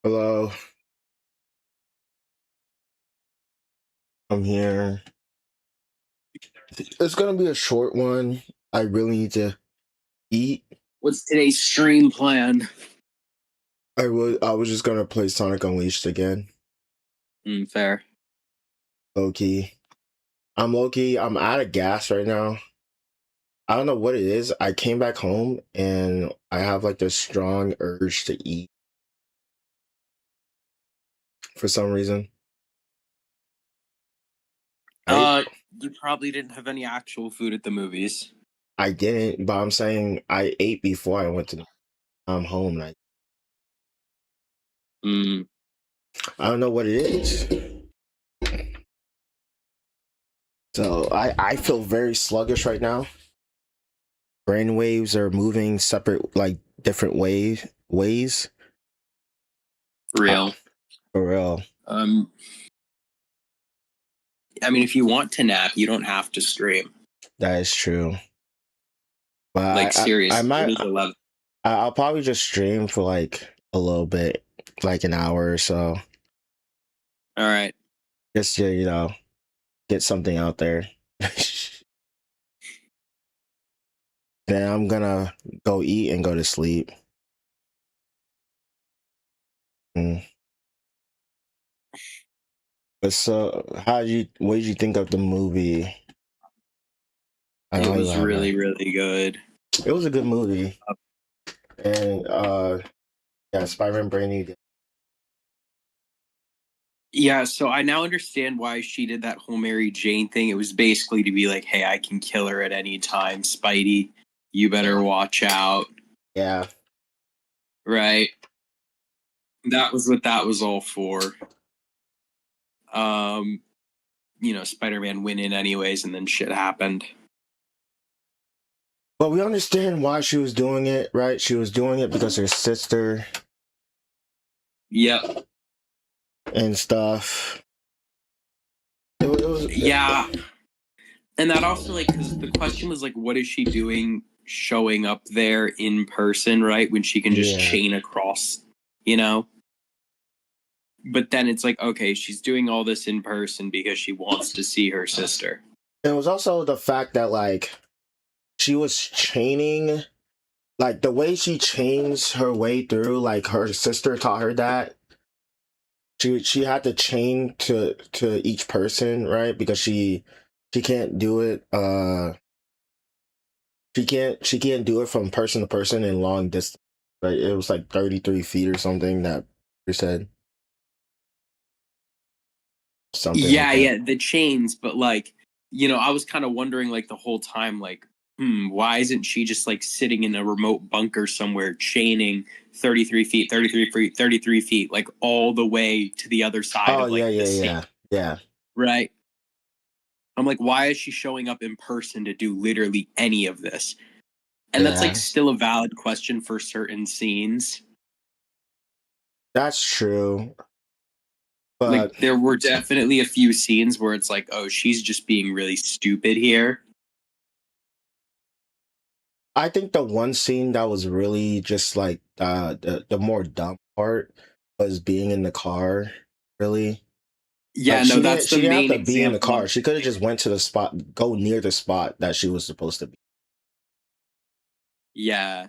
Hello, I'm here. It's gonna be a short one. I really need to eat. What's today's stream plan? I was just gonna play Sonic Unleashed again. Fair. Low key. I'm low key. I'm out of gas right now. I don't know what it is. I came back home and I have like this strong urge to eat for some reason. You probably didn't have any actual food at the movies. I didn't, but I'm saying I ate before I went to. I'm home. And I don't know what it is. So I feel very sluggish right now. Brain waves are moving separate, like different ways. For real. For real. I mean, if you want to nap, you don't have to stream. That is true. But like seriously, I might. I'll probably just stream for like a little bit, like an hour or so. All right. Just to get something out there. Then I'm gonna go eat and go to sleep. But so, what did you think of the movie? It was really, really good. It was a good movie. And yeah, Spider-Man Brand New. Yeah, so I now understand why she did that whole Mary Jane thing. It was basically to be like, hey, I can kill her at any time, Spidey. You better watch out. Yeah. Right. That was what that was all for. Spider-Man went in anyways, and then shit happened. But we understand why she was doing it, right? She was doing it because her sister. Yep. And stuff. Yeah. And that also, like, because the question was, like, what is she doing showing up there in person, right? When she can just chain across, But then it's like, okay, she's doing all this in person because she wants to see her sister. And it was also the fact that, like, she was chaining, like, the way she chains her way through, like, her sister taught her that. She had to chain to each person, right? Because she can't do it. She can't do it from person to person in long distance. Right? It was like 33 feet or something that you said. Something. Yeah, the chains, but like, I was kind of wondering like the whole time, like, why isn't she just like sitting in a remote bunker somewhere chaining 33 feet, like all the way to the other side of like the sea? Yeah. Right. I'm like, why is she showing up in person to do literally any of this? And that's like still a valid question for certain scenes. That's true. But like there were definitely a few scenes where it's like, oh, she's just being really stupid here. I think the one scene that was really just like the more dumb part was being in the car, really. Yeah, like, no, that's the main example. She didn't have to be in the car. She could have just went to the spot, go near the spot that she was supposed to be. Yeah.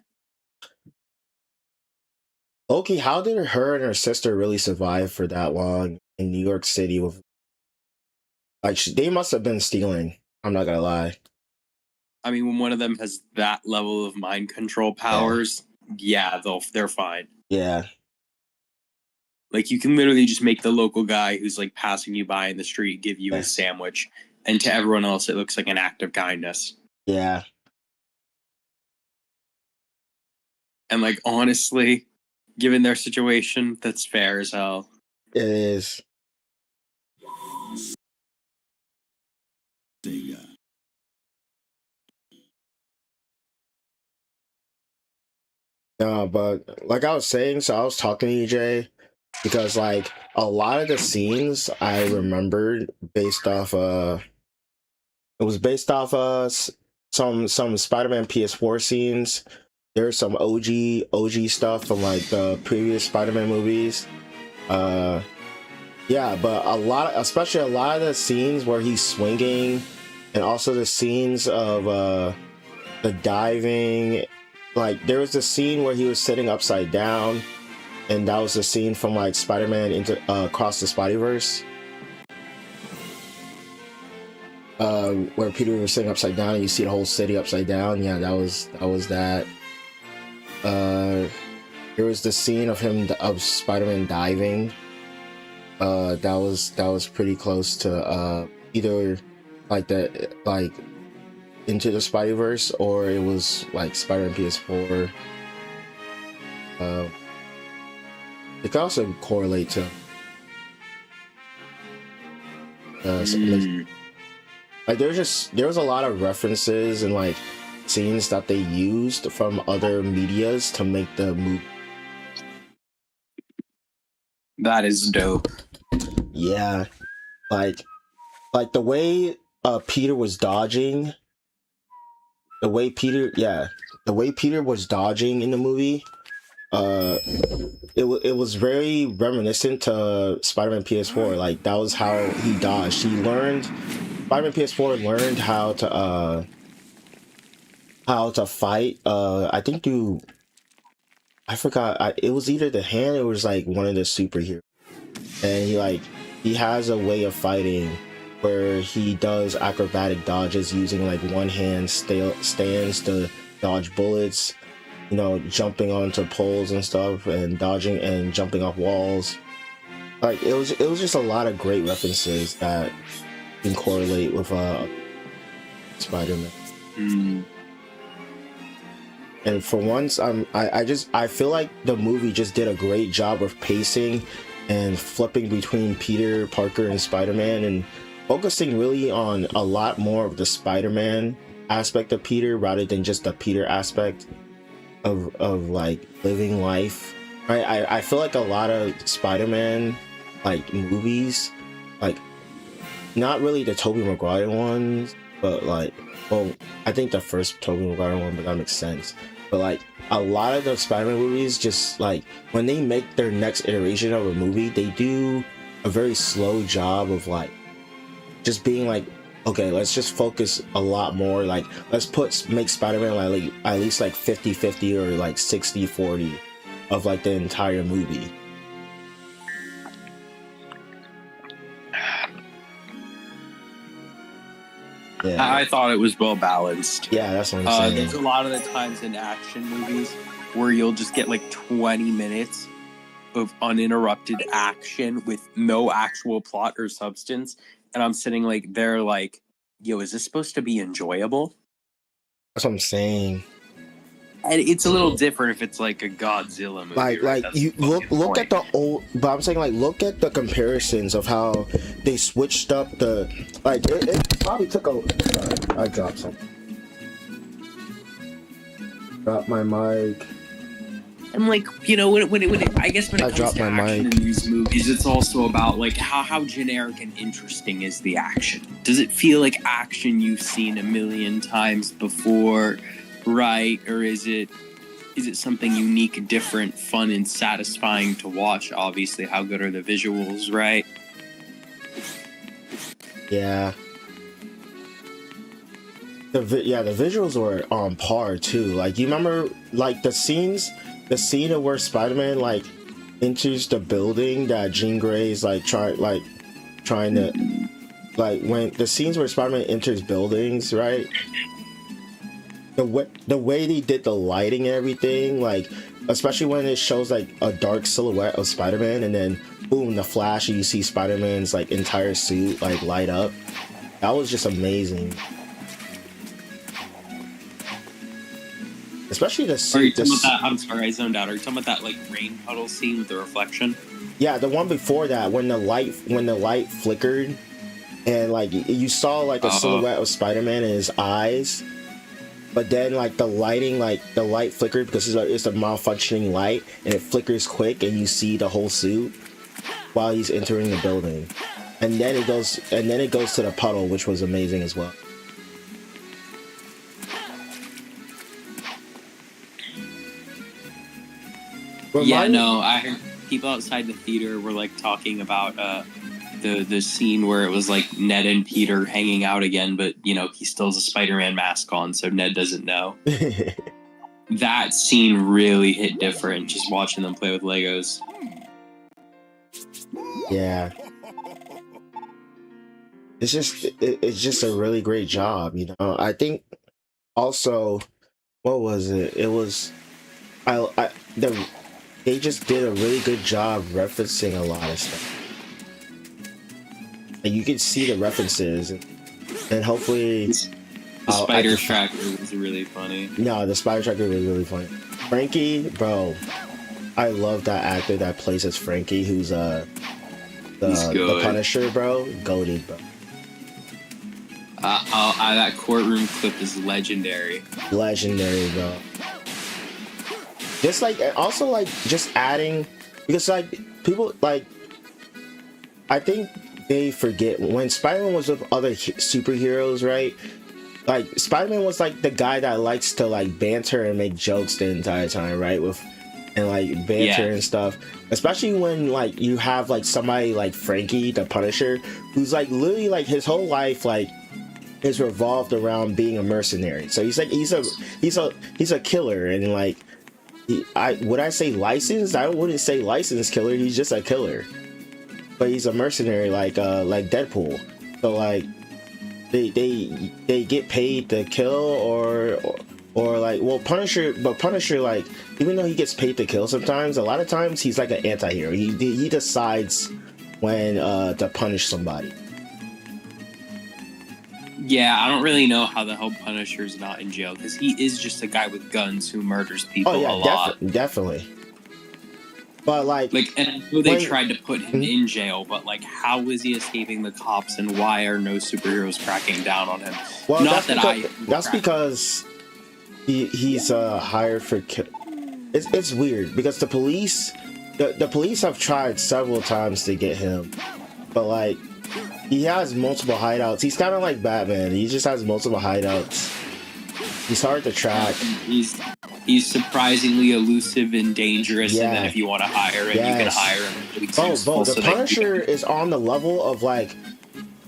Okay, how did her and her sister really survive for that long in New York City? With like, they must have been stealing. I'm not gonna lie. I mean, when one of them has that level of mind control powers, they're fine. Yeah. Like, you can literally just make the local guy who's like passing you by in the street give you a sandwich, and to everyone else, it looks like an act of kindness. Yeah. And like, honestly, given their situation, that's fair as hell. It is. No, but like I was saying, so I was talking to EJ because like a lot of the scenes I remembered based off it was based off some Spider-Man PS4 scenes. There's some OG stuff from like the previous Spider-Man movies. Yeah, but especially a lot of the scenes where he's swinging, and also the scenes of the diving. Like there was the scene where he was sitting upside down, and that was the scene from like Spider-Man into Across the Spider-Verse, where Peter was sitting upside down and you see the whole city upside down. Yeah, that was that. There was the scene of Spider-Man diving. That was pretty close to either like Into the Spider-Verse, or it was like Spider-Man PS4. It could also correlate to like there was a lot of references and like scenes that they used from other medias to make the movie. That is dope. Yeah, like the way Peter was dodging, the way Peter was dodging in the movie, it was very reminiscent to Spider-Man PS4. Like that was how he dodged. Spider-Man PS4 learned how to fight. I forgot. It was either the hand or it was like one of the superheroes, and he has a way of fighting where he does acrobatic dodges using like one hand stands to dodge bullets, jumping onto poles and stuff, and dodging and jumping off walls. Like it was just a lot of great references that can correlate with Spider-Man. And for once, I feel like the movie just did a great job of pacing and flipping between Peter Parker and Spider-Man, and focusing really on a lot more of the Spider-Man aspect of Peter rather than just the Peter aspect of like living life. Right? I feel like a lot of Spider-Man like movies, like not really the Tobey Maguire ones, but like, well, I think the first Tobey Maguire one, but that makes sense. But like a lot of the Spider-Man movies, just like when they make their next iteration of a movie, they do a very slow job of like just being like, okay, let's just focus a lot more. Like let's make Spider-Man like at least like 50-50 or like 60-40 of like the entire movie. Yeah. I thought it was well balanced. Yeah, that's what I'm saying. There's a lot of the times in action movies where you'll just get like 20 minutes of uninterrupted action with no actual plot or substance, and I'm sitting like there like, yo, is this supposed to be enjoyable? That's what I'm saying. And it's a little different if it's like a Godzilla movie. Like right? you look at the old, but I'm saying like look at the comparisons of how they switched up the like. It probably took a. Sorry, I dropped something. Dropped my mic. And like when it I guess when it comes to action in these movies, it's also about like how generic and interesting is the action. Does it feel like action you've seen a million times before? Right, or is it something unique, different, fun, and satisfying to watch? Obviously, how good are the visuals, right? Yeah. The visuals were on par too. Like you remember, like the scene of where Spider-Man like enters the building that Jean Grey's like trying to like when the scenes where Spider-Man enters buildings, right? The way they did the lighting and everything, like especially when it shows like a dark silhouette of Spider-Man and then boom, the flash and you see Spider-Man's like entire suit like light up. That was just amazing. Especially the suit. Are you talking about that? I'm sorry, I zoned out. Are you talking about that like rain puddle scene with the reflection? Yeah, the one before that when the light flickered and like you saw like a silhouette of Spider-Man in his eyes. But then, like, the light flickered because it's a malfunctioning light, and it flickers quick, and you see the whole suit while he's entering the building. And then it goes to the puddle, which was amazing as well. Yeah, Remind no, I heard people outside the theater were like talking about the scene where it was like Ned and Peter hanging out again, but you know he still has a Spider-Man mask on, so Ned doesn't know. That scene really hit different. Just watching them play with Legos. Yeah, it's just a really great job, you know. I think also, what was it? It was they just did a really good job referencing a lot of stuff. And you can see the references, and hopefully, The Spider Tracker was really funny. No, the Spider Tracker was really funny. Frankie, bro, I love that actor that plays as Frankie, who's the Punisher, bro. Goated, bro. That courtroom clip is legendary. Legendary, bro. Just like, also like, just adding, because like people like, I think they forget when Spider-Man was with other superheroes, right? Like Spider-Man was like the guy that likes to like banter and make jokes the entire time, right? And like banter and stuff. Especially when like you have like somebody like Frankie the Punisher, who's like literally like his whole life like is revolved around being a mercenary. So he's like he's a killer, and like would I say licensed? I wouldn't say licensed killer. He's just a killer, but he's a mercenary like Deadpool. So like they get paid to kill or like, well, Punisher like, even though he gets paid to kill sometimes, a lot of times he's like an anti-hero. He decides when to punish somebody. Yeah, I don't really know how the hell Punisher's not in jail, because he is just a guy with guns who murders people a lot. Definitely. But like, and I know they tried to put him in jail, but like, how is he escaping the cops, and why are no superheroes cracking down on him? Well, that's because he's hired for. It's weird because the police have tried several times to get him, but like, he has multiple hideouts. He's kind of like Batman. He just has multiple hideouts. He's hard to track. He's surprisingly elusive and dangerous, and then if you want to hire him, you can hire him. The Punisher is on the level of like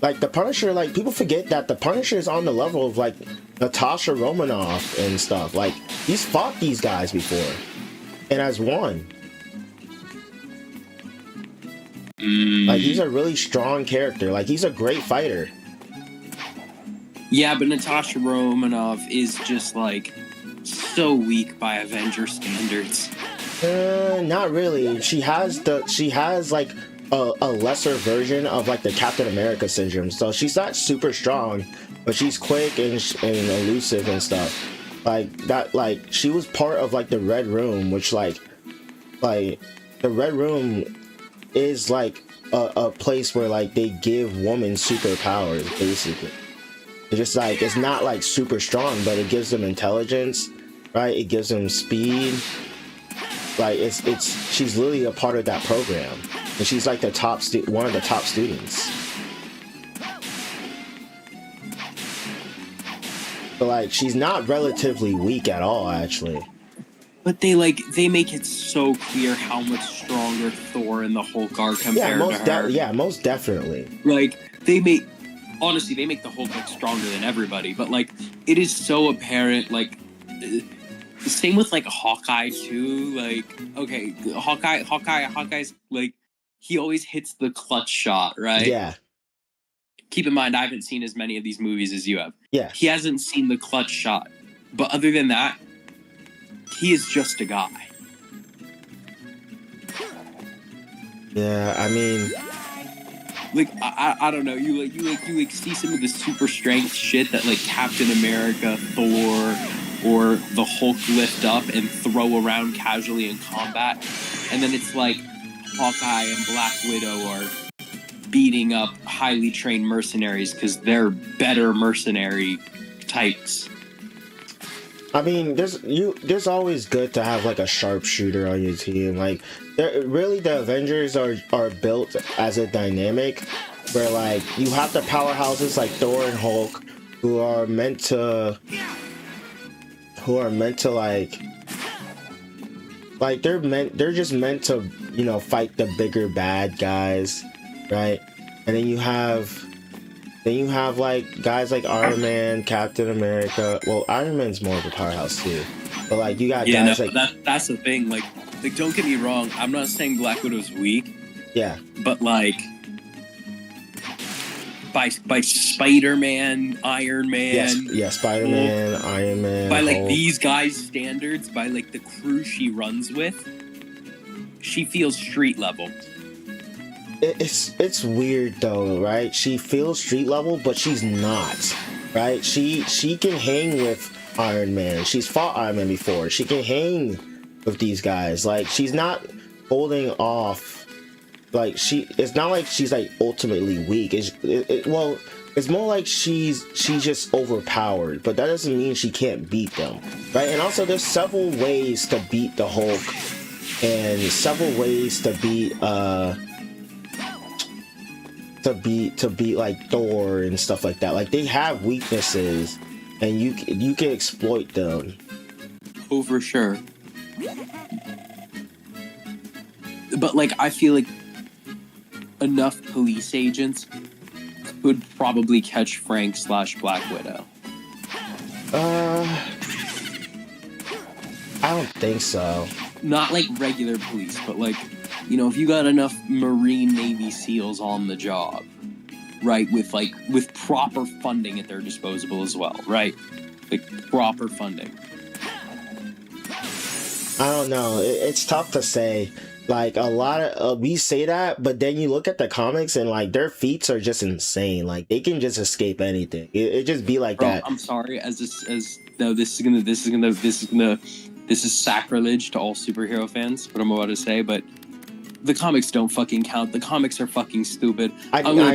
the Punisher, like, people forget that the Punisher is on the level of like Natasha Romanoff and stuff. Like, he's fought these guys before and has won. Like, he's a really strong character. Like, he's a great fighter. Yeah, but Natasha Romanoff is just like so weak by Avenger standards. Not really. She has like a lesser version of like the Captain America syndrome. So she's not super strong, but she's quick and elusive and stuff. Like that. Like, she was part of like the Red Room, which like the Red Room is like a place where like they give women superpowers, basically. It's just like, it's not like super strong, but it gives them intelligence, right? It gives them speed. Like, she's literally a part of that program, and she's like the one of the top students. But like, she's not relatively weak at all, actually. But they make it so clear how much stronger Thor and the Hulk are compared to her. Most definitely. Like, honestly, they make the Hulk look stronger than everybody, but like, it is so apparent. Like, same with like Hawkeye too. Like, okay, Hawkeye's like, he always hits the clutch shot, right? Yeah. Keep in mind, I haven't seen as many of these movies as you have. Yeah. He hasn't seen the clutch shot, but other than that, he is just a guy. Yeah, I mean, like, I don't know, you see some of the super strength shit that like Captain America, Thor, or the Hulk lift up and throw around casually in combat, and then it's like Hawkeye and Black Widow are beating up highly trained mercenaries because they're better mercenary types. I mean, there's always good to have like a sharpshooter on your team. Like, really, the Avengers are built as a dynamic where like you have the powerhouses like Thor and Hulk who are meant to like like they're just meant to, you know, fight the bigger bad guys, right? And then you have like guys like Iron Man, Captain America. Well, Iron Man's more of a powerhouse too, but like you got Yeah, no, guys like that's the thing. Like, don't get me wrong. I'm not saying Black Widow's weak, yeah, but like by Spider-Man, Iron Man, Spider-Man, Iron Man, by like Hulk. these guys' standards, by like the crew she runs with, she feels street level. It's weird though, right? She feels street level, but she's not, right? She can hang with Iron Man. She's fought Iron Man before. She can hang with these guys. Like she's not holding off. Like it's not like she's like ultimately weak. Well, it's more like she's just overpowered, but that doesn't mean she can't beat them, right? And also, there's several ways to beat the Hulk, and several ways to beat like Thor and stuff like that. Like they have weaknesses, and you can exploit them. Oh, for sure. But like, I feel like enough police agents could probably catch Frank / Black Widow. I don't think so. Not like regular police, but like, you know, if you got enough Marine Navy SEALs on the job, right, with proper funding at their disposal as well, right? Like proper funding. I don't know. It's tough to say. Like a lot of we say that, but then you look at the comics and like their feats are just insane. Like they can just escape anything. It just be like Bro, that. I'm sorry. This is sacrilege to all superhero fans. What I'm about to say, but the comics don't fucking count. The comics are fucking stupid. I know.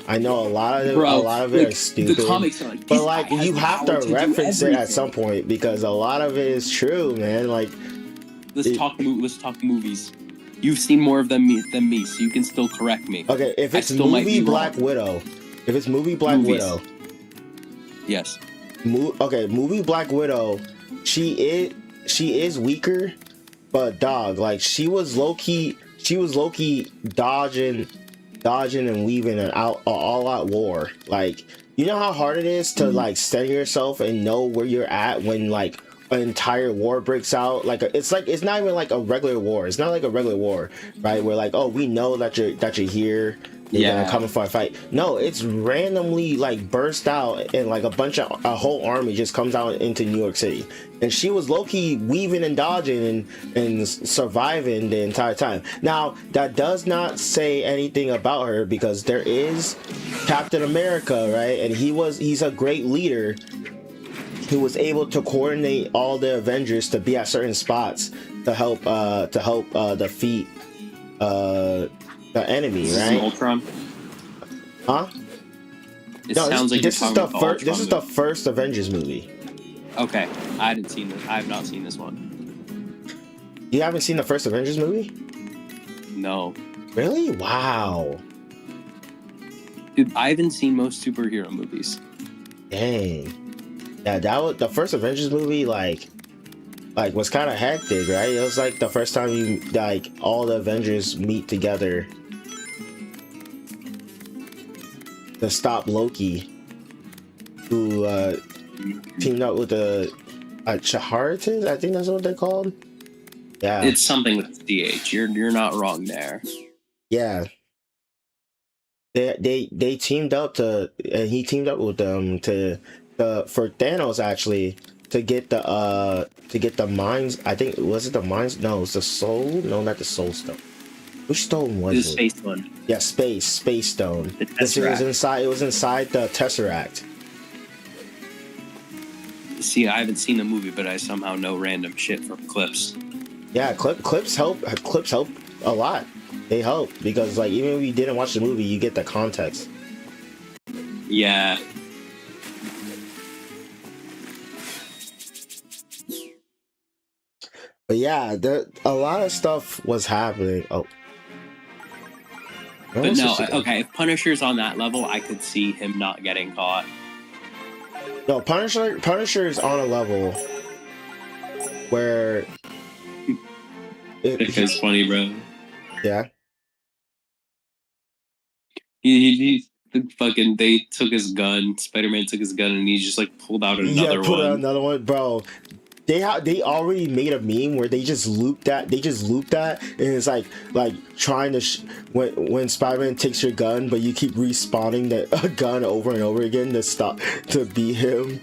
A lot of it is stupid. The comics are like, but like you have to reference it at some point because a lot of it is true, man. Like. Let's talk movies. You've seen more of them than me, so you can still correct me. Okay, if it's movie Black Widow, yes. Movie Black Widow, she is weaker, but dog, like she was low key dodging and weaving an all out war. Like you know how hard it is to like center yourself and know where you're at when like an entire war breaks out. Like it's not even like a regular war. It's not like a regular war, right? Where like, oh, we know that you're here. You're gonna come for a fight. No, it's randomly like burst out and like a whole army just comes out into New York City. And she was low-key weaving and dodging and surviving the entire time. Now, that does not say anything about her because there is Captain America, right? And he's a great leader who was able to coordinate all the Avengers to be at certain spots to help defeat the enemy, right? Ultron. Huh? This is the first Avengers movie. Okay, I have not seen this one. You haven't seen the first Avengers movie? No. Really? Wow. Dude, I haven't seen most superhero movies. Dang. Yeah, that was the first Avengers movie. Like was kind of hectic, right? It was like the first time you like all the Avengers meet together to stop Loki, who teamed up with the Chaharitans. I think that's what they're called. Yeah, it's something with DH. You're not wrong there. Yeah, they teamed up and he teamed up with them for Thanos actually to get the mines. I think was it the mines? No, it's the soul. No, not the soul stone. Which stone was it? The space one. Yeah, space stone. The Tesseract. It was inside the Tesseract. See, I haven't seen the movie, but I somehow know random shit from clips. Yeah, clips help a lot. They help because like even if you didn't watch the movie, you get the context. Yeah. But yeah, a lot of stuff was happening. Oh. But no, okay, if Punisher's on that level, I could see him not getting caught. No, Punisher is on a level where It, That guy's funny, bro. yeah. They took his gun. Spider-Man took his gun, and he just like pulled out Yeah, another put out one. another one, bro. They already made a meme where they just looped that. They just looped that, and it's like trying to when Spider-Man takes your gun, but you keep respawning the gun over and over again to stop to beat him.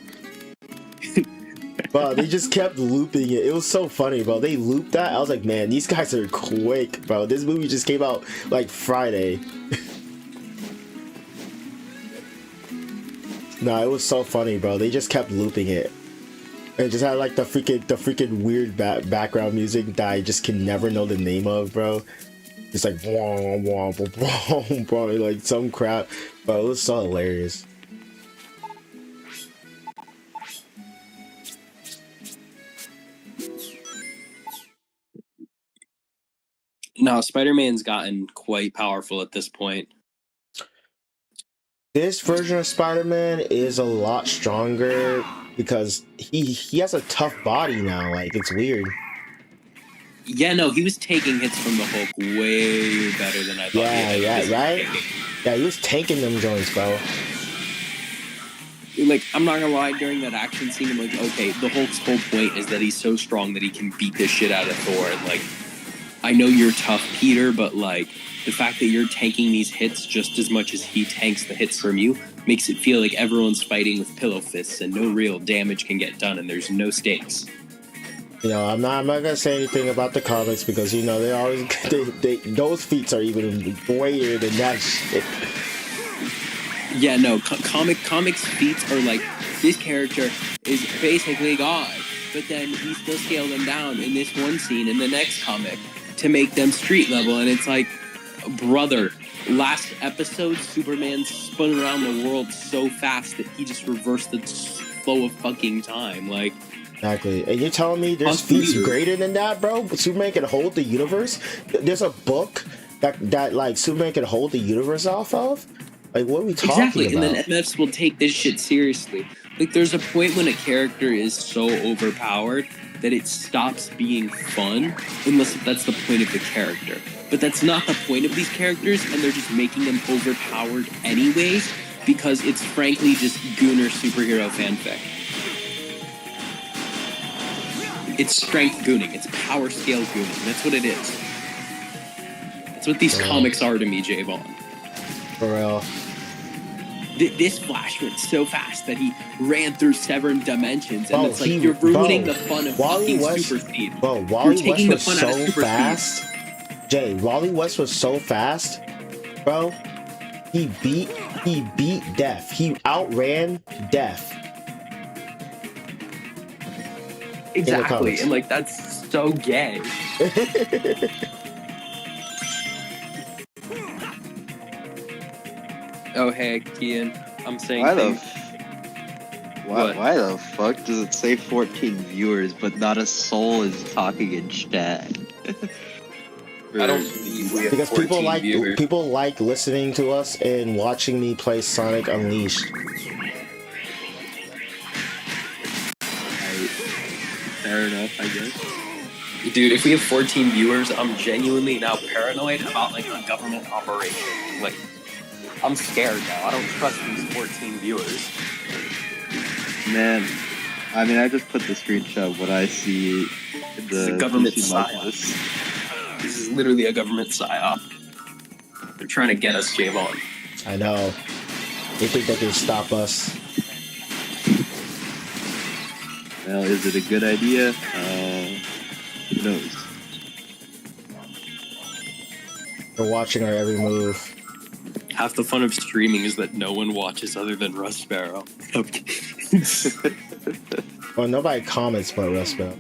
Bro, they just kept looping it. It was so funny, bro. They looped that. I was like, man, these guys are quick, bro. This movie just came out like Friday. No, it was so funny, bro. They just kept looping it. It just had like the freaking weird background music that I just can never know the name of, bro. It's like wah, wah, wah, wah, bro, like some crap, but it was so hilarious. No, Spider-Man's gotten quite powerful at this point. This version of Spider-Man is a lot stronger because he has a tough body now. Like, it's weird. Yeah, no, he was taking hits from the Hulk way better than I thought. Right? Yeah, he was tanking them joints, bro. Like, I'm not gonna lie, during that action scene, I'm like, okay, the Hulk's whole point is that he's so strong that he can beat the shit out of Thor. And like, I know you're tough, Peter, but like, the fact that you're tanking these hits just as much as he tanks the hits from you makes it feel like everyone's fighting with pillow fists and no real damage can get done and there's no stakes. You know, I'm not gonna say anything about the comics because you know they always those feats are even greater than that shit. Yeah, no, comics feats are like, this character is basically God, but then we still scale them down in this one scene in the next comic to make them street level, and it's like, brother, last episode Superman spun around the world so fast that he just reversed the flow of fucking time. Like, exactly, and you're telling me there's feats greater than that, bro? Superman can hold the universe. There's a book that like Superman can hold the universe off of. Like, what are we talking about? And then MFs will take this shit seriously. Like, there's a point when a character is so overpowered that it stops being fun, unless that's the point of the character. But that's not the point of these characters, and they're just making them overpowered anyways, because it's frankly just Gooner superhero fanfic. It's strength gooning. It's power scale gooning. That's what it is. That's what these comics are to me, J-Vaughn. For real. This Flash went so fast that he ran through seven dimensions, and it's like, you're ruining the fun of fucking super speed. Bro, Wally West was so fast. Jay, Wally West was so fast, bro. He beat Death. He outran Death. Exactly, and like, that's so gay. Oh, hey, Kian. I'm saying why the fuck does it say 14 viewers but not a soul is talking in chat? I don't believe we have because 14 viewers. people like listening to us and watching me play Sonic Unleashed. Fair enough, I guess. Dude, if we have 14 viewers, I'm genuinely now paranoid about like a government operation. Like, I'm scared now. I don't trust these 14 viewers. Man, I mean, I just put the screenshot of what I see in the government psyop. This is literally a government psyop. They're trying to get us, J-Vaughn. I know. They think they can stop us. Well, is it a good idea? Who knows? They're watching our every move. Half the fun of streaming is that no one watches other than Russ Sparrow. Well, nobody comments but Russ Sparrow.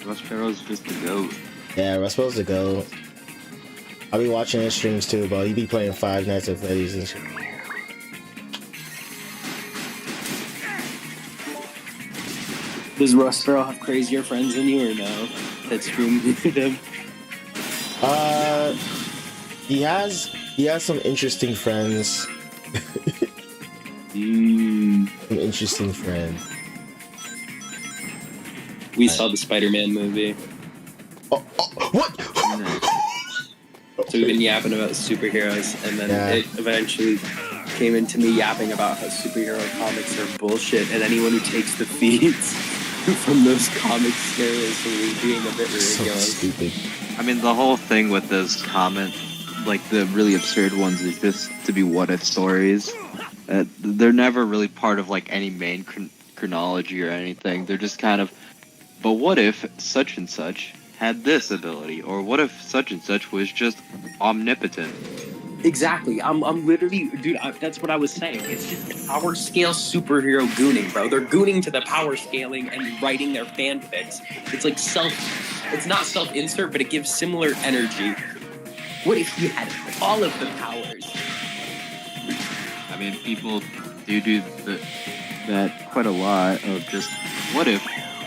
Russ Sparrow's just a goat. Yeah, Russ Sparrow's the goat. I'll be watching his streams too, bro. He be playing Five Nights at Freddy's and shit. Does Russ Sparrow have crazier friends than you or no? That stream with him? He has some interesting friends. Some interesting friends. We saw the Spider-Man movie. What? So we've been yapping about superheroes, and then it eventually came into me yapping about how superhero comics are bullshit, and anyone who takes the feeds from those comics seriously is being a bit ridiculous. So stupid. I mean, the whole thing with those comments, like the really absurd ones, is just to be what-if stories. They're never really part of like any main chronology or anything. They're just kind of, but what if such and such had this ability, or what if such and such was just omnipotent? Exactly. I'm literally, dude. That's what I was saying. It's just power scale superhero gooning, bro. They're gooning to the power scaling and writing their fanfics. It's like it's not self-insert, but it gives similar energy. What if he had all of the powers? I mean, people do that quite a lot of just, what if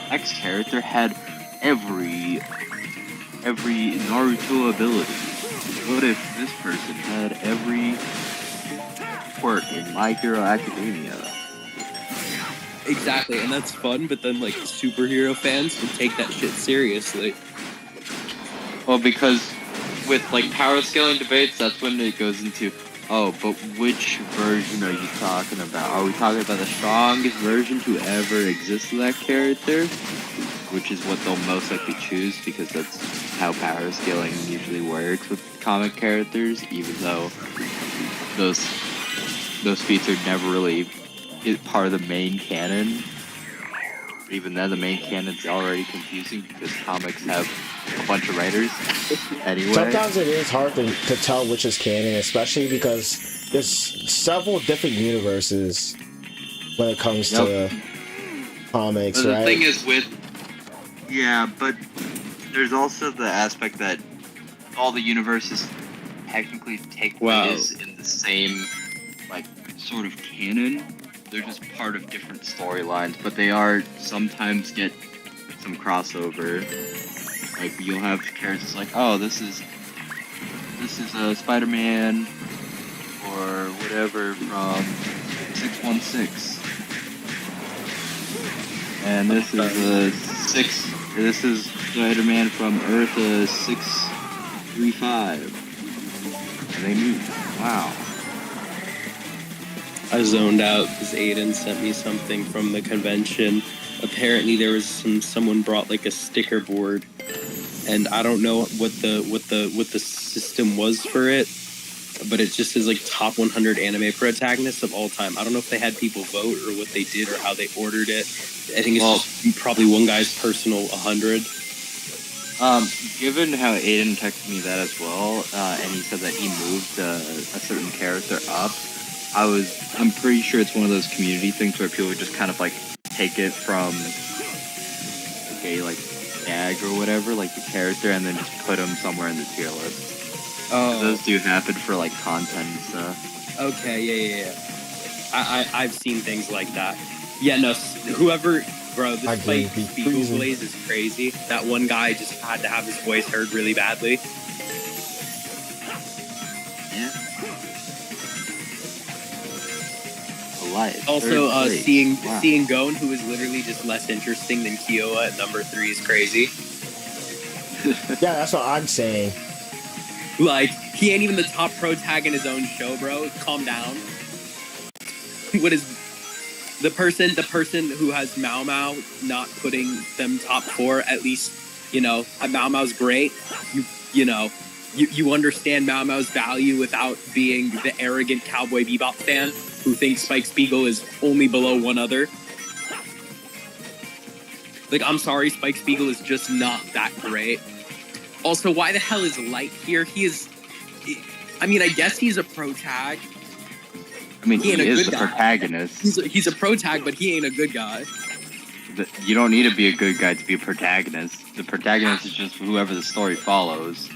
X character had every Naruto ability? What if this person had every quirk in My Hero Academia? Exactly, and that's fun, but then like superhero fans can take that shit seriously. Well, because with like power scaling debates, that's when it goes into, oh, but which version are you talking about? Are we talking about the strongest version to ever exist of that character? Which is what they'll most likely choose, because that's how power scaling usually works with comic characters, even though those feats are never really part of the main canon. Even then, the main canon's already confusing because comics have a bunch of writers anyway. Sometimes it is hard to tell which is canon, especially because there's several different universes when it comes to comics, but the right? thing is yeah, but there's also the aspect that all the universes technically take place in the same, like, sort of canon. They're just part of different storylines, but they are sometimes get some crossover. Like, you'll have characters like, oh, this is a Spider-Man or whatever from 616, and this is Spider-Man from Earth 635, and they meet. Wow. I zoned out because Aiden sent me something from the convention. Apparently there was someone brought like a sticker board, and I don't know what the system was for it, but it just is like top 100 anime protagonists of all time. I don't know if they had people vote or what they did or how they ordered it. I think it's just probably one guy's personal 100. Given how Aiden texted me that as well, and he said that he moved a certain character up, I'm pretty sure it's one of those community things where people would just kind of like take it from a like tag or whatever, like the character, and then just put them somewhere in the tier list. Oh, those do happen for like content and stuff. Okay, yeah. I've seen things like that. Yeah, no, whoever, bro, this fight Beagle Blaze is crazy. That one guy just had to have his voice heard really badly. Yeah. Alive. Also, seeing Gon, who is literally just less interesting than Kyoa at number 3, is crazy. Yeah, that's what I'm saying. Like, he ain't even the top pro tag in his own show, bro. Calm down. What is the person who has Mao Mao not putting them top 4? At least, you know, Mao Mao's great. You understand Mao Mao's value without being the arrogant Cowboy Bebop fan who thinks Spike Spiegel is only below one other. Like, I'm sorry, Spike Spiegel is just not that great. Also, why the hell is Light here? I mean, I guess he's a pro tag. I mean, he is the protagonist. He's a pro tag, but he ain't a good guy. You don't need to be a good guy to be a protagonist. The protagonist is just whoever the story follows.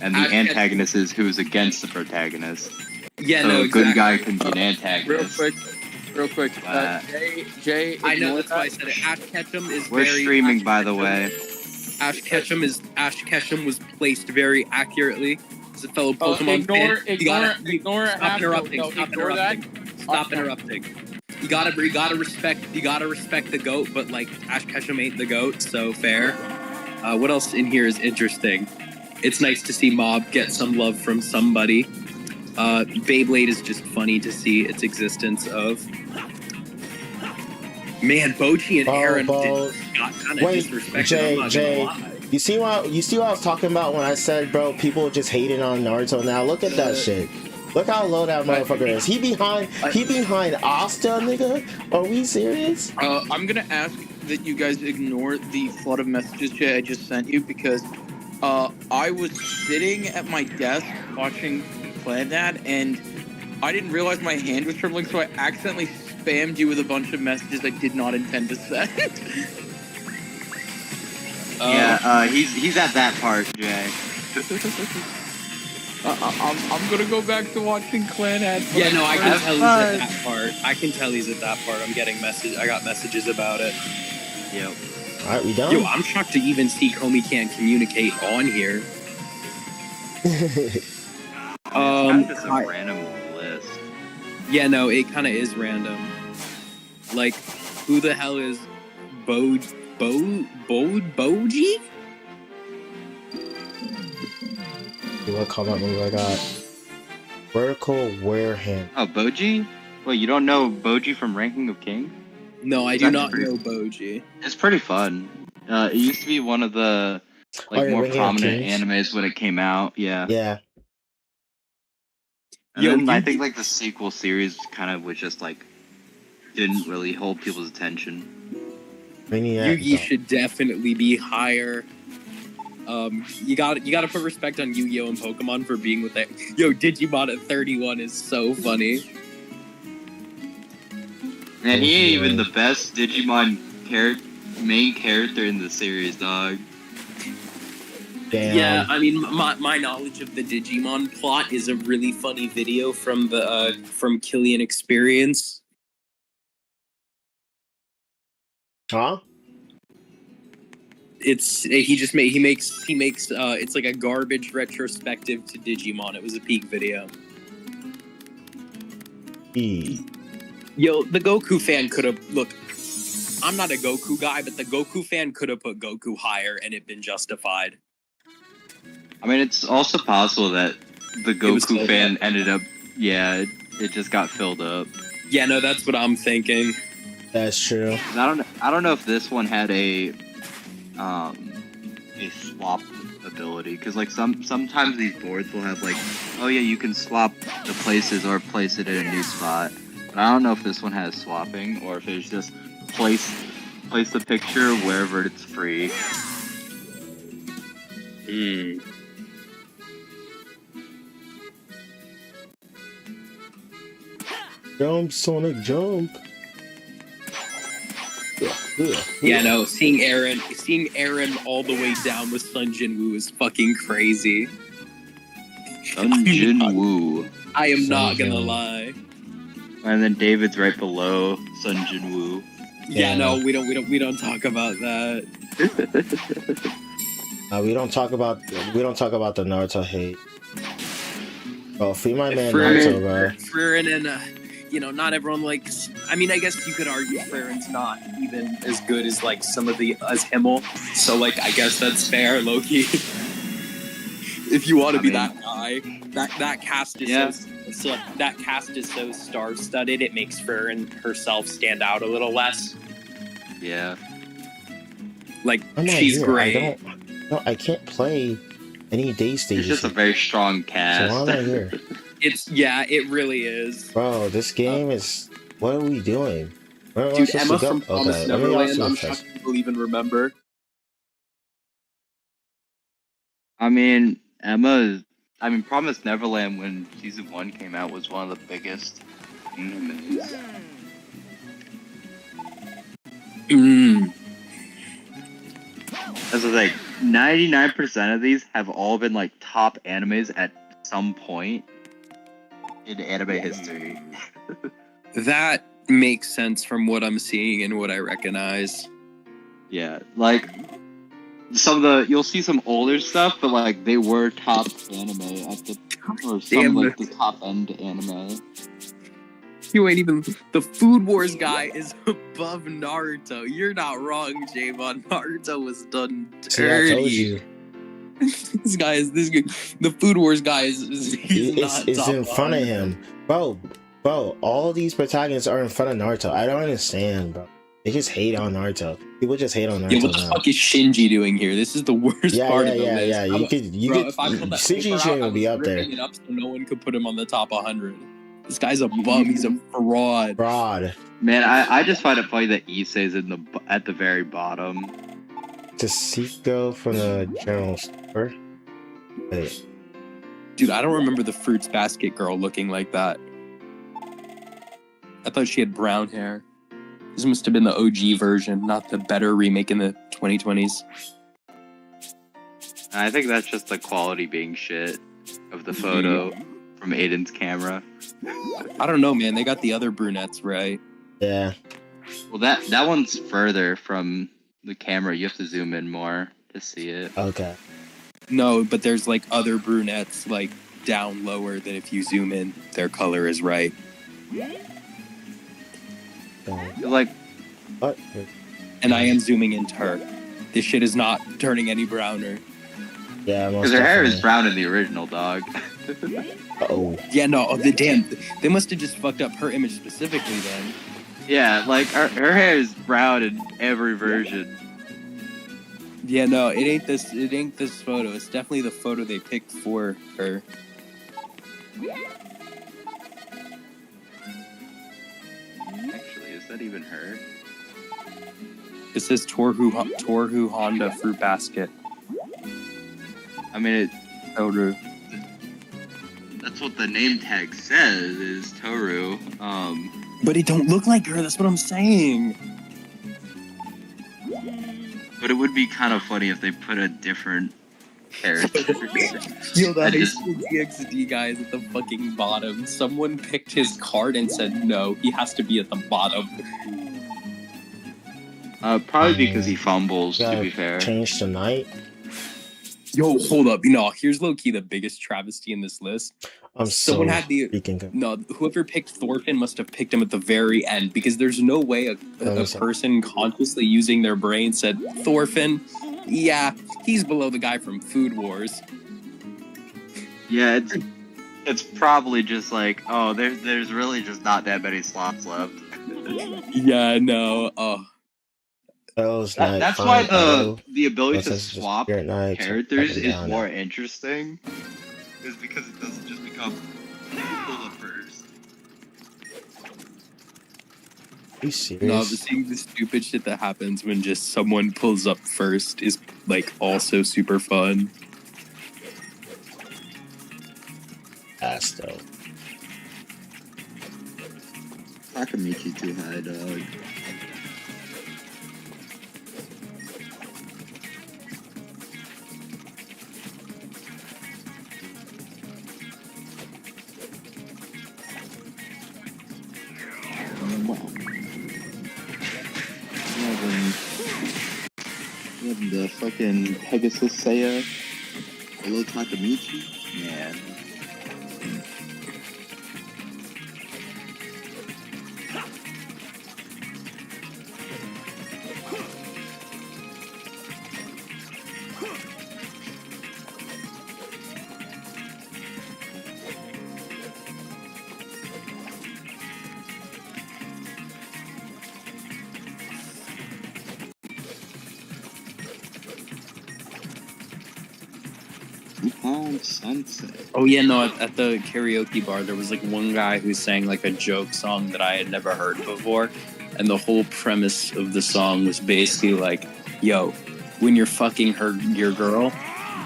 And the antagonist is who's against the protagonist. Yeah, so no, a good guy can be an antagonist. Real quick. Jay, I know, that's why I said it. Ash Ketchum is We're streaming, by the way. Ash Ketchum was placed very accurately as a fellow Pokemon fan. Ignore Stop interrupting. You gotta respect the goat, but like Ash Ketchum ain't the goat, so fair. What else in here is interesting? It's nice to see Mob get some love from somebody. Beyblade is just funny to see its existence of. Man, Bochi and Aaron got kind of disrespected. I'm not gonna lie. You see what I was talking about when I said, bro, people just hating on Naruto now? Look at that shit. Look how low that motherfucker is. He behind Asta, nigga? Are we serious? I'm gonna ask that you guys ignore the flood of messages Jay I just sent you because I was sitting at my desk watching Clan and I didn't realize my hand was trembling, so I accidentally spammed you with a bunch of messages I did not intend to send. He's at that part, Jay. I'm gonna go back to watching Clan ads. Yeah, no, I can tell he's at that part. I got messages about it. Yep. Alright, we done? Yo, I'm shocked to even see Comey can't communicate on here. Kind of just a random list. Yeah, no, it kind of is random. Like, who the hell is Boji? What combat move I got? Vertical wear hand. Oh, Boji? Wait, you don't know Boji from Ranking of King? No, I do not know Boji. It's pretty fun. It used to be one of the more prominent animes when it came out. Yeah. Yeah. And then I think the sequel series kind of was just didn't really hold people's attention. Yugi should definitely be higher. You gotta put respect on Yu-Gi-Oh! And Pokemon for being with that. Yo, Digimon at 31 is so funny. And he ain't even the best Digimon main character in the series, dog. Damn. Yeah, I mean, my knowledge of the Digimon plot is a really funny video from from Killian Experience. Huh? He makes it's like a garbage retrospective to Digimon. It was a peak video. Yo, the Goku fan could have I'm not a Goku guy, but the Goku fan could have put Goku higher and it been justified. I mean, it's also possible that the Goku fan ended up, it just got filled up. Yeah, no, that's what I'm thinking. That's true. I don't know if this one had a swap ability, because sometimes these boards will have oh yeah, you can swap the places or place it in a new spot. But I don't know if this one has swapping or if it's just place the picture wherever it's free. Jump, Sonic, jump. Yeah, no, seeing Aaron all the way down with Sun Jin-woo is fucking crazy. Sun Jin-woo. I am not gonna lie. And then David's right below Sun Jin-woo. Yeah, no, we don't talk about that. We don't talk about the Naruto hate. Oh, free my man Frieren, Naruto, bro. Frieren and not everyone likes. I mean, I guess you could argue Frieren's not even as good as some of as Himmel. So I guess that's fair, Loki. If you want to be that guy, that cast is that cast is so star-studded. It makes Frieren herself stand out a little less. Yeah. She's great. I can't play any day stages. It's just a very strong cast. So why am I here? It really is. Bro, this game is. What are we doing? Where Dude, Emma from Promised Neverland. I'm shocked people even remember. I mean, Promised Neverland when season 1 came out was one of the biggest animes. As I was 99% of these have all been top animes at some point in anime history. That makes sense from what I'm seeing and what I recognize. Yeah, you'll see some older stuff, but they were top anime at the top end anime. You ain't even. The Food Wars guy is above Naruto. You're not wrong, Javon. Naruto was done See, I told dirty. you. This guy. The Food Wars guy he's not It's top in front of 100. him, bro. All these protagonists are in front of Naruto. I don't understand, bro. They just hate on Naruto. People just hate on Naruto. Yeah, what the now. fuck is Shinji doing here? This is the worst part of the list. Yeah. You could. If I pulled that Shinji paper out, shouldn't I even be was up there. ripping it up so no one could put him on the top 100. This guy's a bum. He's a fraud. Fraud. Man, I just find it funny that Issei's at the very bottom. Taseko from the general store. Wait. Dude, I don't remember the Fruits Basket girl looking like that. I thought she had brown hair. This must have been the OG version, not the better remake in the 2020s. I think that's just the quality being shit of the photo from Aiden's camera. I don't know, man. They got the other brunettes right. Yeah. Well, that one's further from the camera. You have to zoom in more to see it. Okay. No, but there's like other brunettes like down lower that if you zoom in, their color is right. Like, What? And I am zooming into her. This shit is not turning any browner. Yeah. because her hair is brown in the original, dog. Oh. Yeah, no, they must have just fucked up her image specifically then. Yeah, like her hair is brown in every version. Yeah, no, it ain't this photo. It's definitely the photo they picked for her. Actually, is that even her? It says Toru Honda Fruit Basket. I mean, Toru. that's what the name tag says, is Toru. But it don't look like her, that's what I'm saying. But it would be kind of funny if they put a different character. Yo, the I high just- school DxD guy is at the fucking bottom. Someone picked his card and said, no, he has to be at the bottom. Probably because he fumbles, to be fair. Change tonight. Yo, hold up. No, here's low-key the biggest travesty in this list. I'm Someone so had the... freaking. No, whoever picked Thorfinn must have picked him at the very end, because there's no way a person consciously using their brain said, Thorfinn, yeah, he's below the guy from Food Wars. Yeah, it's probably just like, oh, there's really just not that many slots left. Yeah, no, oh. That's why the ability to swap characters characters is more interesting. Is because it doesn't just become pull up first. Are you serious? No, seeing the stupid shit that happens when just someone pulls up first is, like, also super fun. Ass though. Takamichi too high, dog. The fucking Pegasus Seiya. Hello Takamichi? Man. Sunset. Oh yeah, no, at the karaoke bar, there was like one guy who sang like a joke song that I had never heard before. And the whole premise of the song was basically like, yo, when you're fucking your girl,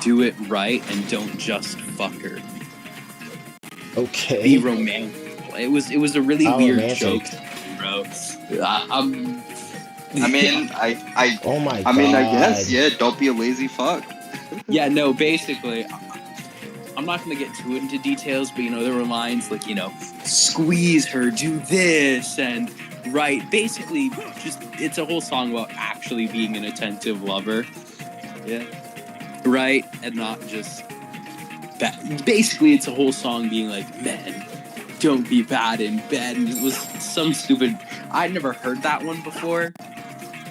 do it right and don't just fuck her. Okay. Be romantic. It was a really How weird romantic. joke, bro. I mean, Oh my god. I mean, I guess, yeah, don't be a lazy fuck. Yeah, no, basically, I'm not going to get too into details, but, you know, there were lines like, you know, squeeze her, do this, and, right, basically, just, it's a whole song about actually being an attentive lover. Yeah. Right? And not just, basically, it's a whole song being like, men, Don't be bad in bed. And it was some stupid. I'd never heard that one before.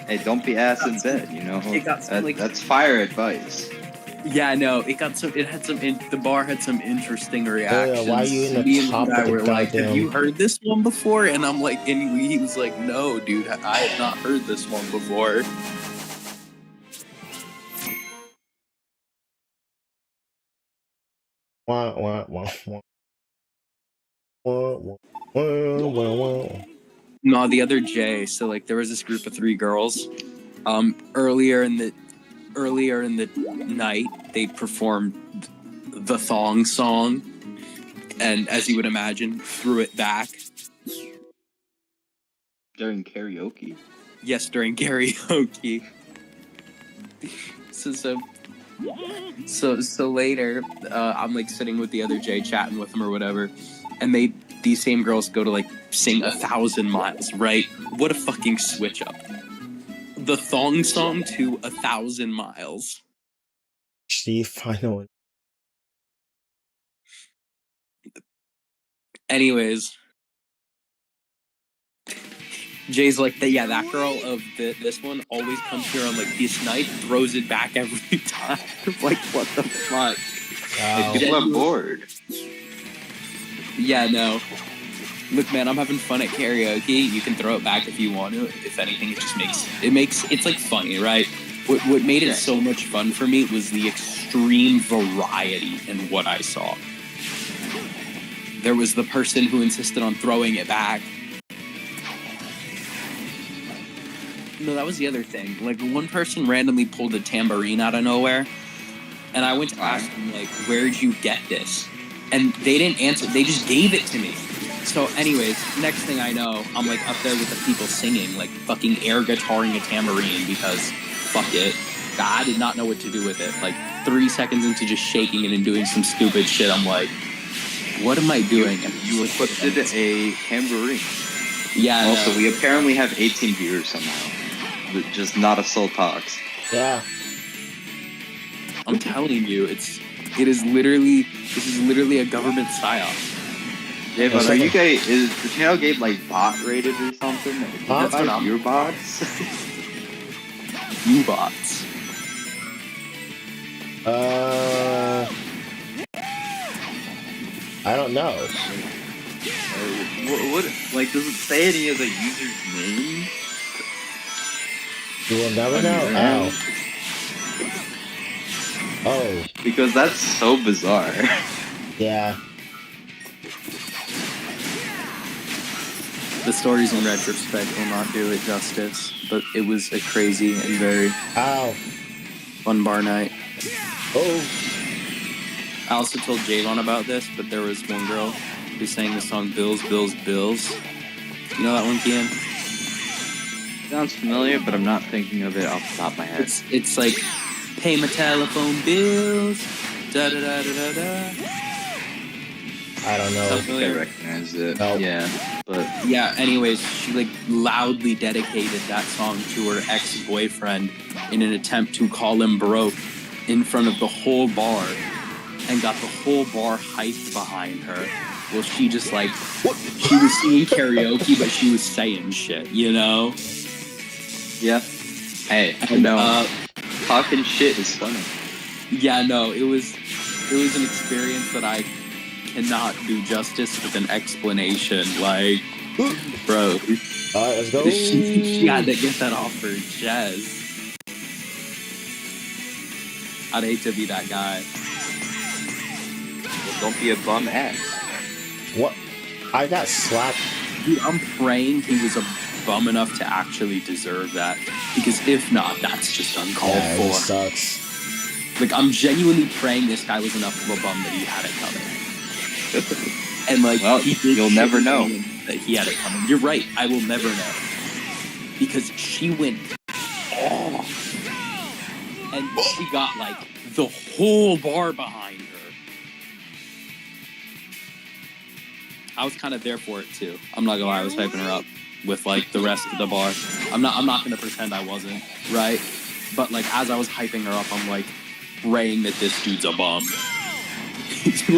Hey, don't be ass in bed. You know, It got some, like- that's fire advice. Yeah, no, it had some. The bar had some interesting reactions. why are you in the Me and top guy of the were like, "Have goddamn-" you heard this one before?" And I'm like, and he was like, "No, dude, I have not heard this one before." Wah, wah, wah, wah. Wah, wah, wah, wah, wah. No, the other J. So like, there was this group of 3 girls. Earlier in the night, they performed the thong song, and as you would imagine, threw it back. During karaoke. Yes, during karaoke. So later, I'm like sitting with the other Jay, chatting with him or whatever, and these same girls go to like sing 1,000 Miles, right? What a fucking switch up. The thong song to 1,000 Miles. Steve, finally. Anyways, Jay's like, that girl of this one always comes here on like this night, throws it back every time. Like, what the fuck? Wow. People are bored. Yeah, no. Look, man, I'm having fun at karaoke. You can throw it back if you want to. If anything, it's like funny, right? What made it so much fun for me was the extreme variety in what I saw. There was the person who insisted on throwing it back. No, that was the other thing. Like, one person randomly pulled a tambourine out of nowhere, and I went to ask them, like, where'd you get this? And they didn't answer. They just gave it to me. So anyways, next thing I know, I'm, like, up there with the people singing, like, fucking air guitaring a tambourine because fuck it. I did not know what to do with it. Like, 3 seconds into just shaking it and doing some stupid shit, I'm like, what am I doing? You equipped it a tambourine. Yeah. Also, we apparently have 18 viewers somehow. But just not a soul talks. Yeah. I'm telling you, this is literally a government psyop. Yeah, but are you guys, is the channel game like bot rated or something? That's what I'm- Your bots? You bots. I don't know. What, like, does it say any of the user's name? You will never know. Yeah. Oh. Because that's so bizarre. Yeah. The stories in retrospect will not do it justice, but it was a crazy and very Ow. fun bar night. Oh. I also told Javon about this, but there was one girl who sang the song Bills, Bills, Bills. You know that one, Kian? Sounds familiar, but I'm not thinking of it off the top of my head. It's like, pay my telephone bills, da da da da da da. I don't know. I think I recognize it. Nope. Yeah, but Yeah, anyways, she like loudly dedicated that song to her ex-boyfriend in an attempt to call him broke in front of the whole bar and got the whole bar hyped behind her. Well, she just like, she was singing karaoke, but she was saying shit, you know? yeah. Hey, And, no, talking shit is funny. yeah, no, it was an experience that I cannot do justice with an explanation. Like, bro, Alright, let's go. she had to get that off her chest. I'd hate to be that guy. Well, don't be a bum ass. What? I got slapped. Dude, I'm praying he was a bum enough to actually deserve that. Because if not, that's just uncalled Yeah, it for. sucks. Like, I'm genuinely praying this guy was enough of a bum that he had it coming. And like, Well, he did you'll shit never know. that he had it coming. You're right. I will never know. Because she went off. And she got like the whole bar behind her. I was kind of there for it too. I'm not gonna lie, I was hyping her up with like the rest of the bar. I'm not gonna pretend I wasn't, right? But like as I was hyping her up, I'm like praying that this dude's a bum.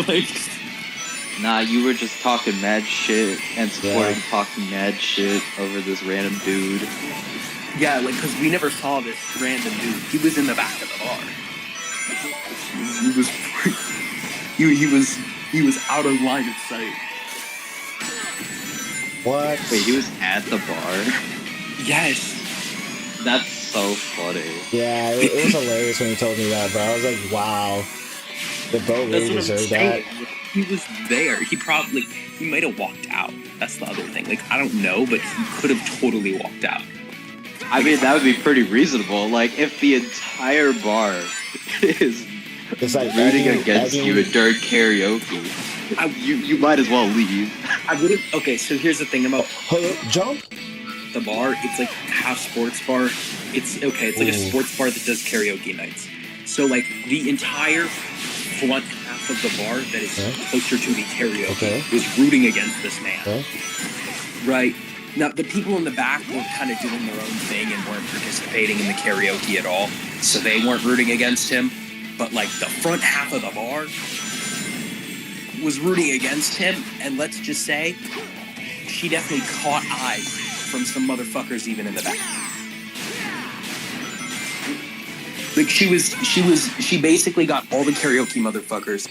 Like, Nah, you were just talking mad shit and supporting Yeah. talking mad shit over this random dude. Yeah, like, because we never saw this random dude. He was in the back of the bar. He was, he was out of line of sight. What? Wait, he was at the bar? Yes. That's so funny. Yeah, it was hilarious when he told me that, bro. I was like, wow. The bro That's really what I'm deserved saying. that. He was there. He probably, he might have walked out. That's the other thing. Like, I don't know, but he could have totally walked out. I mean, that would be pretty reasonable. Like, if the entire bar is It's like rooting egging- against egging- you during karaoke, you might as well leave. I would have. Okay, so here's the thing about Hold up, jump. the bar. It's like half sports bar. It's okay. It's like a Ooh. sports bar that does karaoke nights. So like the entire front half of the bar that is Okay. closer to the karaoke Okay. was rooting against this man. Okay. Right. Now the people in the back were kind of doing their own thing and weren't participating in the karaoke at all, so they weren't rooting against him. But like the front half of the bar was rooting against him, and let's just say she definitely caught eyes from some motherfuckers even in the back. Like she basically got all the karaoke motherfuckers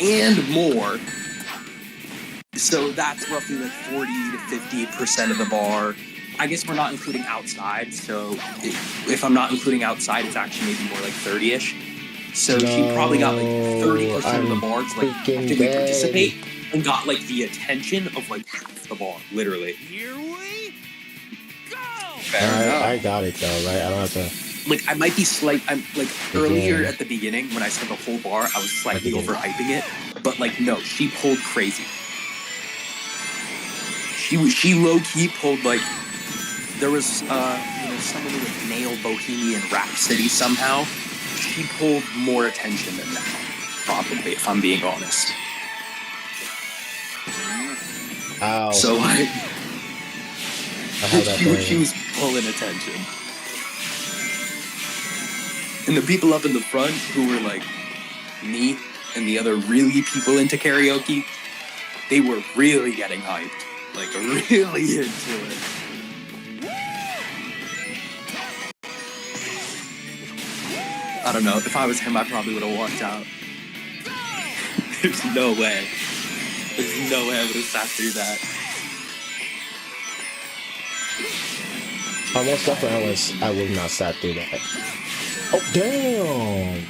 and more. So that's roughly like 40 to 50% of the bar. I guess we're not including outside, so if I'm not including outside, it's actually maybe more like 30-ish. So she probably got like 30% of the bar to like freaking actively dead. participate and got like the attention of like half the bar, literally. Here we go! Fair enough. I got it though, right? I don't have to. Like I might be I'm like earlier at the beginning when I said the whole bar, I was slightly At the overhyping it, but like no, she pulled crazy. She low key pulled like there was someone who would nail Bohemian Rhapsody somehow. She pulled more attention than that, probably, if I'm being honest. Ow. So like I had that she thing. was pulling attention. And the people up in the front who were like me and the other really people into karaoke, they were really getting hyped. Like really into it. I don't know. If I was him, I probably would have walked out. There's no way. There's no way I would have sat through that. Almost definitely I would not sat through that. Oh damn!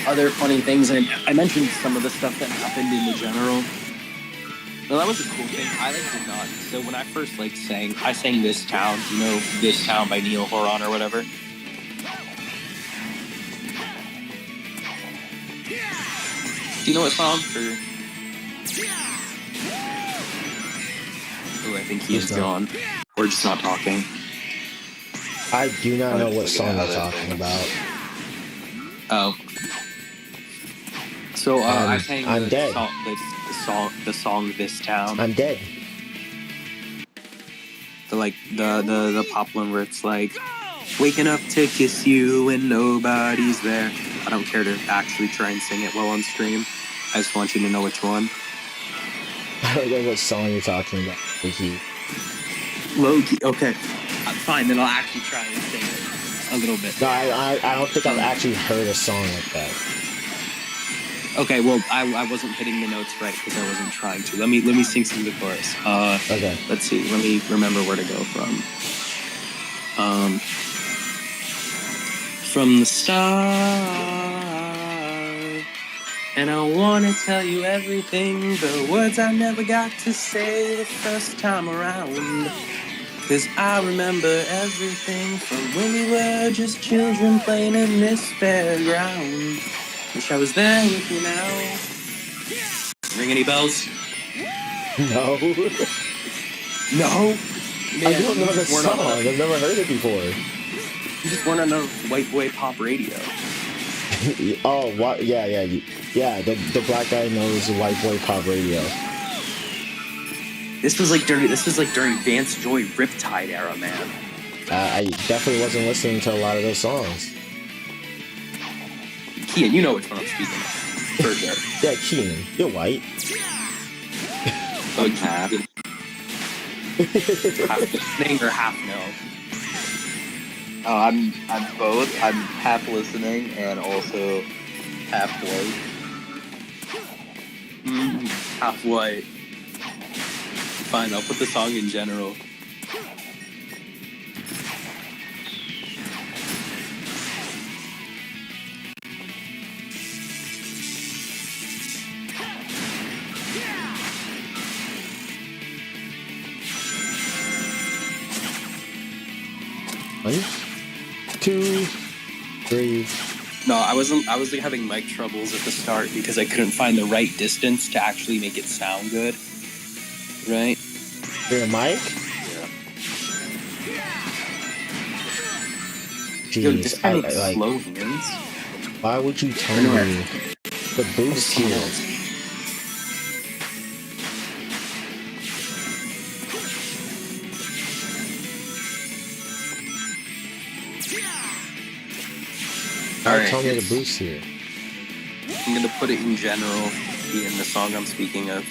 Other funny things, and I mentioned some of the stuff that happened in the general. Well, that was a cool thing. I did not. So when I first I sang "This Town," you know, "This Town" by Neil Horan or whatever. Do you know what song? Oh, I think he is gone. We're just not talking. I do not I'm know just what looking song at you're other talking things. about. Oh. So I sang I'm the dead. song "This Town." I'm dead. The pop one where it's like, waking up to kiss you and nobody's there. I don't care to actually try and sing it while on stream. I just want you to know which one. I don't know what song you're talking about. Ricky. Low key. Okay. Fine, then I'll actually try and sing it a little bit. No, I don't think I've actually heard a song like that. Okay, well, I wasn't hitting the notes right because I wasn't trying to. Let me sing some of the chorus. Okay. Let's see. Let me remember where to go from. From the start, and I wanna tell you everything, the words I never got to say the first time around. 'Cause I remember everything from when we were just children playing in this fairground. Wish I was there with you now. Ring any bells? No. No. I don't know the we're song. not- I've never heard it before. You just weren't on a white boy pop radio. Oh, what? Yeah. The black guy knows white boy pop radio. This was like during Vance Joy Riptide era, man. I definitely wasn't listening to a lot of those songs. Kian, you know which one I'm speaking of. For sure. Yeah, Keenan, you're white. I'm half. Half listening or half no? Oh, I'm both. I'm half listening and also half white. Half white. Fine, I'll put the song in general. One, two, three. No, I was like having mic troubles at the start because I couldn't find the right distance to actually make it sound good. Right? Your mic? Yo, Jeez, this guy I makes like. slow hands. Why would you tell me the boost here? Why Alright, tell me the boost here? I'm gonna put it in general in the song I'm speaking of.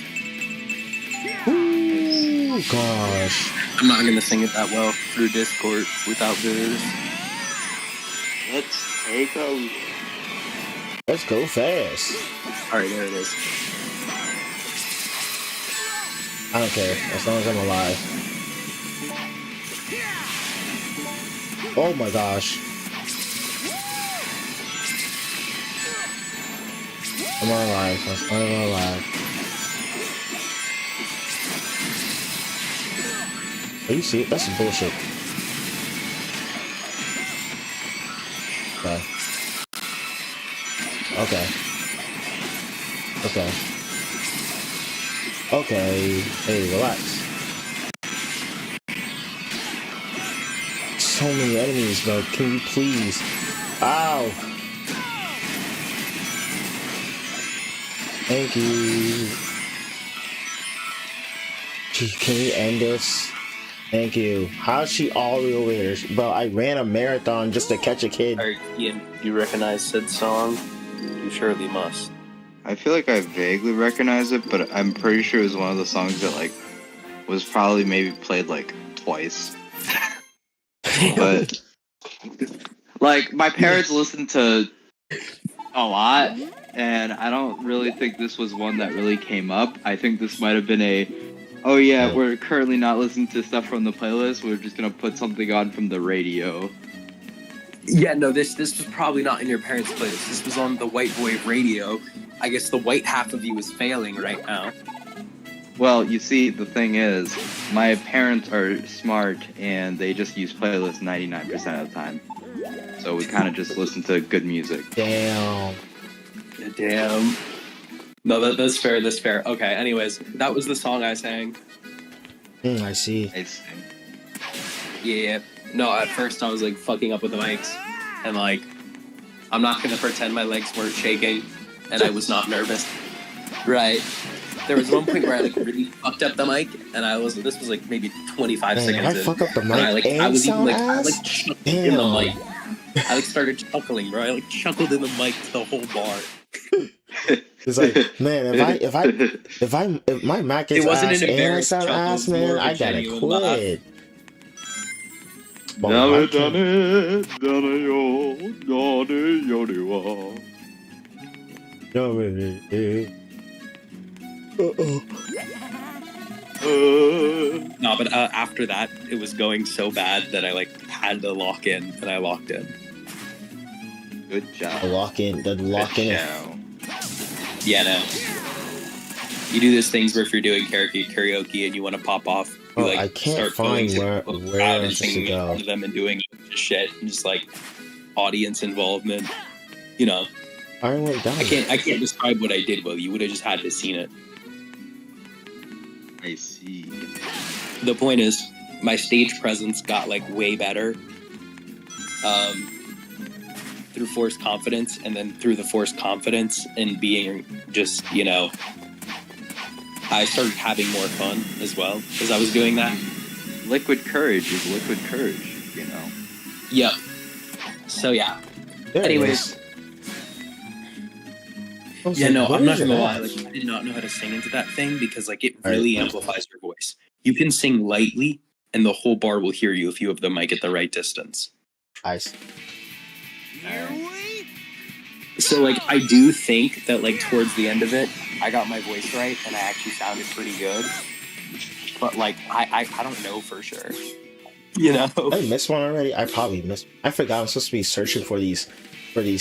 Ooh, gosh. I'm not gonna sing it that well through Discord without this. Let's take a. Let's go fast. Alright, there it is. I don't care, as long as I'm alive. Oh my gosh. I'm alive. I'm alive. Are you serious? That's some bullshit. Okay. Okay. Okay. Okay. Hey, relax. So many enemies, bro. Can you please? Ow! Thank you. Can we end this? Thank you. How's she all the way over here? Bro, I ran a marathon just to catch a kid. Alright, Ian, do you recognize said song? You surely must. I feel like I vaguely recognize it, but I'm pretty sure it was one of the songs that like was probably maybe played like twice. But like my parents listened to a lot, and I don't really think this was one that really came up. I think this might have been oh yeah, we're currently not listening to stuff from the playlist. We're just gonna put something on from the radio. Yeah, no, this was probably not in your parents' playlist. This was on the white boy radio. I guess the white half of you is failing right now. Well, you see, the thing is, my parents are smart, and they just use playlists 99% of the time. So we kind of just listen to good music. Damn. Damn. No, that's fair, that's fair. Okay, anyways, that was the song I sang. I see. Yeah. No, at first I was like fucking up with the mics. And like, I'm not gonna pretend my legs weren't shaking and I was not nervous. Right. There was one point where I like really fucked up the mic and this was like maybe 25 Man, seconds I in. fuck up the mic And I was even sound like, ass? chuckled Damn. in the mic. I like started chuckling, bro. I like chuckled in the mic the whole bar. It's like, man, if my Mac is It wasn't ass an and I embarrassed sound chuckle, ass, it was more man, of a I gotta genuine quit. Well, Done I it, can't- done it, yo, No, No, but after that, it was going so bad that I like had to lock in, and I locked in. Good job. the lock in. Yeah, no. You do those things where if you're doing karaoke and you want to pop off, you Oh, like I can't start find going where to the I'm crowd and supposed to singing in go. front of them and doing shit and just like audience involvement. You know, I went down. I can't describe what I did. Well, you would have just had to seen it. I see. The point is, my stage presence got like way better through forced confidence, and then through the forced confidence and being just, you know, I started having more fun as well as I was doing that. Liquid courage is liquid courage. you know. Yep. So yeah. There it Anyways. is. I was Yeah, like, no, where I'm not is gonna it lie. at? Like, I did not know how to sing into that thing because like it Right. really amplifies your voice. You can sing lightly, and the whole bar will hear you if you have the mic at the right distance. Ice. Here we So like, I do think that like towards the end of it, I got my voice right, and I actually sounded pretty good. But like, I don't know for sure. You know. I missed one already. I probably missed. I forgot I'm supposed to be searching for these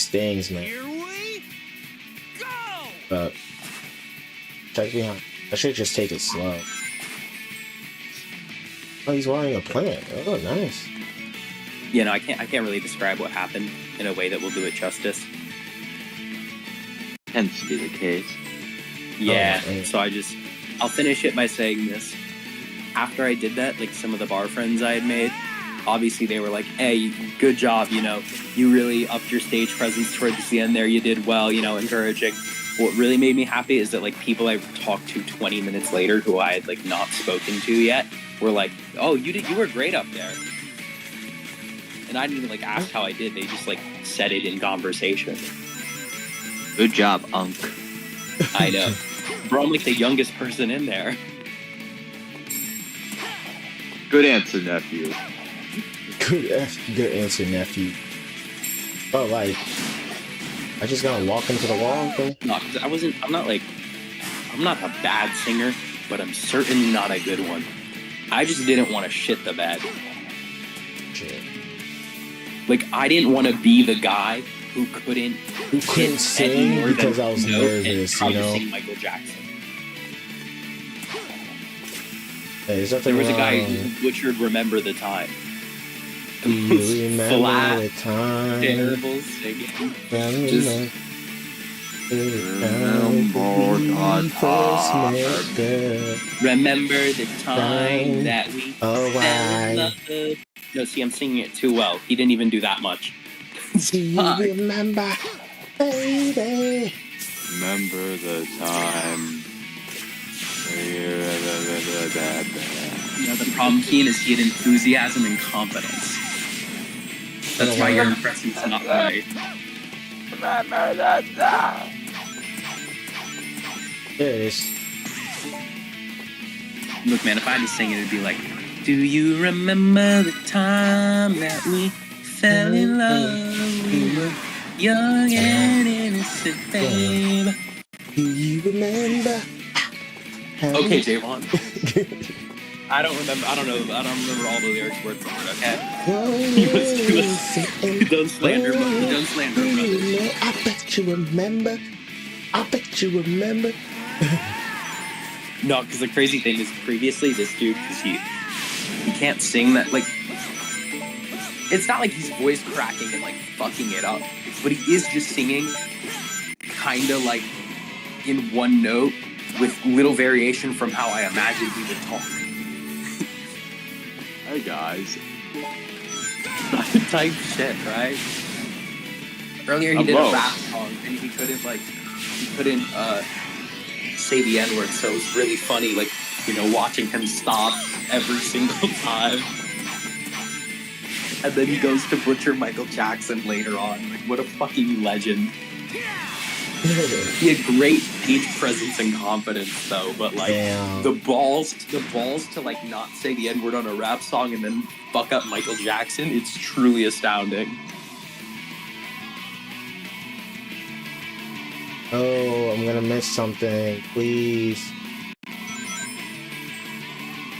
things, man. Here we go. But check behind. I should just take it slow. Oh, he's watering a plant. Oh, nice. You know, I can't really describe what happened in a way that will do it justice. Tends to be the case. Yeah. Oh, man. So I'll finish it by saying this. After I did that, like some of the bar friends I had made, obviously they were like, hey, good job, you know, you really upped your stage presence towards the end there, you did well, you know, encouraging. What really made me happy is that like people I talked to 20 minutes later who I had like not spoken to yet were like, oh, you were great up there. And I didn't even like ask how I did, they just like said it in conversation. Good job, Unc. I know. Bro, I'm like the youngest person in there. Good answer, nephew. Good answer, nephew. But like, I just gotta walk into the wall. Okay? No, 'cause I'm not a bad singer, but I'm certainly not a good one. I just didn't want to shit the bed. Shit. Like, I didn't want to be the guy who couldn't hit sing any more because than I was a note nervous, and try you to know? sing Michael Jackson. Hey, there's There nothing was a guy wrong. who butchered "Remember the Time." Do you remember Flat, the time? terrible singing. Remember Just- Remember the first time. met, girl. Remember the time that we Oh, fell in why? love. No, see, I'm singing it too well. He didn't even do that much. Do you Fuck. remember, baby? Remember the time. You know, the problem, Keen, is he had enthusiasm and confidence. That's why your impression's not right. Remember the time. There it is. Look, man, if I had to sing it, it'd be like, do you remember the time that we fell in love? We were young and innocent, babe. Do you remember? Okay, Javon. I don't remember all the lyrics word for word, okay? Don't slander brothers. I bet you remember. I bet you remember. No, because the crazy thing is, previously this dude, because he can't sing that, like, it's not like he's voice cracking and like fucking it up, but he is just singing kind of like in one note with little variation from how I imagined he would talk. Hey guys. Type shit, right? Earlier he did a rap song and he couldn't say the N-word, so it was really funny, like, you know, watching him stop every single time. And then he goes to butcher Michael Jackson later on. Like, what a fucking legend. He had great stage presence and confidence, though, but like Damn. the balls to like not say the N-word on a rap song and then fuck up Michael Jackson, it's truly astounding. Oh, I'm gonna miss something. Please.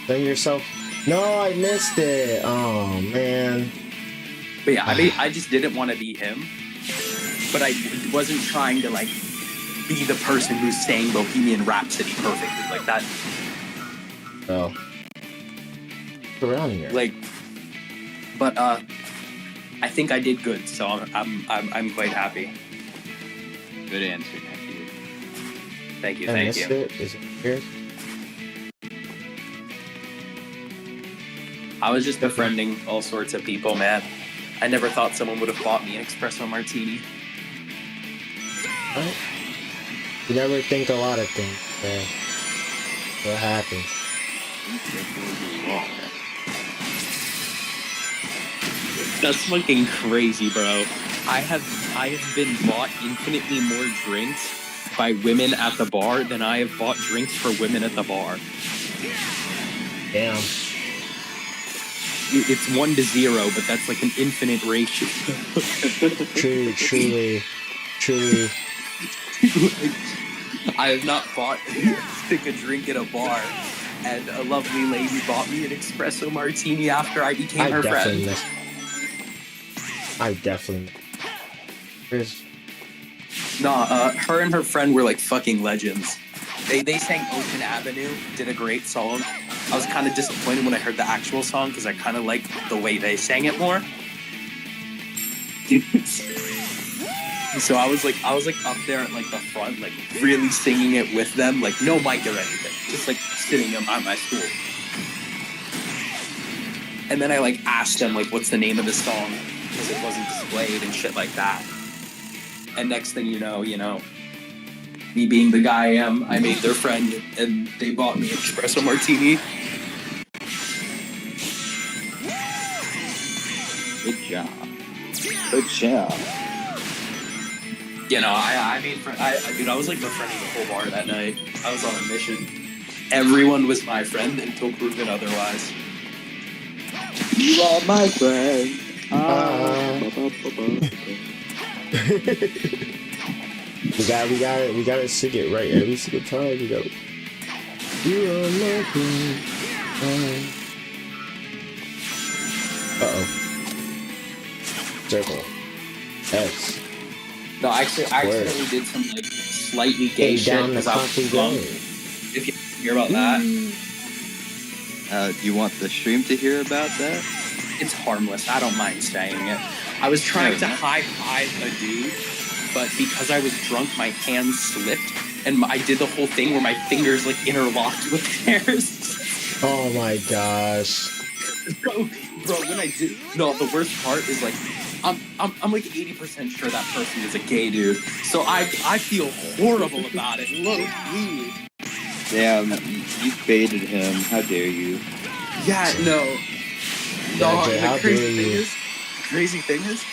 Say yourself. No, I missed it. Oh man. But yeah, I just didn't want to be him. But I wasn't trying to like be the person who sang Bohemian Rhapsody perfectly like that. Oh. Around here. Like, but I think I did good, so I'm quite happy. Good answer, nephew. Thank you, I thank missed you. it. Is it here? I was just befriending all sorts of people, man. I never thought someone would have bought me an espresso martini. Right? You never think a lot of things, man. What happens? That's fucking crazy, bro. I have been bought infinitely more drinks by women at the bar than I have bought drinks for women at the bar. Damn. It's 1-0, but that's like an infinite ratio. Truly. I have not bought a drink at a bar, and a lovely lady bought me an espresso martini after I became her friend. I definitely. Her and her friend were like fucking legends. They sang Ocean Avenue, did a great song. I was kind of disappointed when I heard the actual song because I kind of liked the way they sang it more. So I was like up there at like the front, like really singing it with them, like no mic or anything, just like sitting at my stool. And then I like asked them like, what's the name of the song, because it wasn't displayed and shit like that. And next thing you know, me being the guy I am, I made their friend and they bought me an espresso martini. Good job. Good job. You know, I made friend. Dude, I was like the friend of the whole bar that night. I was on a mission. Everyone was my friend until proven otherwise. You are my friend. We gotta sing it right every single time. You gotta. You are my friend. Uh-oh. Circle. X. No, actually, I accidentally did some like slightly gay shit because I was drunk. If you hear about that, do you want the stream to hear about that? it's harmless. I don't mind saying it. I was trying to high five a dude, but because I was drunk, my hand slipped, and I did the whole thing where my fingers like interlocked with theirs. Oh my gosh. Bro, when I did, no, the worst part is like, I'm like 80% sure that person is a gay dude, so I feel horrible about it. Low key. Damn, you baited him. How dare you? Yeah, no. Jay, The how crazy dare you? crazy thing is,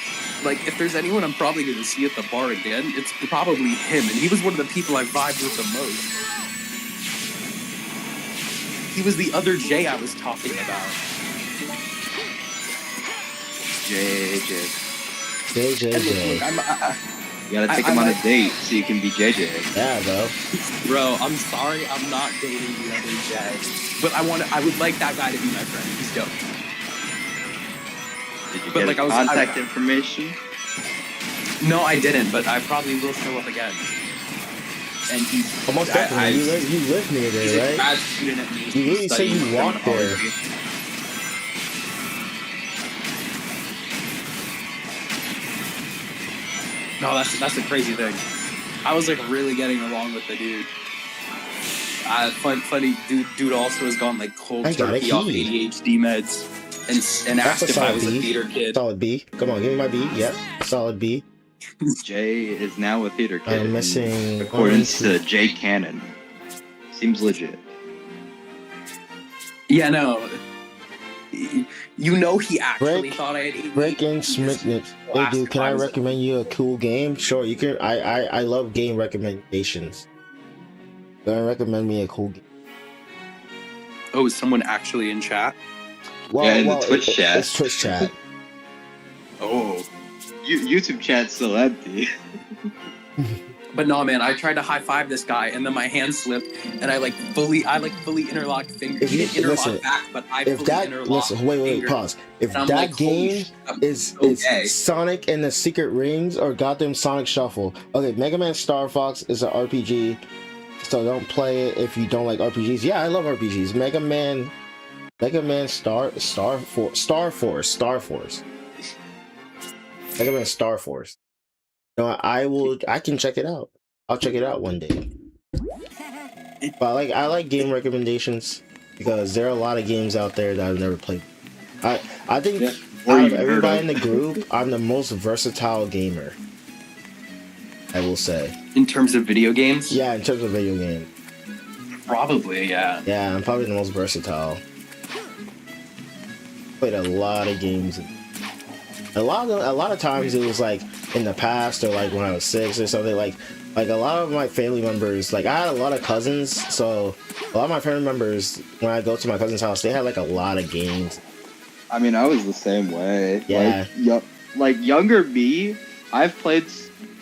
like, if there's anyone I'm probably going to see at the bar again, it's probably him, and he was one of the people I vibed with the most. He was the other Jay I was talking about. JJ. JJ. You gotta take him on a date so you can be JJ. Yeah, bro. Bro, I'm sorry, I'm not dating the other Jay, but I would like that guy to be my friend. He's dope. Did you But, get like, his contact information? No, I didn't, but I probably will show up again. And he's Almost definitely. You live near he's a there, right? grad student at me. You really say you walk there. No, that's the crazy thing. I was like really getting along with the dude. Funny dude also has gone like cold turkey off ADHD meds and asked if I was a theater kid. Solid B. Come on, give me my B. Yep, solid B. Jay is now a theater kid. I'm missing. According to Jay Cannon. Seems legit. Yeah, no. You know he actually thought I had ADHD. Rick and Smith. Hey dude, can I recommend you a cool game? Sure, you can. I love game recommendations. Gonna recommend me a cool game. Oh, is someone actually in chat? Well, yeah, in the Twitch chat. It's Twitch chat. Oh. YouTube chat's still empty. But no, man, I tried to high five this guy, and then my hand slipped, and I fully interlocked fingers. He didn't interlock back, but I fully interlocked. Wait, pause. If that like, game is Sonic and the Secret Rings or goddamn Sonic Shuffle, okay, Mega Man Star Fox is an RPG, so don't play it if you don't like RPGs. Yeah, I love RPGs. Mega Man Star Force. Mega Man Star Force. No, I can check it out. I'll check it out one day. But I like game recommendations because there are a lot of games out there that I've never played. I think out of everybody in the group, I'm the most versatile gamer. I will say. In terms of video games? Yeah, in terms of video games. Probably, yeah. Yeah, I'm probably the most versatile. Played a lot of games. A lot of times it was like in the past or like when I was 6 or something. Like a lot of my family members, like I had a lot of cousins, so a lot of my family members, when I go to my cousin's house, they had like a lot of games. I mean, I was the same way. Yeah. Like younger me, I've played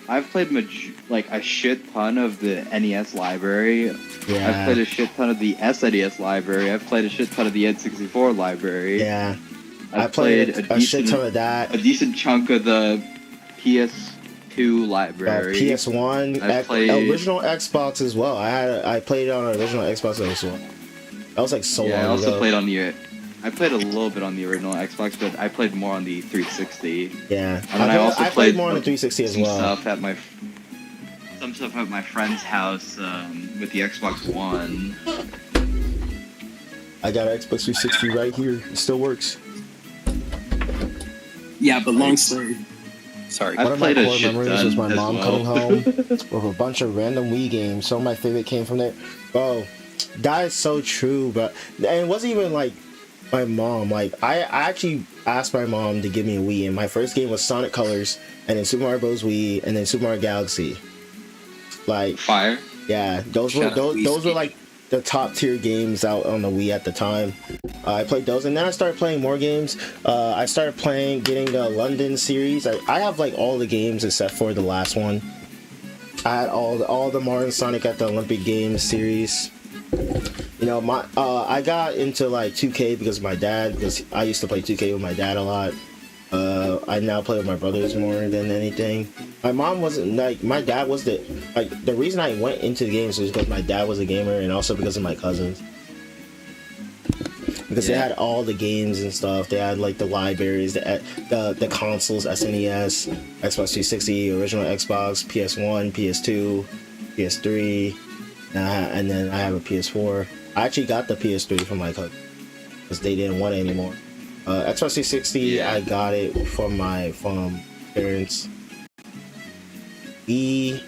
like a shit ton of the NES library. Yeah. I've played a shit ton of the SNES library. I've played a shit ton of the N64 library. Yeah. I've I played a shit decent, ton of that. a decent chunk of the PS2 library. PS1, I've played original Xbox as well. I played it on original Xbox as well. That was like so long I also ago. played on the. I played a little bit on the original Xbox, but I played more on the 360. Yeah, And then I also played more on the 360 as some well. Stuff at my friend's house with the Xbox One. I got an Xbox 360 right here. It still works. Yeah, but long story. Sorry. I've One of my played a core shit memories was my ton as mom well. coming home with a bunch of random Wii games. Some of my favorite came from there. Bro, that is so true, but and it wasn't even like my mom. Like I actually asked my mom to give me a Wii, and my first game was Sonic Colors, and then Super Mario Bros. Wii, and then Super Mario Galaxy. Like Fire. yeah, those Shout were out Wii those were Speed. like the top tier games out on the Wii at the time. I played those, and then I started playing more games. I started getting the London series. I have like all the games except for the last one. I had all the Mario and Sonic at the Olympic Games series. You know, I got into like 2K because of my dad, because I used to play 2K with my dad a lot. I now play with my brothers more than anything. My mom wasn't like, my dad was the reason I went into the games was because my dad was a gamer, and also because of my cousins. Because they had all the games and stuff. They had like the libraries, the consoles, SNES, Xbox 360, original Xbox, PS1, PS2, PS3, and then I have a PS4. I actually got the PS3 from my cousin because they didn't want it anymore. Xbox 360, I got it from parents. Wii,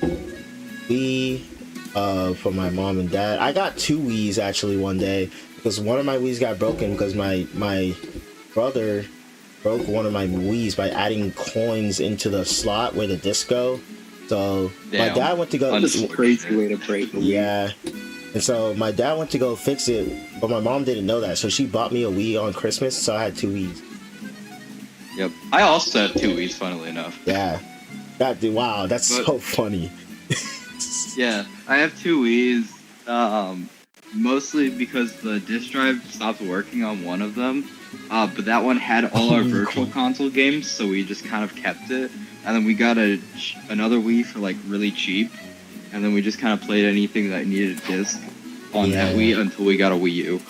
from my mom and dad. I got 2 Wiis actually one day because one of my Wiis got broken because my brother broke one of my Wiis by adding coins into the slot where the disc go. So my dad went to go. That's a crazy way to break. Yeah. And so my dad went to go fix it, but my mom didn't know that, so she bought me a Wii on Christmas, so I had 2 Wiis. Yep. I also have 2 Wiis, funnily enough. Yeah. Wow, that's so funny. Yeah, I have 2 Wiis, mostly because the disk drive stopped working on one of them, but that one had all our virtual console games, so we just kind of kept it, and then we got another Wii for like really cheap, and then we just kind of played anything that needed a disc on that Wii until we got a Wii U.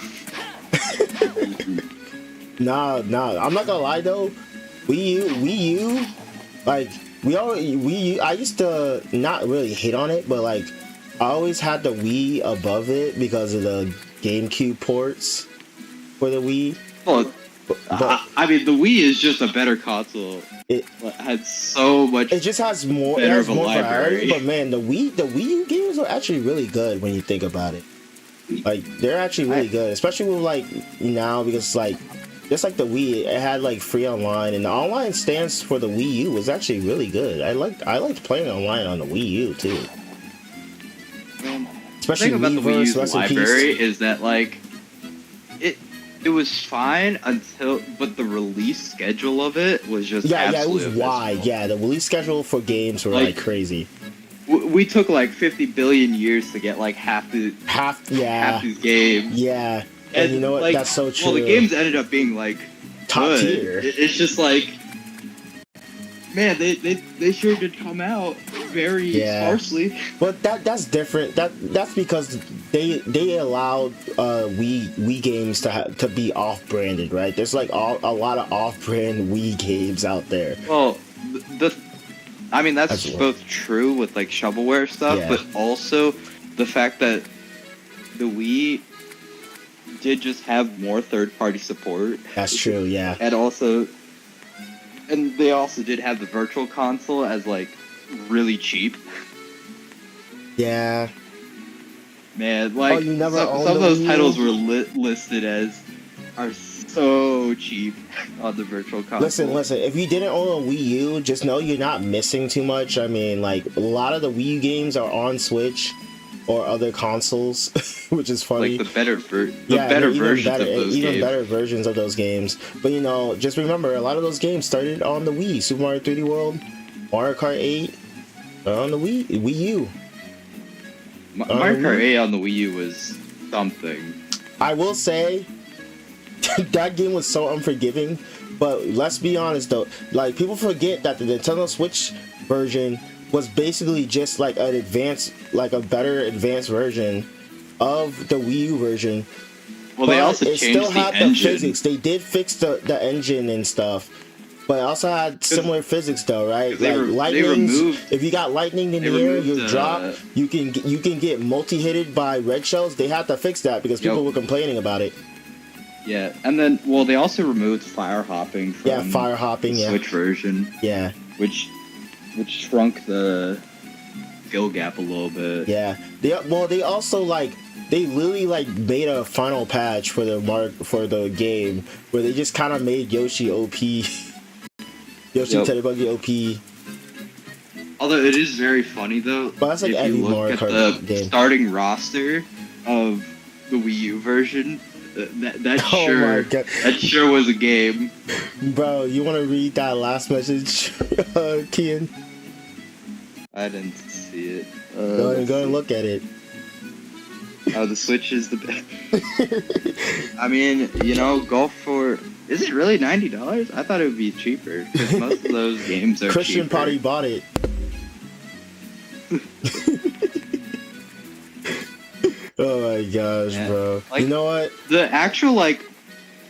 Nah, I'm not gonna lie though, Wii U, like, I used to not really hate on it, but like, I always had the Wii above it because of the GameCube ports for the Wii. Well, But I mean, the Wii is just a better console. It had so much. It just has more. It better has of a more variety. library. But man, the Wii U games are actually really good when you think about it. Like, they're actually really good, especially with like now, because like just like the Wii, it had like free online, and the online stance for the Wii U was actually really good. I liked playing online on the Wii U too. Especially The thing about the Wii Wiiverse, U's rest in peace. library is that like it was fine but the release schedule of it was just it was absolutely wide. abysmal. Yeah, the release schedule for games were like crazy. We took like 50 billion years to get like half these games. Yeah, and you know what? Like, That's so true. Well, the games ended up being like Top good. tier. It's just like, man, they sure did come out very sparsely. But that's different. That's because they allowed Wii games to be off-branded, right? There's like a lot of off-brand Wii games out there. Well, I mean that's both true with like shovelware stuff, but also the fact that the Wii did just have more third-party support. That's true, yeah. And they also did have the virtual console as like really cheap. Yeah. Man, like you never owned some of the those Wii U? titles were listed as are so cheap on the virtual console. Listen. If you didn't own a Wii U, just know you're not missing too much. I mean, like a lot of the Wii U games are on Switch or other consoles, which is funny. Like the better versions better, of those even games. better versions of those games. But you know, just remember, a lot of those games started on the Wii. Super Mario 3D World, Mario Kart 8, on the Wii U. Mario Kart 8 on the Wii U was something. I will say that game was so unforgiving, but let's be honest though, like people forget that the Nintendo Switch version was basically just like an advanced, like a better advanced version of the Wii U version. Well, they also it changed still had the the engine. physics. They did fix the engine and stuff, but it also had similar physics though, right? They removed. If you got lightning in the air, you drop. You can get multi-hitted by red shells. They had to fix that because people were complaining about it. Yeah, and then they also removed fire hopping from fire hopping, the Switch version. Yeah, which shrunk the skill gap a little bit. Yeah, they also they literally made a final patch for the game where they just kind of made Yoshi OP. Teddybuggy OP. Although it is very funny though, but that's like if you look at the starting roster of the Wii U version, that sure was a game. Bro, you want to read that last message, Kian? I didn't see it. Go and look at it. Oh, the Switch is the best. I mean, go for... Is it really $90? I thought it would be cheaper, because most of those games are Christian cheaper. probably bought it. Oh my gosh, bro. You know what? The actual,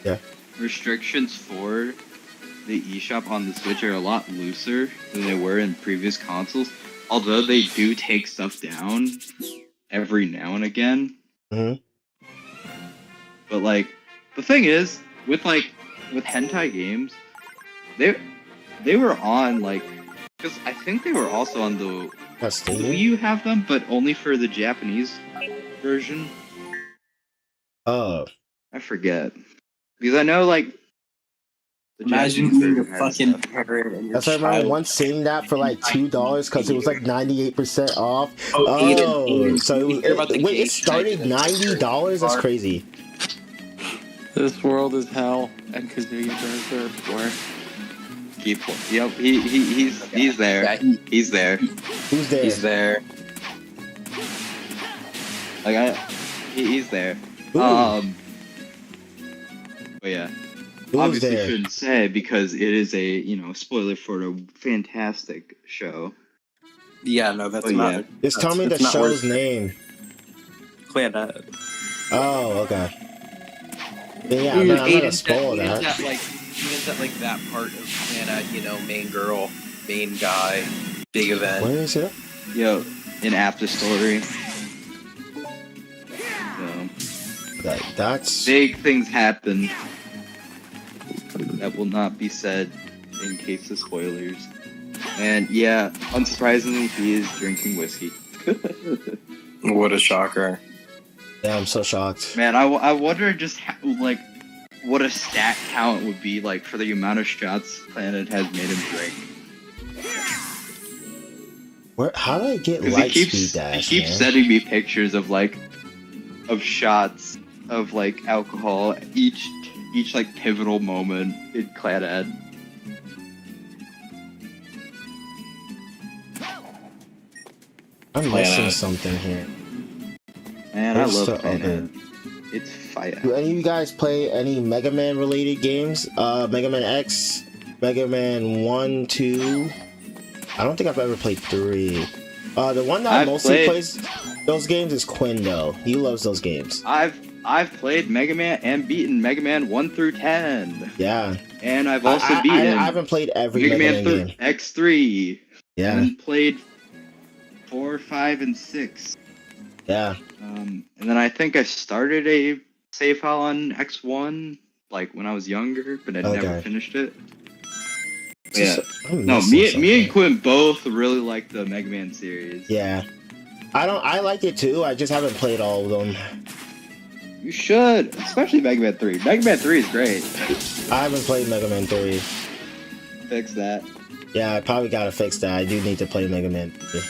yeah, restrictions for the eShop on the Switch are a lot looser than they were in previous consoles. Although they do take stuff down every now and again. Mm-hmm. But the thing is, with hentai games, they were on because I think they were also on the Wii U have them, but only for the Japanese version. Oh, I forget because I know imagine being a fucking parent and your that's why I remember once seeing that for $2 because it was 98% off. Oh, so it started $90. That's crazy. This world is hell, and Kazuya Bears are where. Yep, he's there. Yeah, he's there. Who's there? He's there. He's there. Ooh. But yeah. Who's Obviously there? shouldn't say because it is a spoiler for a fantastic show. Yeah, no, that's But not. yeah. Just tell me the it's not show's worth- name. Clannad. Oh, okay. Yeah, I'm not gonna spoil that. Even at that part of Clannad, main girl, main guy, big event. Where is it? Yo, an after story. So, That's big things happen that will not be said in case of spoilers. And yeah, unsurprisingly, he is drinking whiskey. What a shocker. yeah, I'm so shocked. Man, I wonder just how, what a stat count would be for the amount of shots Planet has made him drink. How do I get 'Cause light he speed dash? keeps man? sending me pictures of shots of alcohol each pivotal moment in Clannad. I'm missing something here. Man, Where's I love the Clannad. It's fire. Do any of you guys play any Mega Man related games? Mega Man X, Mega Man 1, 2. I don't think I've ever played 3. The one that mostly plays those games is Quinn though. He loves those games. I've played Mega Man and beaten Mega Man 1 through 10. Yeah. And I've also beaten I haven't played every Mega Man Man game. X3. Yeah. And played 4, 5, and 6. Yeah. And then I think I started a save file on X1 when I was younger, but I never finished it. Yeah. No, me and Quinn both really like the Mega Man series. Yeah. I like it too. I just haven't played all of them. You should, especially Mega Man 3. Mega Man 3 is great. I haven't played Mega Man 3. Fix that. Yeah, I probably gotta fix that. I do need to play Mega Man 3.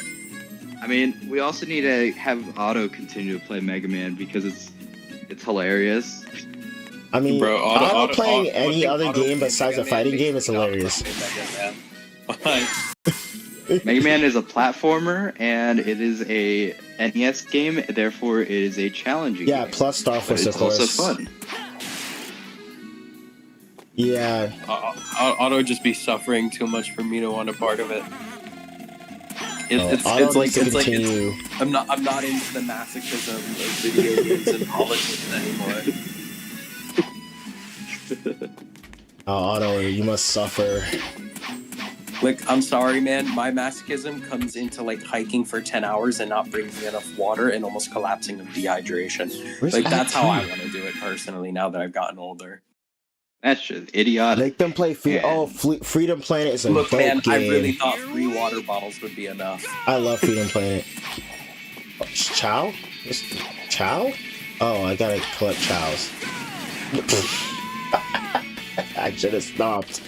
I mean, we also need to have Otto continue to play Mega Man because it's hilarious. I mean, Bro, Auto playing one any thing other Auto game plays besides a Mega Man fighting makes game me is not hilarious. play Mega Man. Like, Mega Man is a platformer and it is a NES game, therefore it is a challenging Yeah, game. plus Star But Force, of it's course. also fun. Yeah, Auto just be suffering too much for me to want a part of it. Auto needs to continue. I'm not into the masochism of video games and politics anymore. Auto, you must suffer. Like, I'm sorry, man. My masochism comes into like hiking for 10 hours and not bringing enough water and almost collapsing of dehydration. Where's Like, that's how I IT? want to do it personally now that I've gotten older. That's just idiotic. Make them play Yeah. Freedom Planet is a Look, dope man, game. I really thought 3 water bottles would be enough. I love Freedom Planet. Oh, Chow? Chow? Oh, I gotta collect chows. I should have stopped.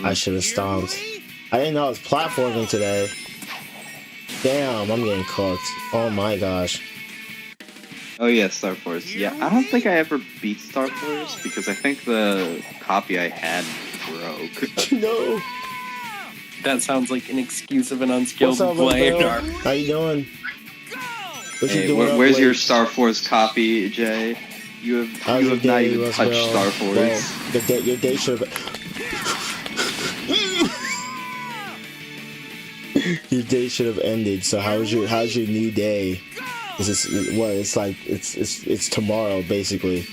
I should have stopped. I didn't know I was platforming today. Damn, I'm getting cooked. Oh my gosh. Oh yeah, Star Force. Yeah, I don't think I ever beat Star Force because I think the copy I had broke. No. That sounds like an excuse of an unskilled What's up, player. Bill? How you doing? What you Hey, doing up where's late? your Star Force copy, Jay? You How's your have not day, even Russ touched Bell? Star Force. Well, your day should have. Your day should have ended. So how's your new day? Is this what it's like? It's tomorrow basically.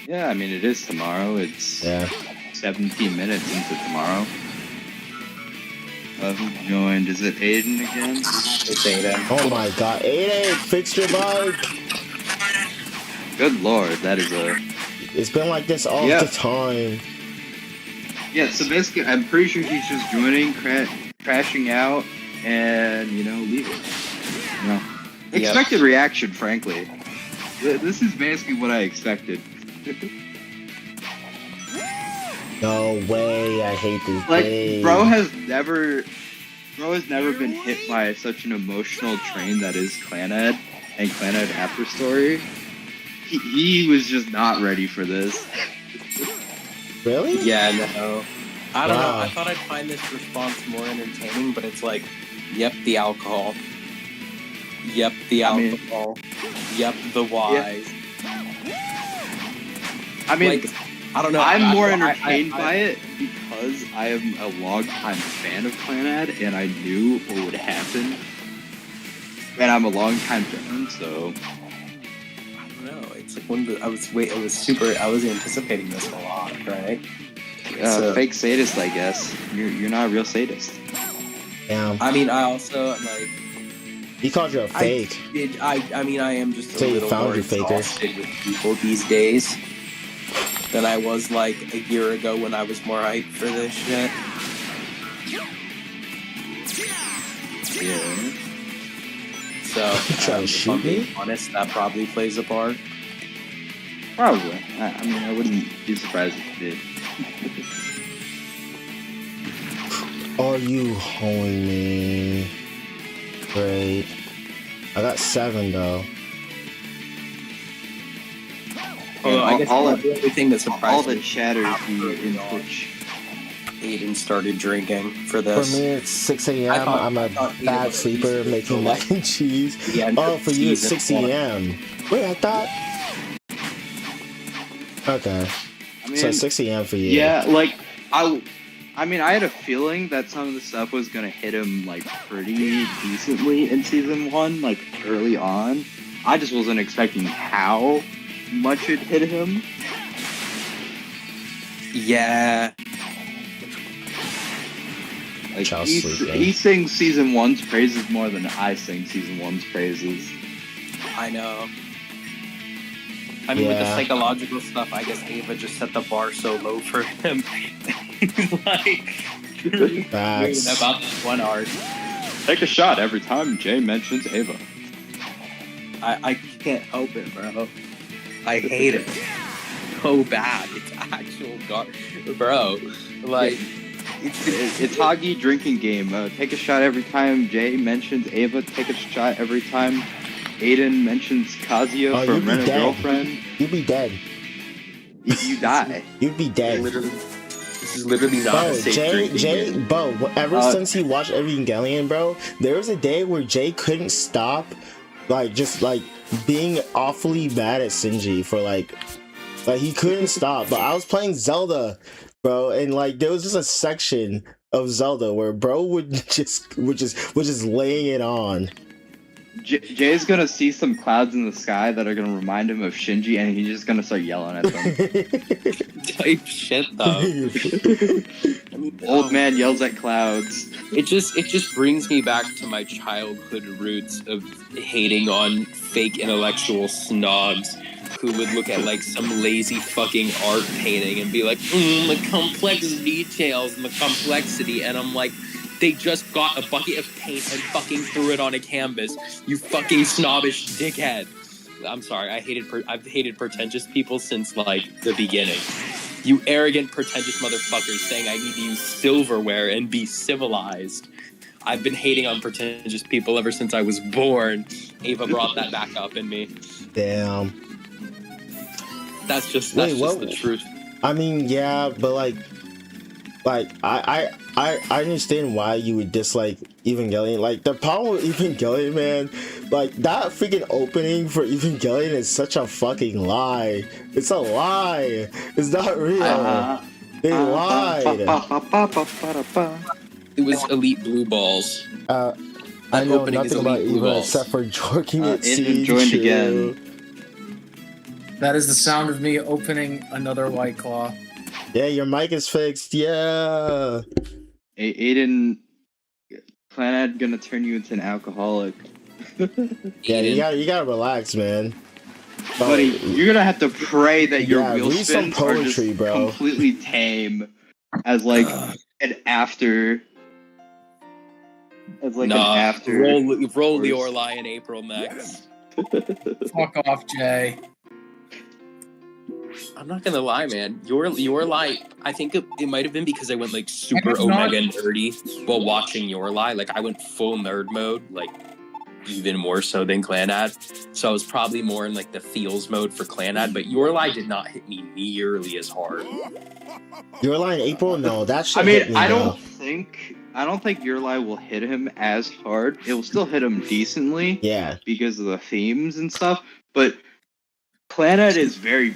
Yeah, I mean it is tomorrow. It's Yeah. 17 minutes into tomorrow. Who joined? Is it Aiden again? It's Aiden. Oh my God, Aiden, fix your mic. Good lord, that is a... It's been like this all Yeah. the time. Yeah, so basically I'm pretty sure he's just joining, crashing out, and, leaving. Expected reaction, frankly. This is basically what I expected. No way, I hate this Like, game. bro has never been hit by such an emotional train that is Clanad and Clanad After Story. He was just not ready for this. Really? Yeah, no. I don't know. Wow. I thought I'd find this response more entertaining, but it's like, yep, the alcohol. Yep, the alcohol. Yep, the whys. I mean, Like, I don't know. I'm more I- entertained I- by it because I am a longtime fan of Clanad and I knew what would happen. And I'm a longtime fan, so... I don't know. It's like one of the. I was anticipating this a lot, right? So- fake sadist, I guess. You're not a real sadist. Damn. I mean, I also like. He called you a fake. I mean, I am just a So you little found more your faker. exhausted with people these days than I was like a year ago when I was more hyped for this shit. Yeah. So, trying to if shoot I'm being me? honest, that probably plays a part. Probably. I mean, I wouldn't be surprised if it did. Are you holding me? Great. I got 7 though. Although I guess all the of- only thing that surprised All the me chatter after, in you know, Twitch. Aiden started drinking for For this. me, it's 6 I a.m. thought- I'm I a thought Aiden bad was sleeper easy making to, mac and cheese. the end Oh, of for you, it's season 6 one. a.m. Wait, I thought. Okay, I mean, so 6 a.m. for you. yeah, like, I mean, I had a feeling that some of the stuff was gonna hit him, like, pretty decently in Season 1, like, early on. I just wasn't expecting how much it hit him. Yeah. Like, Child's he sleeping. sings Season 1's praises more than I sing Season 1's praises. I know. I mean, with the Yeah. psychological stuff, I guess Ava just set the bar so low for him. Like, Facts. about this one art. Take a shot every time Jay mentions Ava. I can't help it, bro. I hate it so bad. It's actual bro. Like It's Itagi drinking game. Take a shot every time Jay mentions Ava. Take a shot every time Aiden mentions Kazuya Oh, from you'd be Rent a dead. Girlfriend. You'd be dead. You die. You'd be dead. this is literally not Bro, a safe drinking game. ever since he watched Evangelion, bro, there was a day where Jay couldn't stop, just being awfully mad at Shinji for like he couldn't stop. But I was playing Zelda, bro, and there was just a section of Zelda where bro would just laying it on. Jay's gonna see some clouds in the sky that are gonna remind him of Shinji, and he's just gonna start yelling at them. Type shit though. Old man yells at clouds. It just brings me back to my childhood roots of hating on fake intellectual snobs who would look at some lazy fucking art painting and be like, the complex details and the complexity, and I'm like, they just got a bucket of paint and fucking threw it on a canvas. You fucking snobbish dickhead. I'm sorry, I've hated pretentious people since the beginning. You arrogant, pretentious motherfuckers saying I need to use silverware and be civilized. I've been hating on pretentious people ever since I was born. Ava brought that back up in me. Damn. That's just the truth. I mean, yeah, but I understand why you would dislike Evangelion. The problem with Evangelion, man, that freaking opening for Evangelion is such a fucking lie. It's a lie. It's not real. They lied. It was Elite Blue Balls. I know opening is nothing about Elite Blue Eva Balls. except for jorking it. Aiden joined again. That is the sound of me opening another White Claw. Yeah, your mic is fixed. Yeah. Aiden, Planet gonna turn you into an alcoholic. Yeah, you gotta relax, man. Buddy, you're gonna have to pray that your wheel read some spins are poetry, just bro. completely tame as an after. As an after. Roll the Orly in April next. Fuck off, Jay. I'm not gonna lie, man. Your lie. I think it might have been because I went super It's not- Omega nerdy while watching your lie. I went full nerd mode, even more so than Clanad. So I was probably more in the feels mode for Clanad. But your lie did not hit me nearly as hard. Your line April? No, that shit. I mean, hit me, I though. don't think your lie will hit him as hard. It will still hit him decently. Yeah. Because of the themes and stuff. But Planet is very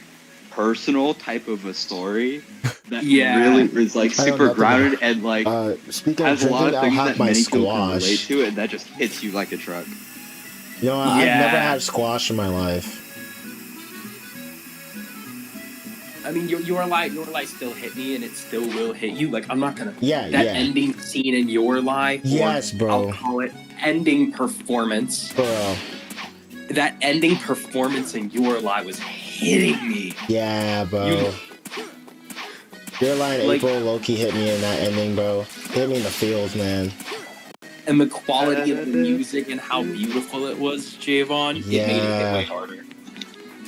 personal type of a story that really is super grounded and speaking of has a lot drinking, of I'll things have that my many people can squash. relate to, and that just hits you like a truck. You know, I've never had squash in my life. I mean, your lie still hit me, and it still will hit you. I'm not gonna. Yeah, that ending scene in your lie. Yes, bro. I'll call it ending performance. Bro. That ending performance in your lie was hitting me. Yeah, bro. Your line April low-key hit me in that ending, bro. Hit me in the feels, man. And the quality of the music and how beautiful it was, Javon, it made it hit way harder.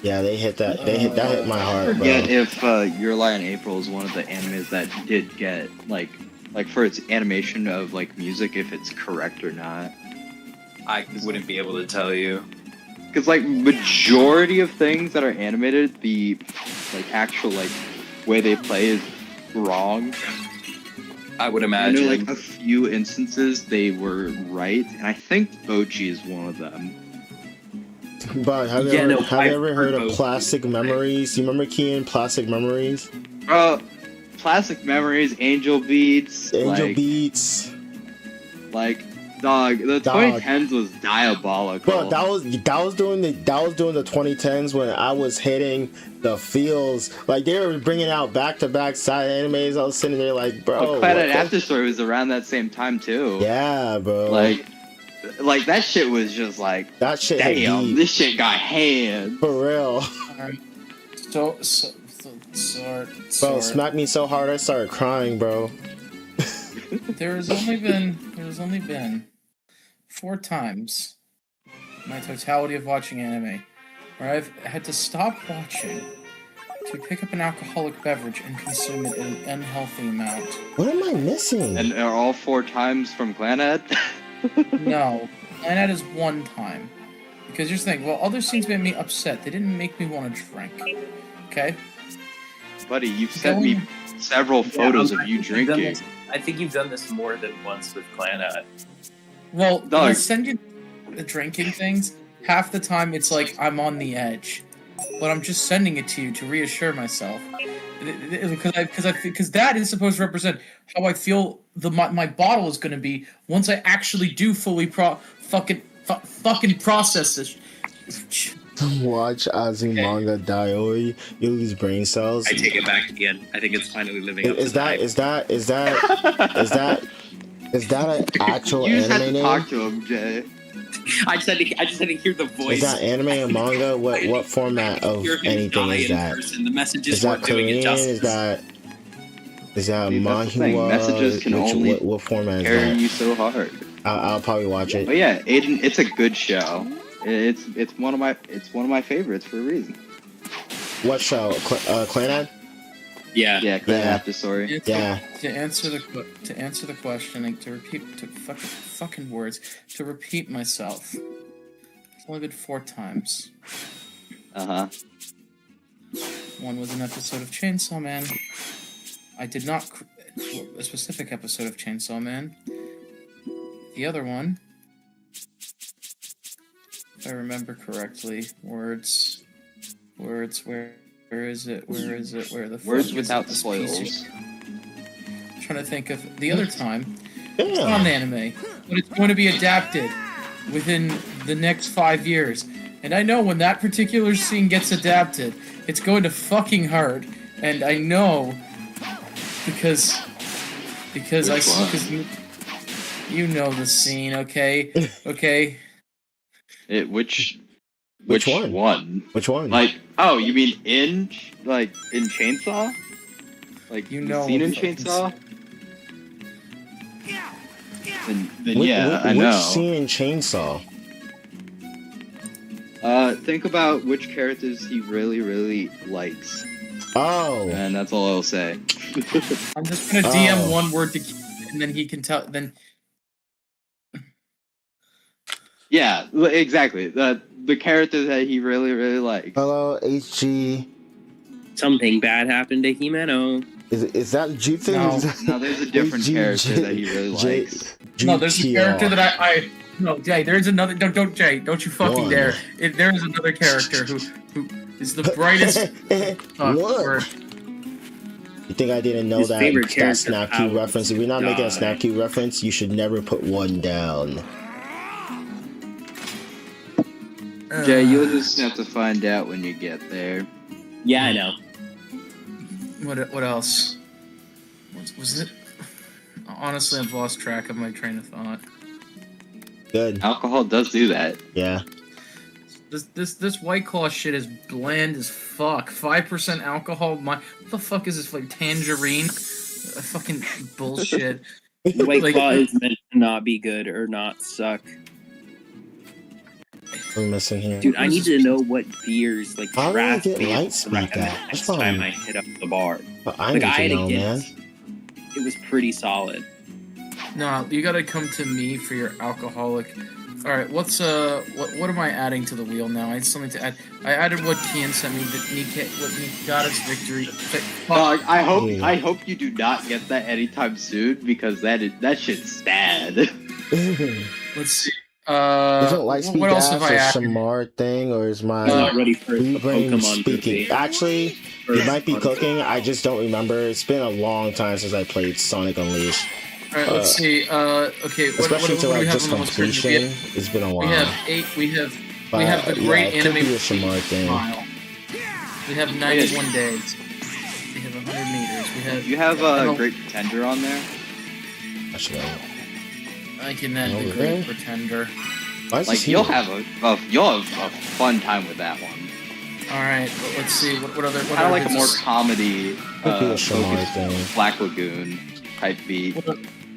Yeah, they hit that. That hit my heart, bro. Yeah, if Your Lie in April is one of the animes that did get for its animation of music, if it's correct or not. I wouldn't be able to tell you. Because majority of things that are animated, the actual way they play is wrong. I would imagine. I know a few instances they were right, and I think Bochi is one of them. But have you ever heard of Plastic Memories? You remember Kian Plastic Memories? Plastic Memories, Angel Beats. Beats. Dog, the 2010s was diabolical. Bro, that was during the 2010s when I was hitting the feels. They were bringing out back-to-back side animes. I was sitting there bro. Planet After Story was around that same time too. Yeah, bro. That shit was just that shit. Damn, this shit got hands. For real. Bro, smacked me so hard I started crying, bro. There's only been 4 times in my totality of watching anime where I've had to stop watching to pick up an alcoholic beverage and consume it in an unhealthy amount. What am I missing? And are all 4 times from Glanad? No, and that is one time. Because you're thinking, well, other scenes made me upset. They didn't make me want to drink. Okay? Buddy, you've sent me several photos of you drinking. I think you've done this more than once with Clanat. Well, when Dog. I send you the drinking things, half the time it's like I'm on the edge. But I'm just sending it to you to reassure myself. Because that is supposed to represent how I feel my bottle is going to be once I actually do fully fucking process this. Watch Azumanga Daioh, you lose brain cells. I take it back again. I think it's finally living up to Is that an actual You just had anime to name? talk to him, Jay. I just had to hear the voice. Is that anime or manga? What format of Hear him anything die is in that? person. The messages Is that weren't doing it Korean? justice. Is that Dude, that's the thing. manhwa? Messages can only what format carry is you so hard. that? I'll probably watch it. But yeah, Aiden, it's a good show. It's one of my favorites for a reason. What show? Clanad? Yeah. Yeah, Clan After Story. Yeah. To answer the question and to repeat fucking words, to repeat myself. It's only been 4 times. Uh-huh. One was an episode of Chainsaw Man. I did not a specific episode of Chainsaw Man. The other one, if I remember correctly, words, where is it? Where the fuck Words is without it? This spoils. piece of- I'm trying to think of the other time. It's Yeah. not an anime, but it's going to be adapted within the next 5 years. And I know when that particular scene gets adapted, it's going to fucking hurt. And I know because I Which one? because you know the scene, okay? Okay. Which one? Which one? Like, oh, you mean in Chainsaw? Like You the know scene in what fucking Chainsaw? Then Which- yeah, I which know. scene in Chainsaw? Think about which characters he really, really likes, Oh. and that's all I'll say. I'm just gonna DM Oh. one word to Keith, and then he can tell. Then Yeah, exactly. The characters that he really, really likes. Hello, HG. Something bad happened to Himeno. Is that Jutsu? No. Is that- No, there's a different J- character J- that he really J- likes. no, there's a GTR. character that I no Jay. There's another. Don't Jay. Don't you fucking One. dare. There is another character who is the brightest. What? word. You think I didn't know His favorite that character, Snap Powers, Cube reference? If you're not making a died. Snap Cube reference, you should never put one down. Jay, you'll just have to find out when you get there. Yeah, I know. What else? Was it? Honestly, I've lost track of my train of thought. Good. Alcohol does do that. Yeah. This White Claw shit is bland as fuck. 5% alcohol. What the fuck is this, like tangerine? Fucking bullshit. White Like- Claw is meant to not be good or not suck. We're missing here. Dude, I need to know what beers, like How do I craft get beers, Lightspeed to recommend at? next That's time fine. I hit up the bar. But I Like, need I to had a know, man. Guinness. It was pretty solid. No, you gotta come to me for your alcoholic. All right, what am I adding to the wheel now? I had something to add. I added what Kian sent me. What Nikata's victory. Dog, I Yeah. hope you do not get that anytime soon because that shit's sad. Let's see. Isn't Lightspeed what else Dash have I a added? Shamar thing, or is my I'm not ready for Blue the brain Pokemon speaking? movie. Actually, it might be cooking. I just don't remember. It's been a long time since I played Sonic Unleashed. All right, let's see. Okay, Especially what to do we like have just on the list here? completion. It's been a We while. have 8. We have But, the yeah, great it could anime be a Shamar thing. mile. We have 91 days. We have 100 meters. We have. You have I a don't- Great Pretender on there. Actually, I can add the Over Great there? Pretender. why is Like this you'll here? have a fun time with that one. All right, let's see. What other? What Kind other of like a bits more of- comedy, Could be a Shamar focused thing. Black Lagoon type beat.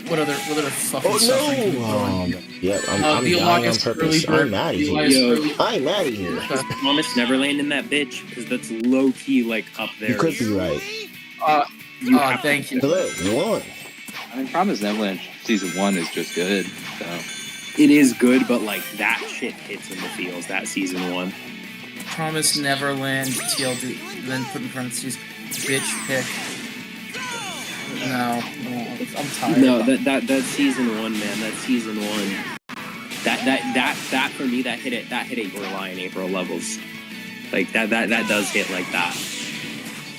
what other fucking Oh stuff can we go on? no! Yep, I'm The dying on Elias purpose. early I'm mad at the you. Elias Yo. early- I'm mad at you. Promise Neverland in that bitch, because that's low key like up there. You could be right. You have to- Thank you. Look, one. I mean, Promised Neverland season 1 is just good. So It is good, but like that shit hits in the feels. That season 1. Promise Neverland, TLD, then put in parentheses, bitch pick. No, I'm tired. No, that season 1, man. That season 1. That for me, that hit April levels. Like that does hit like that.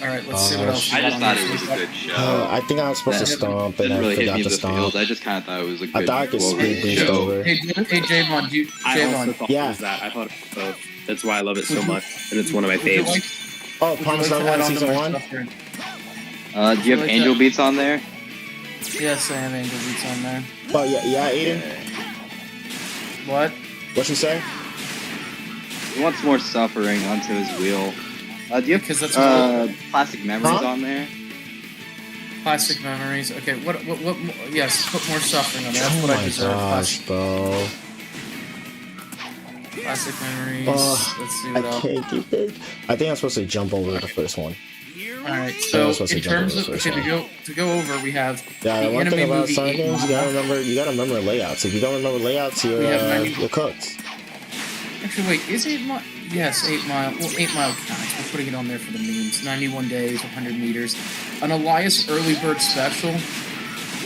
All right, let's see what else. I we just got thought on it this was a list. good show. I think I was supposed to stomp, and Didn't I really hit forgot me in to the stomp. feels. I just kind of thought it was a good. I thought I could speed boost show. over. Hey, Javon, I also Javon, thought Yeah. it was that. I thought it was both. That's why I love it so Would you- much, and it's one of my would you faves. like, Oh, would you Promise like to add Neverland on to season my 1? stuff here? Do you have like Angel that? Beats on there? Yes, I have Angel Beats on there. Oh yeah, Aiden. What? What you say? He wants more suffering onto his wheel. Do you have Because that's Plastic Memories Huh? on there? Classic memories. Okay, what? Yes, put more suffering on there. That's Oh what I my deserve. gosh, bro. Classic memories. Oh, Let's see I what else. can't keep it. I think I'm supposed to jump over the first one. All right. Yeah, So that's what's in a jump terms over of the okay, first to go over, we have Yeah, the one anime thing about movie Sonic 8 games, you gotta remember layouts. If you don't remember layouts, We have 90 you're cooked. Actually, wait, is 8 Mile? Yes, 8 Mile. Well, 8 Mile counts. We're putting it on there for the memes. 91 days, 100 meters. An Elias early bird special,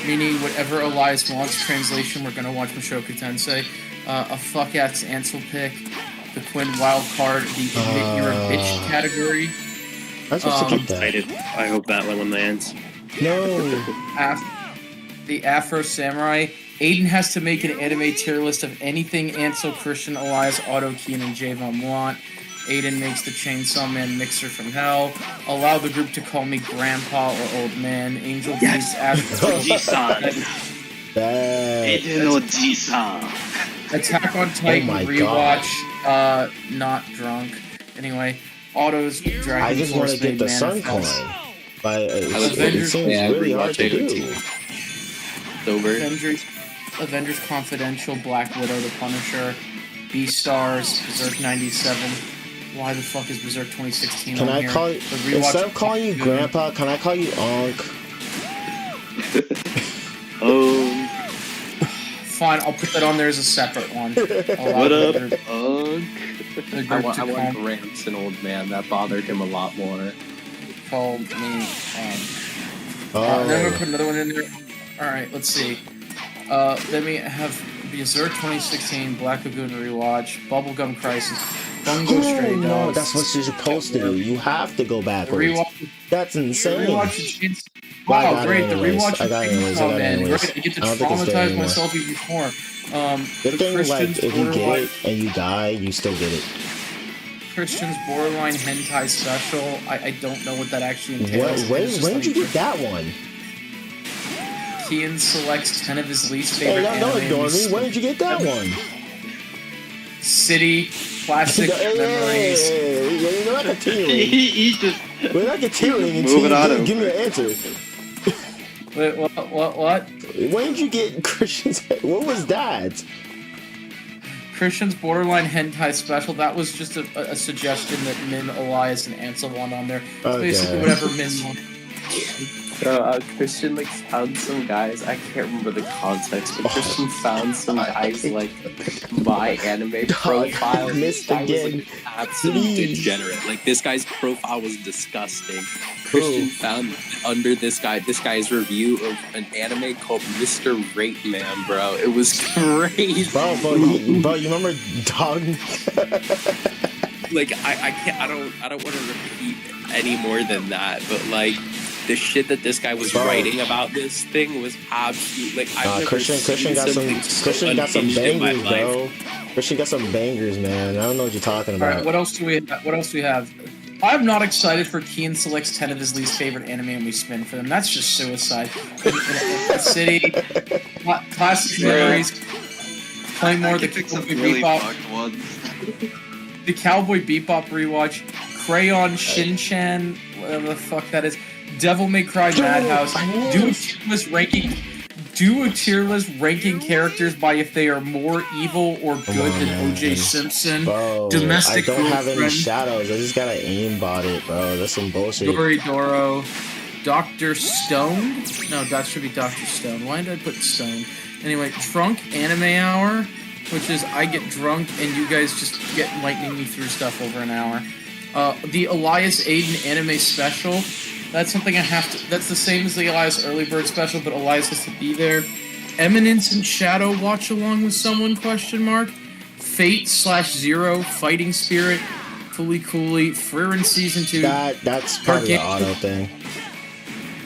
meaning whatever Elias wants. Translation, we're gonna watch Mushoku Tensei. A fuck ass Ansel pick. The Quinn wild card. The admit you're a bitch category. I'm supposed to Um, keep that. Excited. I hope that one lands. No. The Afro Samurai. Aiden has to make an anime tier list of anything Ansel, Christian, Elias, Otto, Keen, and Javon want. Aiden makes the Chainsaw Man mixer from hell. Allow the group to call me grandpa or old man. Angel Yes. Beats Astro. G-san. Bad. G-san. Attack on Titan Oh my rewatch. Not drunk. Anyway, Otto's Dragon I just want Force to get made the sun manifest. coin. But it Avengers- seems Yeah, really hard rewatch to it. do. Sober. Avengers Confidential, Black Widow, The Punisher, Beastars, Berserk 97. Why the fuck is Berserk 2016 Can on I here? call you, The rewatch instead of calling you Good. Grandpa, can I call you Onk? Oh, Fine, I'll put that on there as a separate one. I'll What allow up, the group- the I group want to Gramps an old man. That bothered him a lot more. call me. Then I'm gonna Oh, put another one in there. All right, let's see. Then we have Berserk 2016, Black Lagoon rewatch, Bubblegum Crisis, Bungo Stray Dogs. no, that's what you're supposed to do. You have to go The backwards. rewatch. That's The insane. rewatch of Chainsaw. Well, I Wow, got it great! The anyways. rewatch I of got it anyways. I Chainsaw got it Man. anyways. Great, I get to I don't think it's there traumatize anymore. myself even more. The thing is, like, Christians if you get borderline- it and you die, you still get it. Christian's borderline hentai special. I don't know what that actually entails. When It's just did you like get that one? Kian selects 10 of his least Hey, favorite don't ignore me. animes. When did you get that one? City, classic Hey, memories. hey, we're not continuing. He just We're not continuing until Moving on you give me over. an answer. Wait, what? When did you get Christian's? What was that? Christian's borderline hentai special. That was just a suggestion that Min, Elias, and Ansel want on there. It's Okay. basically whatever Min wants. Christian like found some guys. I can't remember the context, but Christian found some guys like my anime profile. I missed This guy was, again. like, an absolute Please. degenerate. Like this guy's profile was disgusting. Christian found under this guy's review of an anime called Mr. Rape Man, bro. It was crazy. Bro, you remember Dog? Like I can't. I don't want to repeat any more than that. But like the shit that this guy was Bro. writing about this thing was absolute. Like I've never Christian seen got some something so Christian got some unhinged in my bangers, life. bro. Christian got some bangers, man. I don't know what you're talking All right, about. what else do we have? I'm not excited for Kian selects 10 of his least favorite anime and we spin for them. That's just suicide. City, classic memories, play more the Cowboy Bebop, ones. the Cowboy Bebop rewatch, Crayon Shin-Chan, whatever the fuck that is, Devil May Cry Madhouse, do a tier list ranking Do a tier list ranking characters by if they are more evil or good than O.J. Simpson. Bro, Domestic I don't have any girlfriend. shadows. I just gotta aimbot it, bro. That's some bullshit. Doridoro. Dr. Stone? No, that should be Dr. Stone. Why did I put Stone? Anyway, Drunk Anime Hour, which is I get drunk and you guys just get lightning me through stuff over an hour. The Elias Aiden Anime Special. That's something I have to... That's the same as the Elias Early Bird Special, but Elias has to be there. Eminence and Shadow Watch Along with Someone, question mark. Fate/Zero, Fighting Spirit, Fully Cooley, Frieren Season 2. That's probably the auto thing.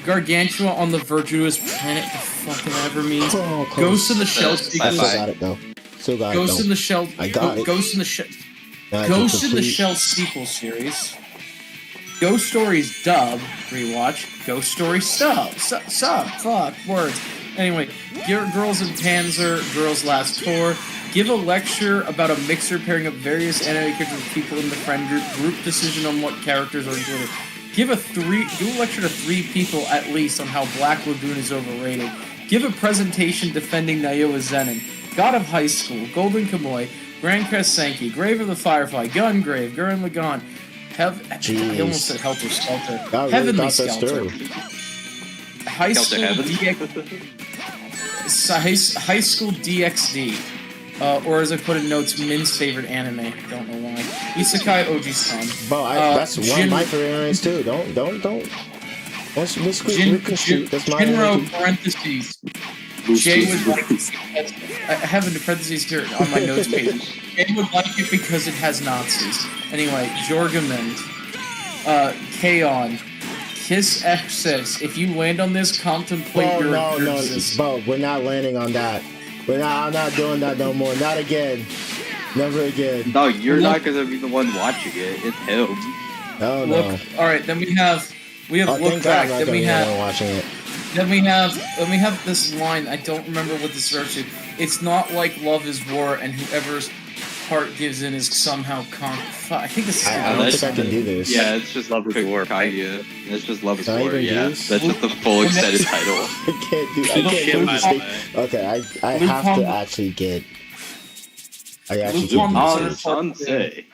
Gargantua on the Virtuous Planet, the fucking ever means. Oh, close. Ghost in the Shell I sequel. still got it though. Still got Ghost it in the Shell. I got it. Ghost in the Shell. though. Ghost in the Shell sequel series. Ghost Stories dub rewatch. Ghost Story sub. Fuck words. Anyway, Girls in Panzer, Girls Last Tour. Give a lecture about a mixer pairing up various anime characters with people in the friend group. Group decision on what characters are included. Do a lecture to 3 people at least on how Black Lagoon is overrated. Give a presentation defending Naoya Zenin. God of High School, Golden Kamuy, Grand Crest Sankey, Grave of the Firefly, Gungrave, Gurren Lagann. I almost said Helter Skelter. God, really Heavenly thought that's Skelter. true. High Skelter School High School DxD. Or as I put in notes, Min's favorite anime. Don't know why. Isekai Oji-san. Bro, that's one of my favorite animes too. Don't. Let's reconstruct. That's my Jinro parentheses. Jay would like it. I have in the parentheses here on my notes page. Jay would like it because it has Nazis. Anyway, Jorgamond, Kaon, Kiss X6. If you land on this, contemplate your existence. Bro, we're not landing on that. I'm not doing that no more. Not again. Never again. No, you're not gonna be the one watching it. It's him. Oh no. Look, all right. Then we have Look Back. Then we have watching it. Then we have this line. I don't remember what this verse is. It's not like Love is War, and whoever's heart gives in is somehow I think this is. I don't think I can do this. Yeah, it's just Love is War. Kinda. It's just Love is Can I War. even Yeah, use? that's just the full extended title. I can't do this thing. Okay, I have to actually get. I actually Luke can't do on this. Sensei.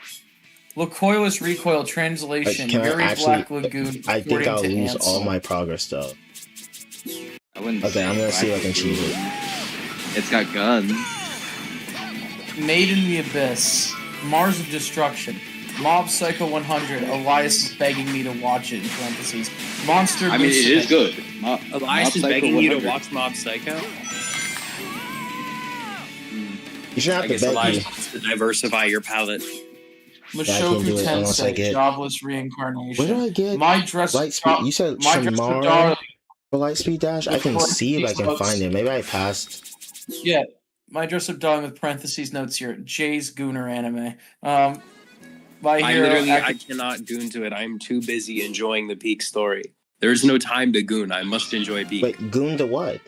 Locoilus Recoil translation. Can I Very actually- Black Lagoon. I think I'll according to lose Ansel. all my progress though. I wouldn't Okay, say I'm gonna see if I can cheat it. It's got guns. Made in the Abyss. Mars of Destruction. Mob Psycho 100. Elias is begging me to watch it in parentheses. Monster. I mean, it is good. Elias is begging you to watch Mob Psycho. You should have I to guess beg Elias me. wants to diversify your palette. Yeah, I can do Mushoku it unless I Tensei. get- Jobless Reincarnation. Where do I get My Dress. light speed? You said My Dress with Shamar Darling. for light speed dash? I can see if I can find it. Maybe I passed. Yeah. My Dress Up Darling with parentheses notes here. Jay's Gooner anime. My I hero. literally, I cannot goon to it. I'm too busy enjoying the Peak story. There's no time to goon. I must enjoy Peak. Wait, goon to what?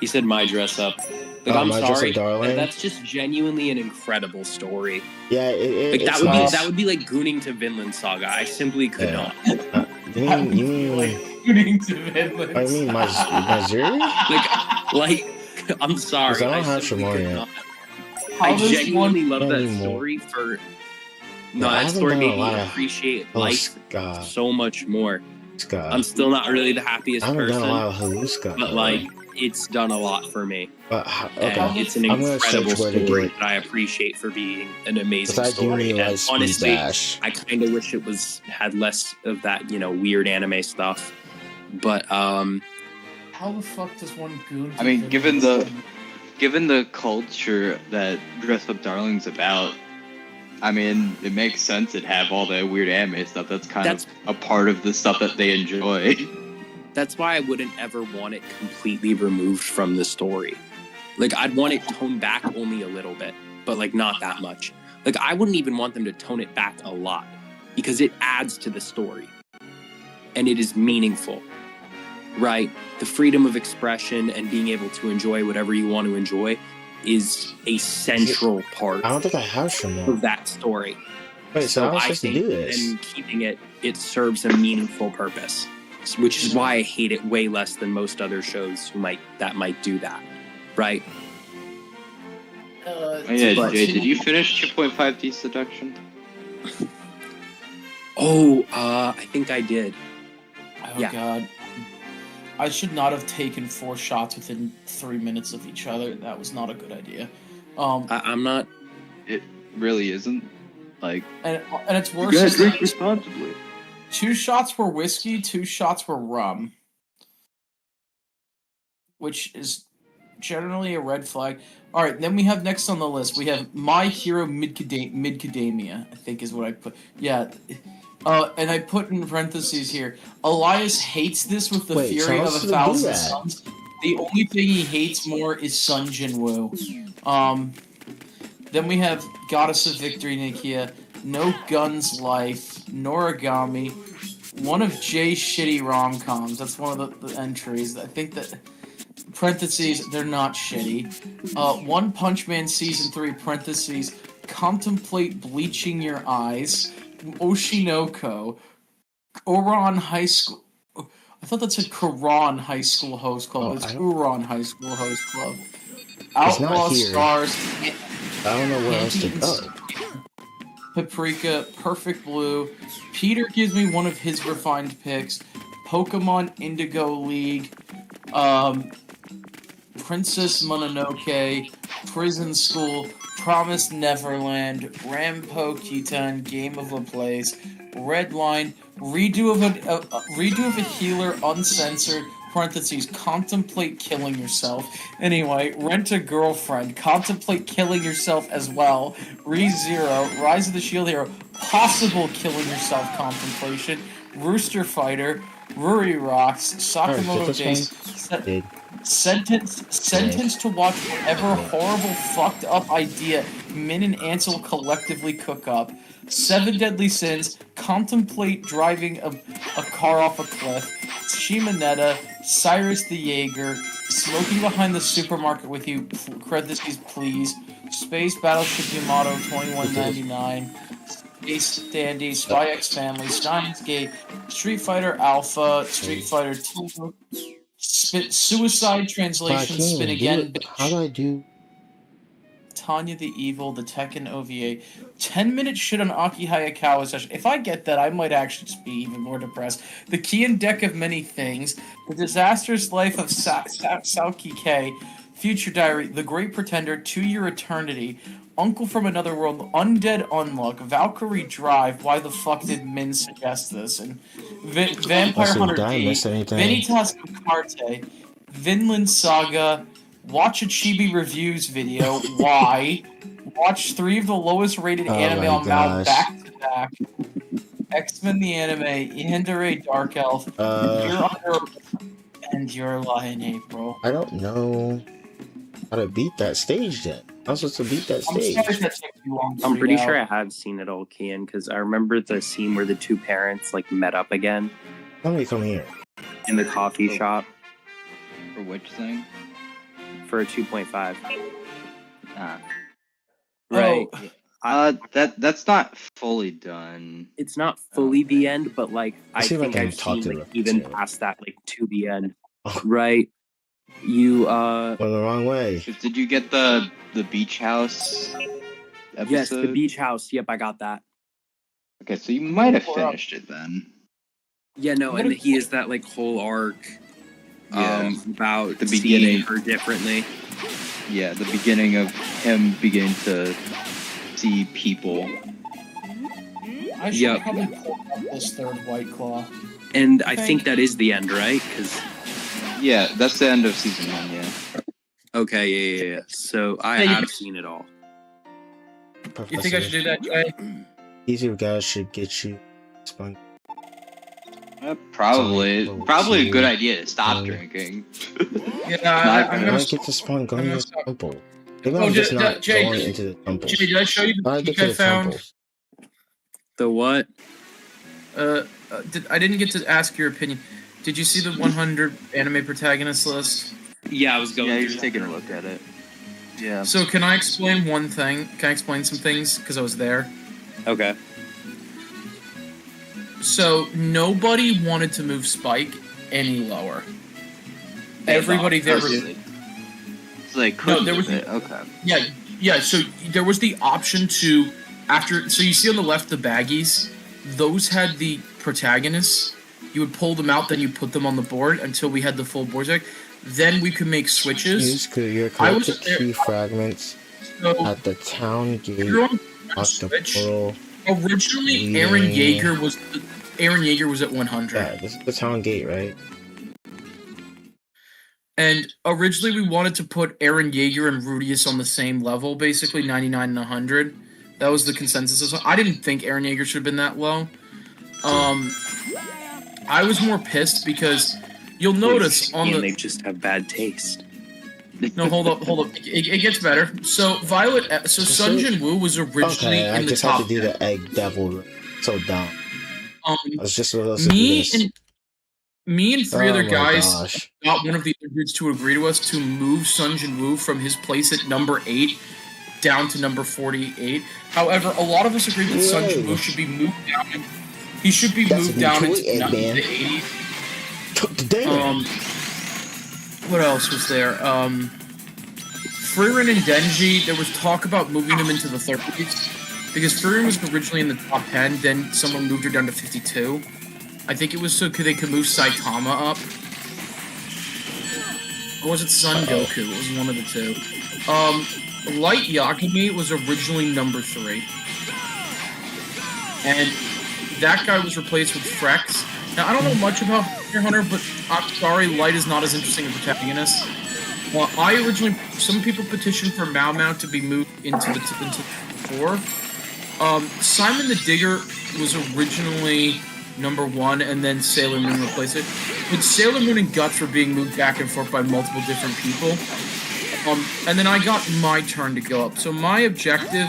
He said my dress up. Like, Oh, I'm My Dress Up sorry. Darling? That's just genuinely an incredible story. Yeah, Like it's that would be like gooning to Vinland Saga. I simply could Yeah. not. You mean Gooning to Vinland. I mean Missouri? Like I'm sorry. 'Cause I don't have simply Shamar could yet. not. How I does genuinely one- love Not that anymore. story for. Yeah, No, I that haven't story done a made me lot of- appreciate Oh, life God. so much more. God. I'm still not really the happiest I haven't done a lot person, of Haluska. but like it's done a lot for me. Okay. And it's an I'm gonna incredible search where to story get- that I appreciate for being an amazing Besides story. Uni And Light Speed honestly, Dash. I kind of wish it had less of that, weird anime stuff. But How the fuck does one goon? I mean, given the culture that Dress Up Darling's about, I mean, it makes sense it'd have all that weird anime stuff. That's kind of a part of the stuff that they enjoy. that's why I wouldn't ever want it completely removed from the story. Like, I'd want it toned back only a little bit, but like not that much. Like, I wouldn't even want them to tone it back a lot because it adds to the story and it is meaningful, right? The freedom of expression and being able to enjoy whatever you want to enjoy is a central part I don't think I have Shamar. of that story. Wait, so how am I I supposed to think do this? in keeping it serves a meaningful purpose. which is why I hate it way less than most other shows might do that, right? Oh, yeah, but- Jay, did you finish 2.5D Seduction? Oh, I think I did. Oh Yeah. god. I should not have taken 4 shots within 3 minutes of each other. That was not a good idea. I'm not. It really isn't. Like, And it's you worse. gotta is drink that responsibly. 2 shots were whiskey, 2 shots were rum, which is generally a red flag. All right, then we have next on the list. We have My Hero Midcademia, I think is what I put. Yeah. And I put in parentheses here, Elias hates this with the Wait, fury tell of us to a do thousand that. suns. The only thing he hates more is Sun Jinwoo. Then we have Goddess of Victory Nikia, No Guns Life, Noragami, one of Jay's shitty rom-coms. That's one of the entries. I think that, parentheses, they're not shitty. One Punch Man Season 3, parentheses, contemplate bleaching your eyes. Oshinoko, Oran High School. I thought that said Koran High School Host Club. Oh, It's I don't- Uran High School Host Club. It's not Outlaw here. Stars, I don't know where else to Anti- go. Paprika, Perfect Blue. Peter gives me one of his refined picks. Pokemon Indigo League. Princess Mononoke. Prison School. Promised Neverland. Rampo Kitan. Game of a Place. Red Line. Redo of a healer uncensored. Parentheses, contemplate killing yourself. Anyway, Rent a Girlfriend, contemplate killing yourself as well. ReZero, Rise of the Shield Hero, possible killing yourself contemplation. Rooster Fighter, Ruri Rocks, Sakamoto Alright, get Days, this one. Dude. Sentence to watch whatever horrible fucked up idea Min and Ansel collectively cook up. 7 Deadly Sins, contemplate driving a car off a cliff. Shimonetta, Cyrus the Jaeger, smoking behind the supermarket with you, parentheses please. Space Battleship Yamato 2199. Space Dandy, Spy X Family, Steins Gate, Street Fighter Alpha, Street Fighter 2, Suicide Translation, Spin Again, How do I do? Tanya the Evil, the Tekken OVA, 10-minute shit on Aki Hayakawa session. If I get that, I might actually just be even more depressed. The Key and Deck of Many Things, The Disastrous Life of Saoki K, Future Diary, The Great Pretender, To Your Eternity, Uncle from Another World, Undead Unluck, Valkyrie Drive, why the fuck did Min suggest this? And Vampire Let's see, Hunter did I D, miss anything? Vanitas Carte, Vinland Saga, watch a Chibi Reviews video, why? Watch 3 of the lowest rated Oh anime my on Mount gosh. back to back. X-Men the Anime, Yandere Dark Elf, You're Under, and You're Lying April. I don't know how to beat that stage yet. I'm supposed to beat that I'm stage. sorry that took you long to I'm read pretty out. sure I have seen it all, Kian, because I remember the scene where the two parents like met up again Let me come here. in the coffee shop For which thing? for a 2.5. Ah. Right. That's not fully done. It's not fully the end, but like I See if I think can I've talk seen to like the- even to- past that, like to the end. Oh. Right. You Went the wrong way. Did you get the beach house episode? yes, the beach house. Yep, I got that. Okay, so you might have finished it then. Yeah, no, and he has that like whole arc Yeah. about The seeing beginning. her differently. Yeah, the beginning of him beginning to see people. I should Yep. probably pull up this third White Claw. And I think that is the end, right? Because Yeah, that's the end of season 1, yeah. okay, yeah. So I Yeah, you- have seen it all. You think I should do that, Jay? Easier guys should get you spun. Probably Sorry, a good sorry. idea to stop Um, drinking. Yeah, Not I'm How do gonna I get to spawn going I'm to gonna the stop. temple? Maybe Oh, I'm just Jay- not Jay- going into the temple. Jay, did I show you How do the I get peak to I the found? temple? The what? I didn't get to ask your opinion. Did you see the 100 anime protagonist list? Yeah, I was going. Yeah, through you're just that. taking a look at it. Yeah. So can I explain one thing? Can I explain some things? Because I was there. Okay. So nobody wanted to move Spike any lower. Everybody there was Obviously. So they No, couldn't there was- move it. Okay. yeah. So there was the option to So you see on the left the baggies. Those had the protagonists. You would pull them out, then you put them on the board until we had the full board deck. Then we could make switches. Use your I was collected key fragments So at the town gate you're on of the switch. pearl. Originally, Yeah. Aaron Yeager was at 100. Yeah, this is the town gate, right? And originally we wanted to put Aaron Yeager and Rudius on the same level, basically 99 and 100. That was the consensus. I didn't think Aaron Yeager should have been that low. I was more pissed because you'll notice on the... They just have bad taste. No, hold up. It gets better. So Sun Jin Woo was originally Okay, I in the just top. have to do the egg devil. So dumb. I was just supposed to do Me this. and three other my guys gosh. got one of the other dudes to agree to us to move Sun Jin Woo from his place at number 8 down to number 48. However, a lot of us agreed that Sun Jin Woo should be moved down. He should be That's moved down into tweeting, man. the 80s. Damn. What else was there? Frieren and Denji, there was talk about moving them into the 30s. Because Frieren was originally in the top 10, then someone moved her down to 52. I think it was so they could move Saitama up. Or was it Son Goku? It was one of the two. Light Yakumi was originally number 3. And that guy was replaced with Frex. Now, I don't know much about Hunter x Hunter, but I'm sorry, Light is not as interesting a protagonist. Well, some people petitioned for Mao Mao to be moved into 4. Simon the Digger was originally number 1, and then Sailor Moon replaced it. But Sailor Moon and Guts were being moved back and forth by multiple different people. And then I got my turn to go up. So my objective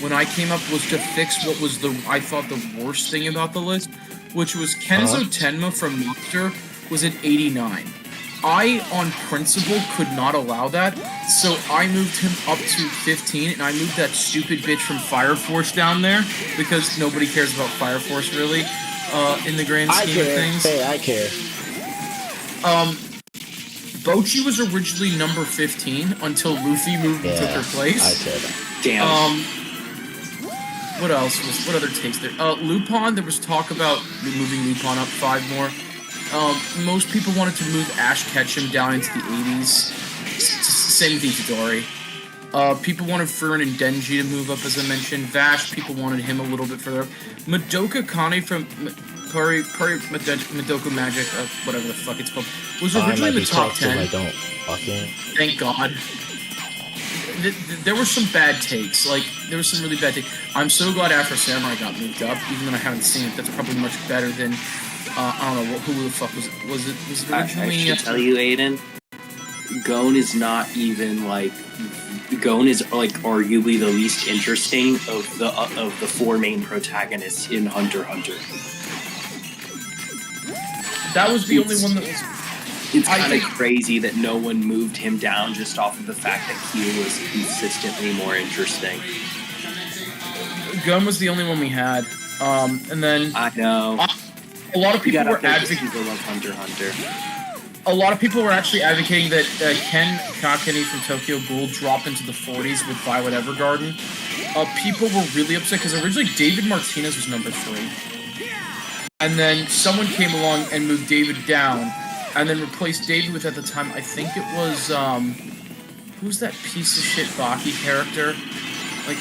when I came up was to fix what was I thought the worst thing about the list, which was Kenzo Tenma from Monster was at 89. I, on principle, could not allow that, so I moved him up to 15, and I moved that stupid bitch from Fire Force down there, because nobody cares about Fire Force, really, in the grand scheme of things. Hey, I care. Bochi was originally number 15, until Luffy moved and took her place. I care. Damn. What other takes there? Lupin, there was talk about moving Lupin up 5 more. Most people wanted to move Ash Ketchum down into the 80s. Same with Itadori. People wanted Frieren and Denji to move up, as I mentioned. Vash, people wanted him a little bit further up. Madoka Kane from Puri Madoka Magic, whatever the fuck it's called, was originally in the top 10. I don't fucking... Thank God. There were some bad takes. There was some really bad takes. I'm so glad Afro Samurai got moved up, even though I haven't seen it. That's probably much better than... I don't know, who the fuck was it? Was it originally... I should tell you, Aiden, Gon is not even, Gon is, arguably the least interesting of the 4 main protagonists in Hunter x Hunter. That was the only one that was... It's kind of crazy that no one moved him down just off of the fact that he was consistently more interesting. Gon was the only one we had. And then... I know. A lot of people were advocating for Hunter x Hunter. A lot of people were actually advocating that Ken Kakeni from Tokyo Ghoul drop into the 40s with Violet Evergarden. People were really upset because originally David Martinez was number 3. And then someone came along and moved David down, and then replaced David with, at the time, I think it was, who's that piece of shit Baki character?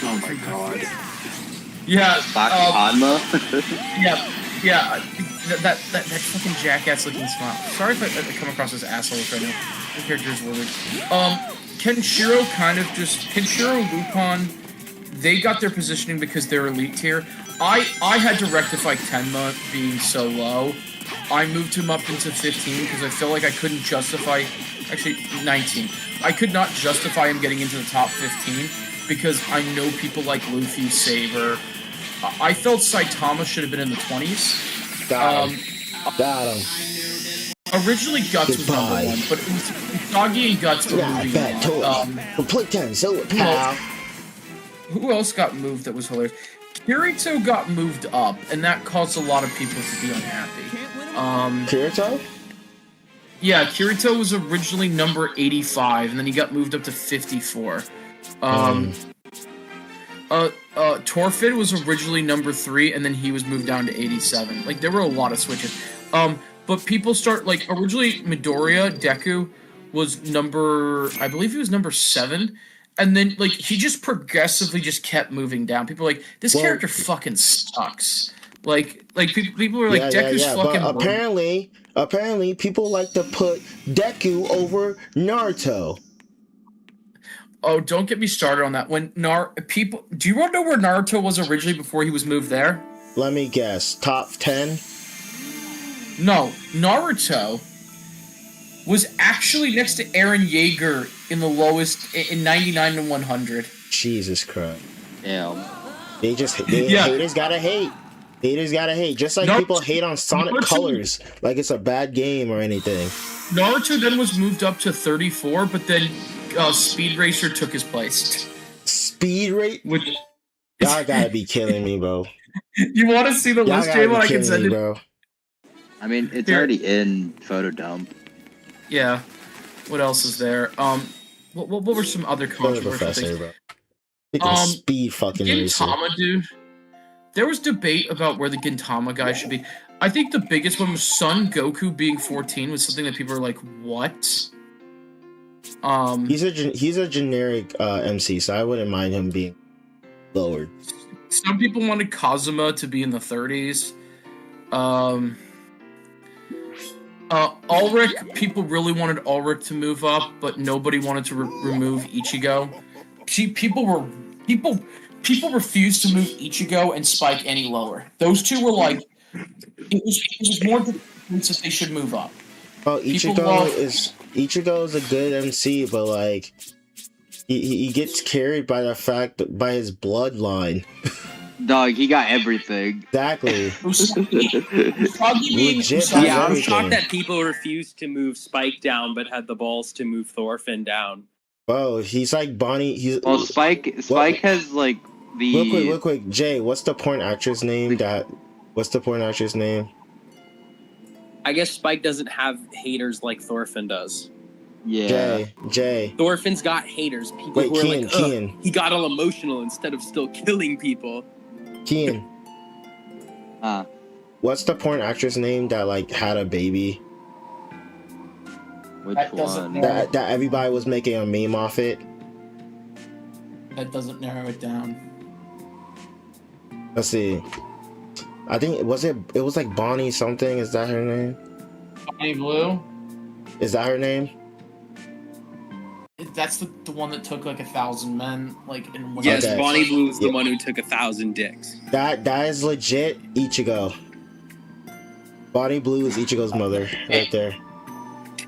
Oh my god. Yeah. Baki Hanma? Yeah. That fucking jackass looking smile. Sorry if I come across as asshole right now. The character is weird. Kenshiro Lupin, they got their positioning because they're elite tier. I had to rectify Tenma being so low. I moved him up into 15 because I felt like I couldn't justify... Actually, 19. I could not justify him getting into the top 15 because I know people like Luffy, Saber. I felt Saitama should have been in the 20s. Got him. Originally, Guts was number 1, but Itagi and Guts were moving on. Playtime, so pal. Who else got moved that was hilarious? Kirito got moved up, and that caused a lot of people to be unhappy. Kirito? Yeah, Kirito was originally number 85, and then he got moved up to 54. Torfid was originally number 3, and then he was moved down to 87. Like, there were a lot of switches. But people start, like, originally Midoriya, Deku, was I believe he was number 7, and then, like, he just progressively just kept moving down. People were like, this character fucking sucks. Like people were like, Deku's fucking... But apparently, people like to put Deku over Naruto. Oh, don't get me started on that. When people... Do you want to know where Naruto was originally before he was moved there? Let me guess. Top 10? No. Naruto was actually next to Eren Yeager in the lowest... in 99 and 100. Jesus Christ. Damn. Haters gotta hate. Haters gotta hate. Just like people hate on Sonic Colors. Like it's a bad game or anything. Naruto then was moved up to 34, but then Speed Racer took his place. Speed Racer? Y'all gotta be killing me, bro. You want to see the list, Jay? I can send it, bro. I mean, it's already in photo dump. Yeah. What else is there? What were some other controversial things? Bro. Speed fucking Gintama, Racer. dude. There was debate about where the Gintama guy should be. I think the biggest one was Son Goku being 14 was something that people were like, what? He's a generic MC, so I wouldn't mind him being lowered. Some people wanted Kazuma to be in the 30s. Ulrich, people really wanted Ulrich to move up, but nobody wanted to remove Ichigo. People refused to move Ichigo and Spike any lower. Those two were like, it was more that they should move up. Well, Ichigo is a good MC, but like he gets carried by by his bloodline. Dog, he got everything. Exactly. Yeah, I'm shocked that people refused to move Spike down, but had the balls to move Thorfinn down. Whoa, he's like Bonnie. Well, Spike has like the. Real quick, Jay. What's the porn actress name? What's the porn actress name? I guess Spike doesn't have haters like Thorfinn does. Yeah. Jay. Thorfinn's got haters. People who are like, he got all emotional instead of still killing people. Kian. What's the porn actress name that like had a baby? Which one? That everybody was making a meme off it. That doesn't narrow it down. Let's see. I think it was like Bonnie something. Is that her name? Bonnie Blue? Is that her name? That's the one that took like 1,000 men, like in one. Yes, Okay. Bonnie Blue is the one who took 1,000 dicks. That is legit Ichigo. Bonnie Blue is Ichigo's mother, right there.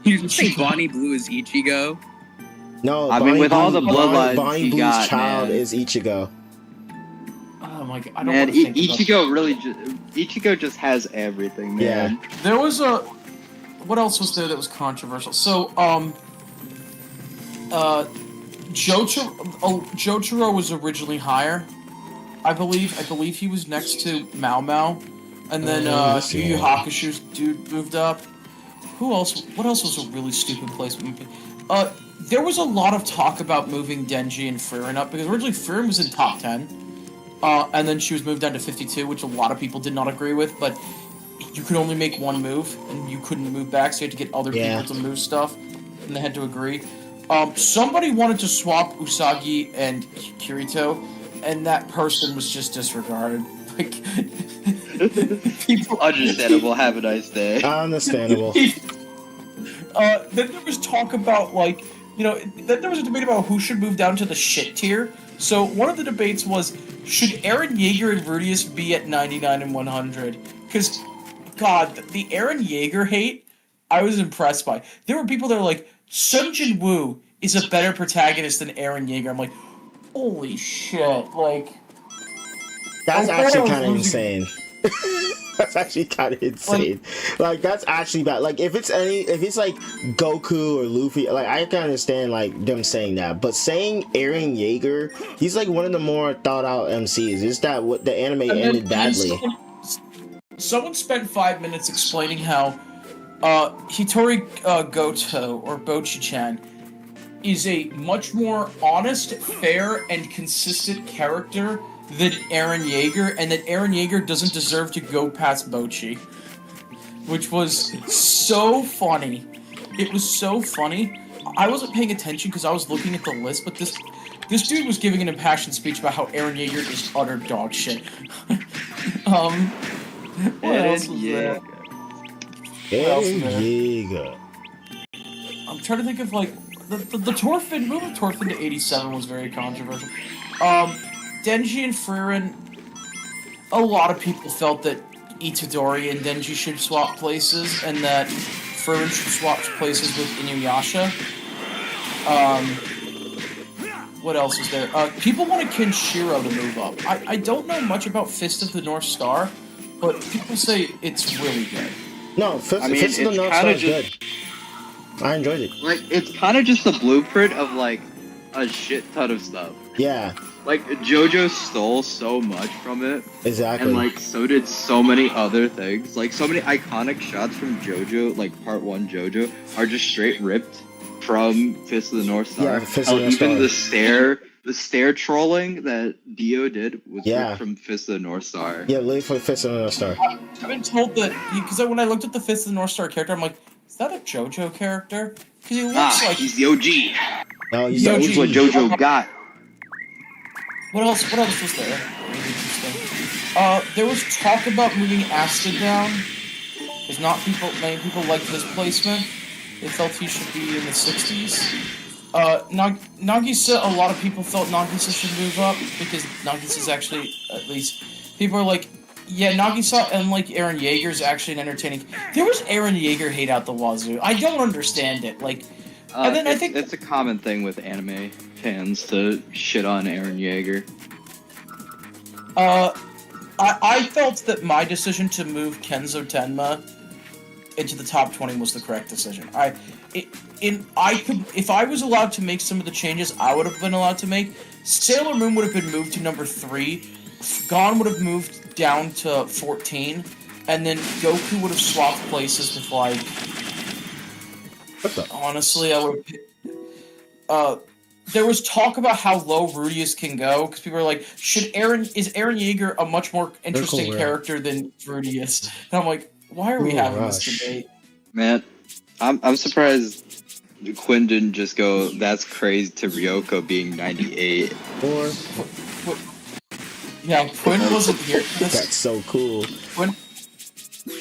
You say Bonnie Blue is Ichigo? No, I mean, with all the bloodlines Bonnie he Blue's got, child man. is Ichigo. Oh my god, I don't Man, want to think Ichigo really Ichigo just has everything, man. Yeah. There was what else was there that was controversial? So, Jotaro was originally higher, I believe. I believe he was next to Mao Mao, and then Yu Yu Hakusho's dude moved up. Who else? What else was a really stupid placement? There was a lot of talk about moving Denji and Frieren up because originally Frieren was in top 10, and then she was moved down to 52, which a lot of people did not agree with. But you could only make one move, and you couldn't move back, so you had to get other people to move stuff, and they had to agree. Somebody wanted to swap Usagi and Kirito, and that person was just disregarded. Like, people. Understandable. Have a nice day. Understandable. Then there was talk about, like, then there was a debate about who should move down to the shit tier. So one of the debates was, should Eren Yeager and Rudius be at 99 and 100? Because, God, the Eren Yeager hate, I was impressed by. There were people that were like, Sun Jin Woo is a better protagonist than Eren Yeager. I'm like, holy shit, like... That's actually kind of insane. That's actually kind of insane. Like that's actually bad. Like if it's like Goku or Luffy, like I can understand like them saying that, but saying Eren Yeager, he's like one of the more thought out MCs. It's that what the anime ended badly. Someone spent 5 minutes explaining how Hitori Goto or Bochi-chan is a much more honest, fair, and consistent character than Eren Yeager, and that Eren Yeager doesn't deserve to go past Bochi. Which was so funny. It was so funny. I wasn't paying attention because I was looking at the list, but this dude was giving an impassioned speech about how Eren Yeager is utter dog shit. What else was there? Eren Yeager. I'm trying to think of like the Torfin move of Torfin to 87 was very controversial. Denji and Frieren, a lot of people felt that Itadori and Denji should swap places, and that Frieren should swap places with Inuyasha. What else is there? People wanted Kenshiro to move up. I don't know much about Fist of the North Star, but people say it's really good. No, Fist of the North Star is good. I enjoyed it. Like, it's kind of just a blueprint of, like, a shit ton of stuff. Yeah. Like, JoJo stole so much from it. Exactly. And, like, so did so many other things. Like, so many iconic shots from JoJo, like, Part 1 JoJo, are just straight ripped from Fist of the North Star. Yeah, Fist of the North Star. Even the stair trolling that Dio did was ripped from Fist of the North Star. Yeah, literally for Fist of the North Star. I've been told that, because when I looked at the Fist of the North Star character, I'm like, is that a JoJo character? Because he looks like... he's the OG. No, he's the OG. That's what JoJo got. What else was there? There was talk about moving Asta down, because many people liked his placement. They felt he should be in the 60s. Nagisa, a lot of people felt Nagisa should move up, because Nagisa's actually, at least, people are like, yeah, Nagisa, unlike Eren Yeager, is actually an entertaining... There was Eren Yeager hate out the wazoo. I don't understand it, like... and then I think... It's a common thing with anime fans to shit on Eren Yeager. I felt that my decision to move Kenzo Tenma into the top 20 was the correct decision. If I was allowed to make some of the changes I would have been allowed to make, Sailor Moon would have been moved to number 3, Gon would have moved down to 14, and then Goku would have swapped places with, like... Honestly, I would have... there was talk about how low Rudius can go, because people are like, is Eren Yeager a much more interesting character than Rudius? And I'm like, why are we having this debate? Man, I'm surprised Quinn didn't just go, that's crazy, to Ryoko being 98. Or... Yeah, Quinn wasn't here. That's so cool.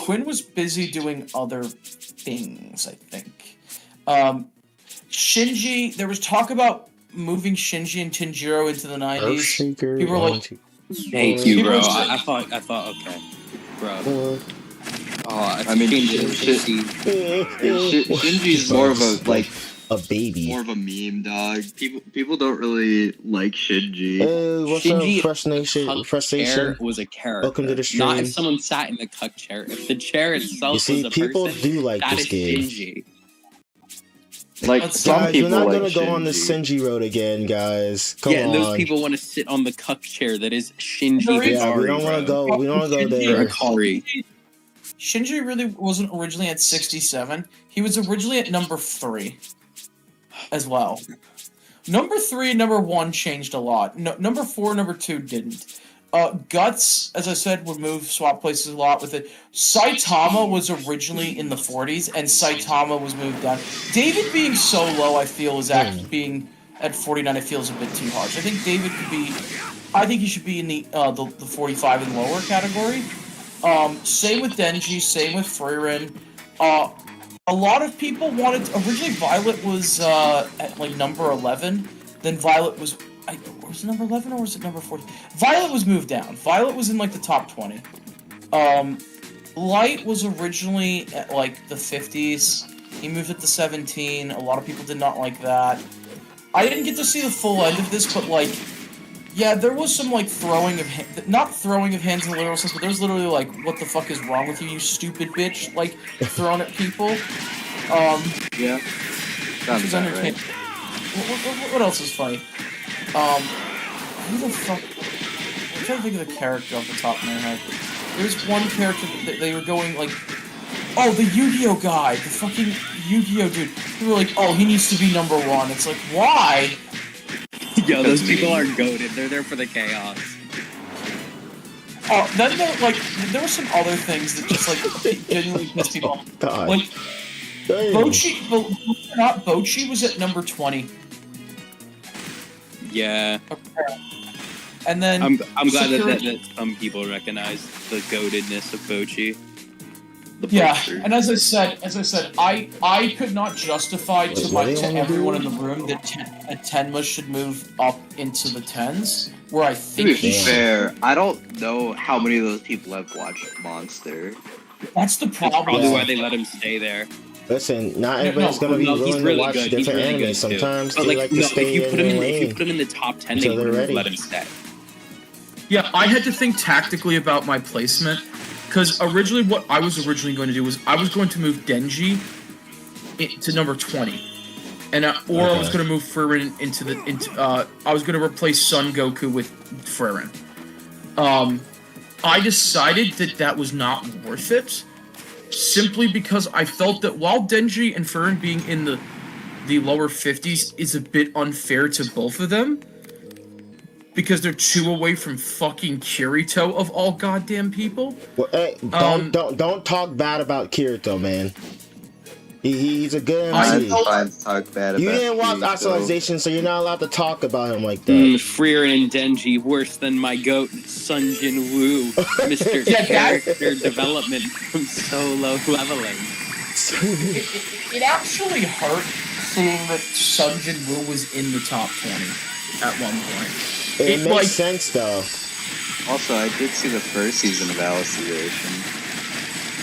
Quinn was busy doing other things, I think. Shinji, there was talk about moving Shinji and Tanjiro into the 90s. People were like, thank you, bro. I thought, okay. Bro. I mean, Shinji's more of a, like... a baby. More of a meme, dog. People don't really like Shinji. What's Shinji, up, frustration? Was a character. Welcome to the stream. Not if someone sat in the cuck chair. If the chair itself was a people person, do like that this is game. Shinji. Like, some guys, people we're not like gonna go Shinji. on the Shinji road again, guys. Come on. And those people want to sit on the cuck chair that is Shinji. Yeah, we don't want to go. We don't want to go there. Shinji really wasn't originally at 67. He was originally at number 3 as well. Number 3 and number 1 changed a lot. No, number 4 and number 2 didn't. Guts, as I said, would swap places a lot with it. Saitama was originally in the 40s, and Saitama was moved down. David being so low, I feel, is actually being at 49. I feel is a bit too harsh. I think David could be. I think he should be in the 45 and lower category. Same with Denji. Same with Frieren. A lot of people wanted. Originally, Violet was at like number 11. Then Violet was. Was it number 11 or was it number 40? Violet was moved down. Violet was in, like, the top 20. Light was originally at, like, the 50s. He moved it to 17. A lot of people did not like that. I didn't get to see the full end of this, but, like, Yeah, there was some like throwing of not throwing of hands in the literal sense, but there's literally like, "What the fuck is wrong with you, you stupid bitch?" Like thrown at people. Yeah. Which was entertaining. What else is funny? Who the fuck? I'm trying to think of the character off the top of my head. There's one character that they were going like, oh, the Yu-Gi-Oh guy, the fucking Yu-Gi-Oh dude. They were like, oh, he needs to be #1. It's like, why? Yo, those people are goated. They're there for the chaos. Oh, then there were some other things that just like genuinely pissed people off. God. Like, Bochi, believe it or not, Bochi was at number 20. Yeah. And then I'm glad that some people recognize the goatedness of Bochi. Yeah, and as I said, I could not justify to everyone in the room that Tenma should move up into the 10s, where I think to be fair, I don't know how many of those people have watched Monster. That's the problem. That's probably why they let him stay there. Listen, not everybody's gonna be willing to watch different animes. Sometimes they like to stay in their lane. If you put him in the top 10, they wouldn't let him stay. Yeah, I had to think tactically about my placement. Because originally, what I was originally going to do was I was going to move Denji to number 20, and I was going to move Frieren I was going to replace Son Goku with Frieren. I decided that was not worth it, simply because I felt that while Denji and Frieren being in the lower 50s is a bit unfair to both of them, because they're 2 away from fucking Kirito of all goddamn people. Well, hey, don't talk bad about Kirito, man. He's a good MC. Talk bad about you didn't watch Isolation, so you're not allowed to talk about him like that. Frieren and Denji worse than my goat Sun Jin Woo, Mr. Character Development from solo leveling. It actually hurt seeing that Sun Jin Woo was in the top 20 at one point. It makes sense, though. Also, I did see the first season of Alicization.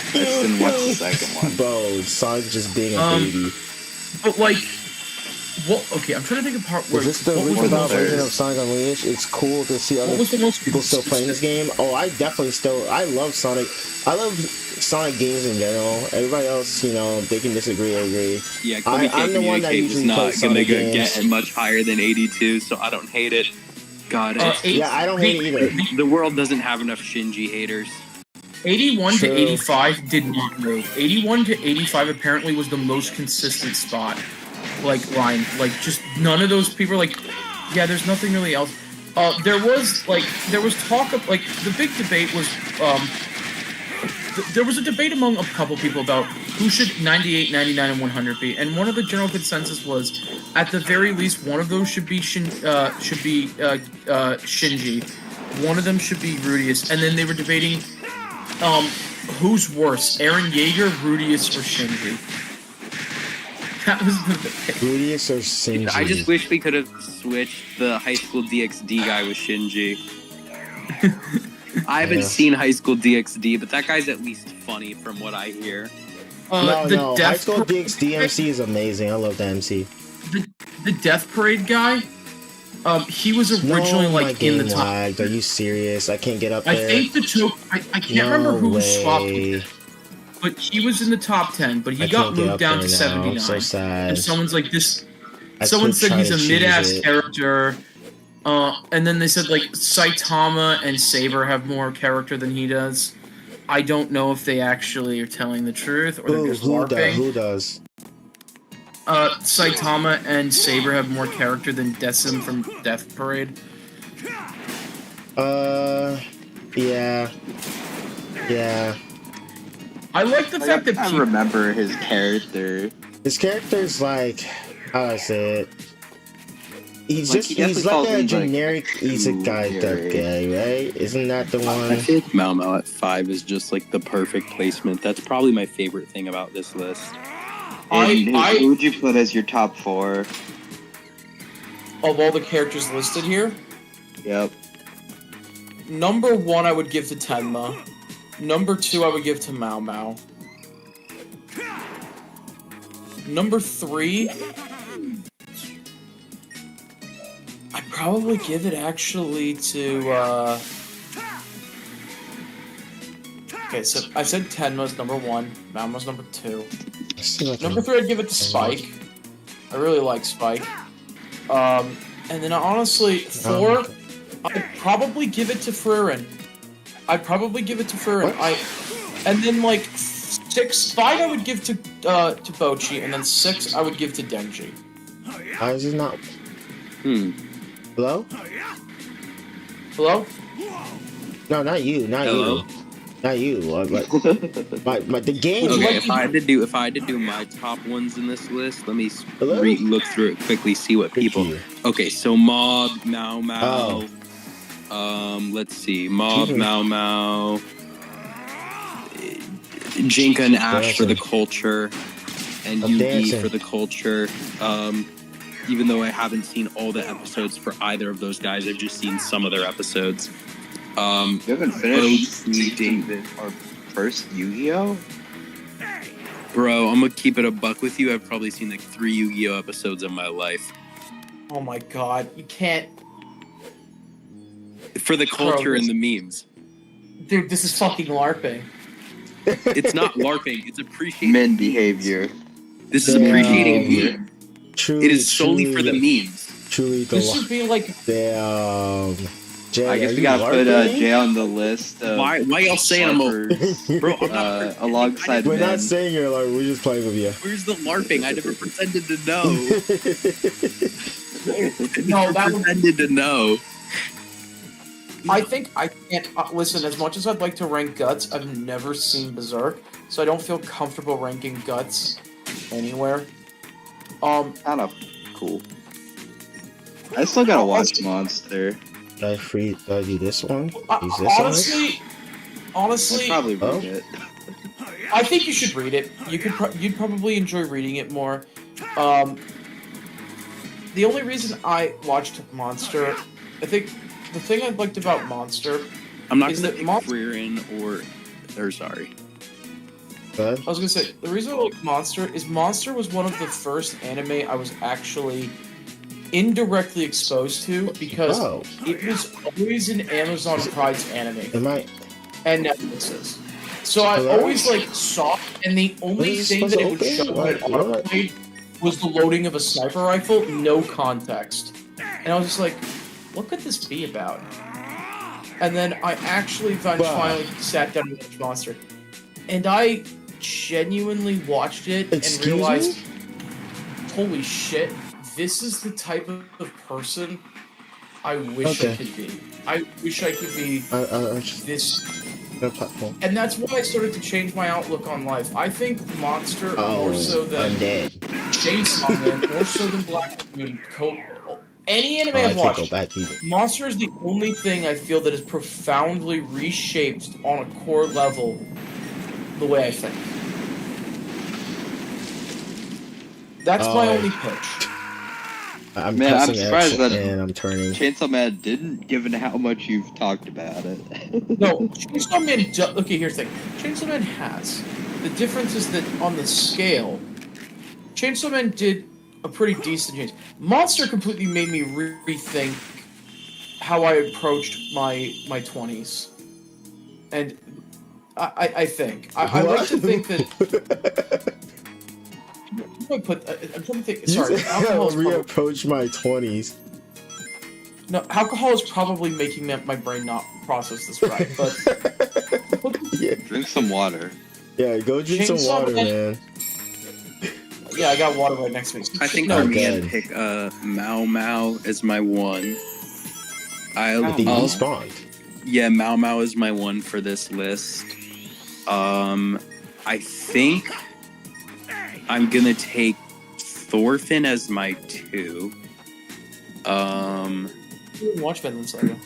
I just didn't watch the second one. Bro, Sonic's just being a baby. But, like, okay, I'm trying to think of part where... Is this the original version of Sonic Unleashed? It's cool to see other people still playing this game. Oh, I love Sonic. I love Sonic games in general. Everybody else, they can disagree or agree. Yeah, I'm the one that usually plays Sonic games. Get much higher than 82, so I don't hate it. God, yeah, I don't hate it either. The world doesn't have enough Shinji haters. 81 to 85 did not move. 81 to 85 apparently was the most consistent spot. Line. Just none of those people are yeah, there's nothing really else. There was talk of, the big debate was, there was a debate among a couple people about who should 98, 99, and 100 be, and one of the general consensus was, at the very least, one of those should be Shinji, one of them should be Rudius, and then they were debating, who's worse, Eren Yeager, Rudius, or Shinji? That was the debate. Rudius or Shinji? I just wish we could have switched the High School DxD guy with Shinji. I haven't seen High School DxD, but that guy's at least funny from what I hear. No, High School DxD MC is amazing. I love the MC. The Death Parade guy, he was originally in the top. Lagged. Are you serious? I can't get up there. I think I can't remember who swapped with it, but he was in the top 10. But he got moved down to 79. I'm so sad. And someone's like this. Someone said he's a mid-ass character. And then they said Saitama and Saber have more character than he does. I don't know if they actually are telling the truth or they're just LARPing. Who does? Saitama and Saber have more character than Decim from Death Parade. Yeah. I like the fact that I remember his character. His character's how do I say it? He's like a generic isekai type guy, right? Isn't that the one? I think Mao at 5 is just the perfect placement. That's probably my favorite thing about this list. Who would you put as your top 4? Of all the characters listed here? Yep. Number 1 I would give to Tenma. Number 2 I would give to Mao. Number 3... I probably give it actually to. Okay, so I said Tenma's number 1, Malma's number 2. Number 3, I'd give it to Spike. I really like Spike. And then honestly, 4, I'd probably give it to Frieren. And then like 5 I would give to Bochi, and then 6 I would give to Denji. How is it not? Hello? Hello? No, not you. Not Hello? you. Not you. But the game. Okay, if I had to do my top ones in this list, let me Hello? look through it quickly, see what people. Okay, so Mob, Mao Mao. Let's see, Mob, Mao Mao, Jinka and Ash for the culture, and Yugi for the culture. Even though I haven't seen all the episodes for either of those guys, I've just seen some of their episodes. You haven't finished our first Yu-Gi-Oh? Bro, I'm gonna keep it a buck with you. I've probably seen like 3 Yu-Gi-Oh episodes in my life. Oh my god, you can't. For the culture and the memes. Dude, this is fucking LARPing. It's not LARPing, it's appreciating Men behavior. This is appreciating a meme. Truly, It is solely for the memes. Truly, This should be like. Damn. Jay, I guess we gotta put Jay on the list. Why y'all saying I'm a... Bro, I'm not... alongside We're men. not saying you're like, we're just playing with you. Where's the LARPing? I never pretended to know. No, that would. Pretended to know. I think I can't. Listen, as much as I'd like to rank Guts, I've never seen Berserk, so I don't feel comfortable ranking Guts anywhere. Kind of cool. I still gotta watch Monster. Do I do this one? Use this Honestly, I'll probably read it. I think you should read it. You'd probably enjoy reading it more. The only reason I watched Monster, I think the thing I liked about Monster, I'm not is gonna that pick Frieren or sorry. Good. I was gonna say the reason I like Monster is Monster was one of the first anime I was actually indirectly exposed to because it was always in Amazon Pride's anime and Netflix's. So I always like saw, and the only thing that it would show when I played was the loading of a sniper rifle, no context, and I was just like, what could this be about? And then I actually finally sat down and watched Monster, and I genuinely watched it and realized, holy shit, this is the type of person I wish I could be. I wish I could be this. And that's why I started to change my outlook on life. I think Monster more so than Chainsaw Man, more so than Black Moon, any anime I've watched, Monster is the only thing I feel that is profoundly reshaped on a core level the way I think. That's my only pitch. I'm surprised that and I'm turning. Chainsaw Man didn't, given how much you've talked about it. No, Chainsaw Man. Okay, here's the thing. Chainsaw Man has. The difference is that on the scale, Chainsaw Man did a pretty decent change. Monster completely made me rethink how I approached my 20s, and I think I like to think that. I'm trying to think. Sorry, alcohol is reapproach my 20s. No, alcohol is probably making my brain not process this right. But drink some water. Yeah, go drink some water, man. Yeah, I got water right next to me. I think for me, I'd pick Mao Mao as my one. I'll spawned. Yeah, Mao Mao is my one for this list. I think I'm gonna take Thorfinn as my 2. You didn't watch Vinland Saga.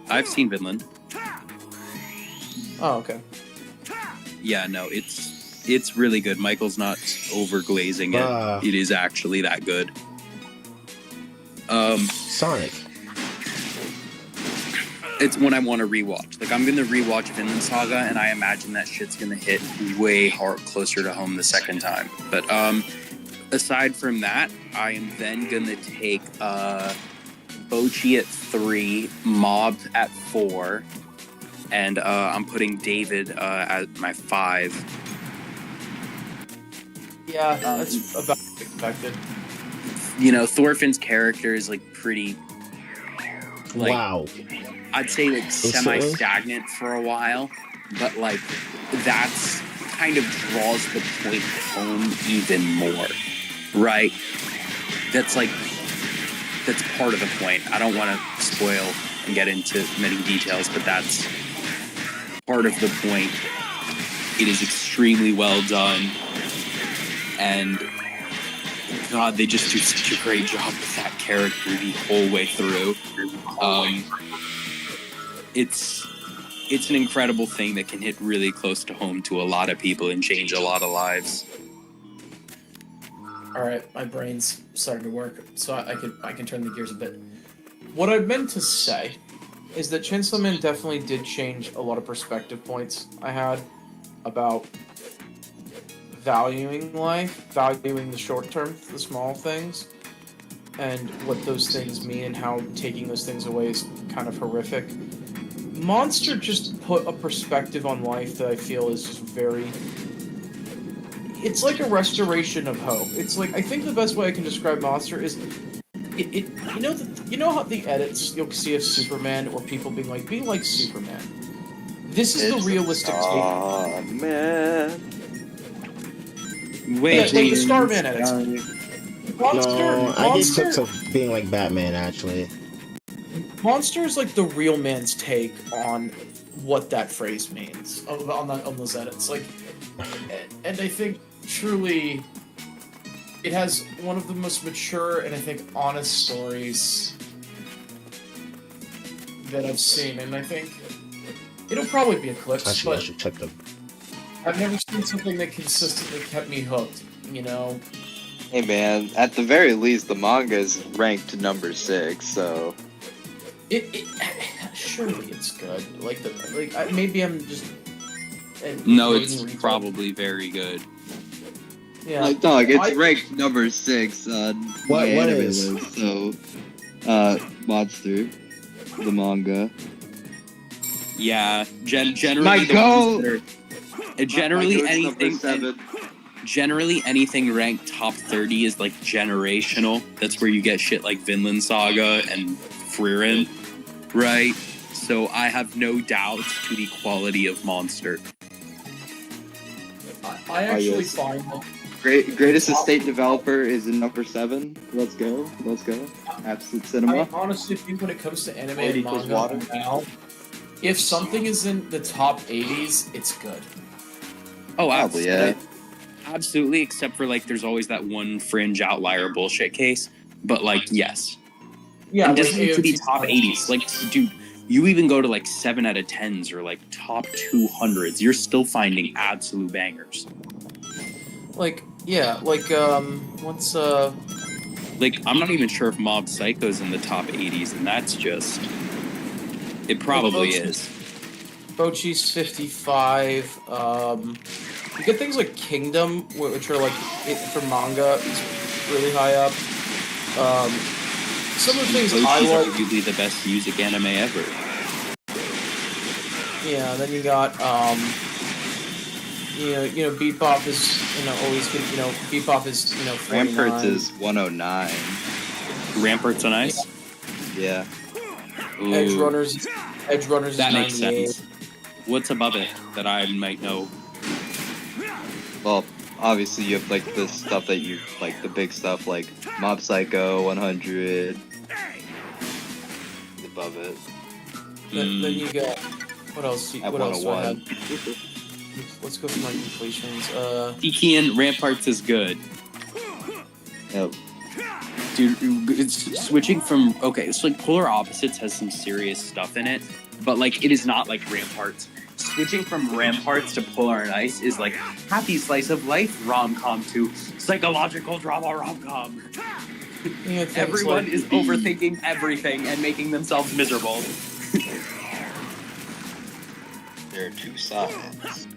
I've seen Vinland. Oh, okay. Yeah, no, it's really good. Michael's not overglazing it. It is actually that good. Sonic. It's when I want to rewatch. Like, I'm gonna rewatch Vinland Saga, and I imagine that shit's gonna hit way closer to home the second time. But aside from that, I am then gonna take Bochi at 3, Mob at 4, and I'm putting David at my 5. Yeah, that's about expected. You know, Thorfinn's character is like pretty, like, Wow. I'd say like Instantly? semi-stagnant for a while, but like that's kind of draws the point home even more, right? That's part of the point. I don't want to spoil and get into many details, but that's part of the point. It is extremely well done, and God, they just do such a great job with that character the whole way through. It's an incredible thing that can hit really close to home to a lot of people and change a lot of lives. All right, my brain's starting to work, so I can turn the gears a bit. What I meant to say is that Chainsaw Man definitely did change a lot of perspective points I had about valuing life, valuing the short term, the small things, and what those things mean and how taking those things away is kind of horrific. Monster just put a perspective on life that I feel is just very... It's like a restoration of hope. It's like, I think the best way I can describe Monster is, you know how the edits you'll see of Superman or people being like, be like Superman. This is the realistic take. Oh man. Wait, Like the Starman edits. No, I get Monster, clips of being like Batman, actually. Monster is like the real man's take on what that phrase means on those edits. Like, and I think truly, it has one of the most mature and I think honest stories that I've seen, and I think it'll probably be eclipsed. Actually, I But should check them. I've never seen something that consistently kept me hooked. You know. Hey man, at the very least, the manga is ranked number 6, so. It surely it's good. Maybe I'm just. no, it's probably very good. Yeah. Like, dog, it's ranked number 6 on What my anime is? list, so. Monster. The manga. Yeah, generally My the goat! ones that are, generally My goat's number anything 7. generally anything ranked top 30 is like generational. That's where you get shit like Vinland Saga and Frieren, right? So I have no doubt to the quality of Monster. I actually yes. find that Greatest estate developer is in number 7. Let's go. Absolute cinema. I honestly think when it comes to anime Weight and equals manga water. now, if something is in the top 80s, it's good. Oh, Probably, absolutely. yeah. Absolutely, except for like there's always that one fringe outlier bullshit case. But like, yes. Yeah, And like doesn't need to be AOT top 80s. Like, dude, you even go to like 7 out of 10s or like top 200s. You're still finding absolute bangers. Like, yeah, like, what's, Like, I'm not even sure if Mob Psycho's in the top 80s, and that's just... It probably is. Bochi's 55, you get things like Kingdom, which are like, for manga, it's really high up. Some of the things I Boshi's like... arguably the best music anime ever. Yeah, then you got, you know, Bebop is, always good, Bebop is, 49. Ramparts is 109. Ramparts on Ice? Yeah. Ooh, Edge Runners is that makes 98. sense. What's above it that I might know? Well, obviously you have like the stuff that you like, the big stuff like Mob Psycho 100. Above it. Then you got, what else? At What else do I 101. have? Let's go through my completions. Ikian Ramparts is good. Yep. Dude, it's switching from... Okay, it's like Polar Opposites has some serious stuff in it, but like it is not like Ramparts. Switching from Ramparts to Polar and Ice is like happy slice of life rom-com to psychological drama rom-com. Everyone is overthinking everything and making themselves miserable. There are two sides.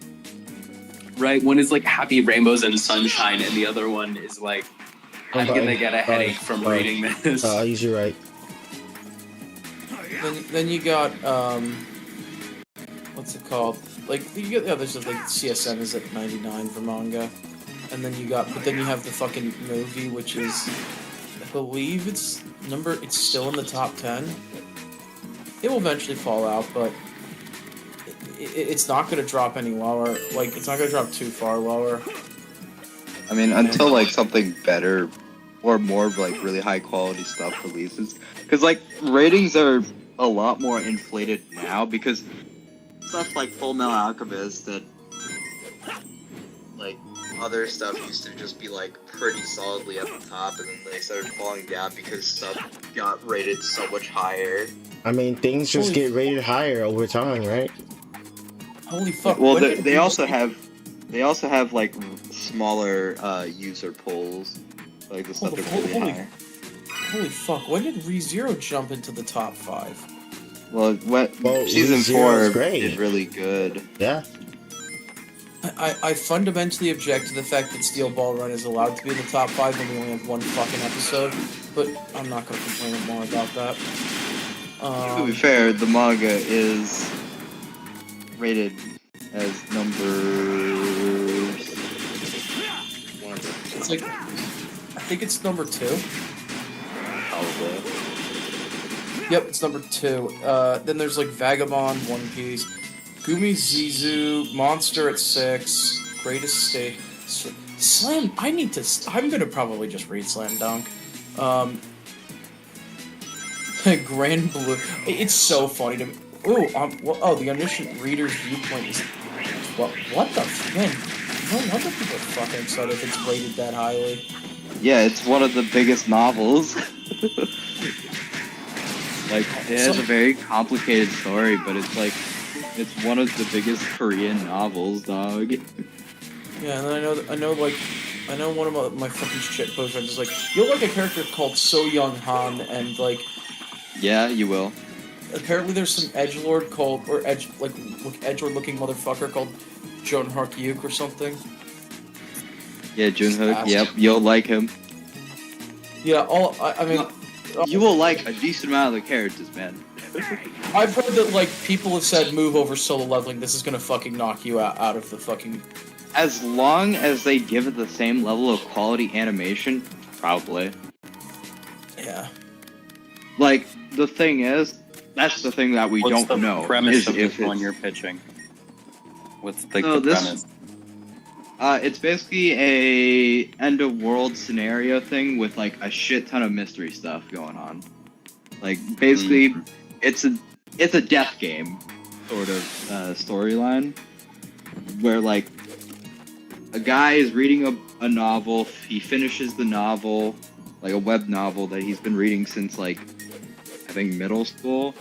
right? One is like happy rainbows and sunshine, and the other one is like I'm gonna get a headache from reading this. You're right. Then you got what's it called? Like you got there's like CSM is at 99 for manga, and then you have the fucking movie, which is I believe it's still in the top 10. It will eventually fall out, but it's not going to drop any lower. Like it's not going to drop too far lower. I mean, until like something better or more like really high quality stuff releases, because like ratings are a lot more inflated now because stuff like Full Metal Alchemist and like other stuff used to just be like pretty solidly at the top, and then they started falling down because stuff got rated so much higher. I mean, things just get rated higher over time, right? Holy fuck! Well, they also have like smaller user polls, like the stuff that's really higher. Holy fuck! When did ReZero jump into the top 5? Well, season 4 great. is really good. Yeah. I fundamentally object to the fact that Steel Ball Run is allowed to be in the top 5 when we only have one fucking episode, but I'm not going to complain more about that. To be fair, the manga is rated as number... It's like, I think it's number 2. Probably. Yep, it's number 2. Then there's like Vagabond, One Piece, Gumi Zizu, Monster at 6, Greatest State, Slam. I'm gonna probably just read Slam Dunk. Grand Blue. It's so funny to me. Ooh, the Omniscient Reader's Viewpoint is. What the man? No wonder people are fucking excited if it's rated that highly. Yeah, it's one of the biggest novels. Like, it has a very complicated story, but it's like, it's one of the biggest Korean novels, dog. Yeah, and then I know one of my fucking shitpost friends is like, you'll like a character called So Young Han, and like, yeah, you will. Apparently, there's some edgelord called, or edgelord-looking motherfucker called Joan Hark-Yuk or something. Yeah, Junhook. Yep, you'll like him. Yeah, I mean, you will like a decent amount of the characters, man. I've heard that like people have said move over solo leveling. This is gonna fucking knock you out of the fucking. As long as they give it the same level of quality animation, probably. Yeah. Like the thing is, that's the thing that we don't know. What's the premise of this one you're pitching? What's the premise? It's basically a end of world scenario thing with like a shit ton of mystery stuff going on. Like basically, it's a death game sort of storyline where like a guy is reading a novel. He finishes the novel, like a web novel that he's been reading since like I think middle school,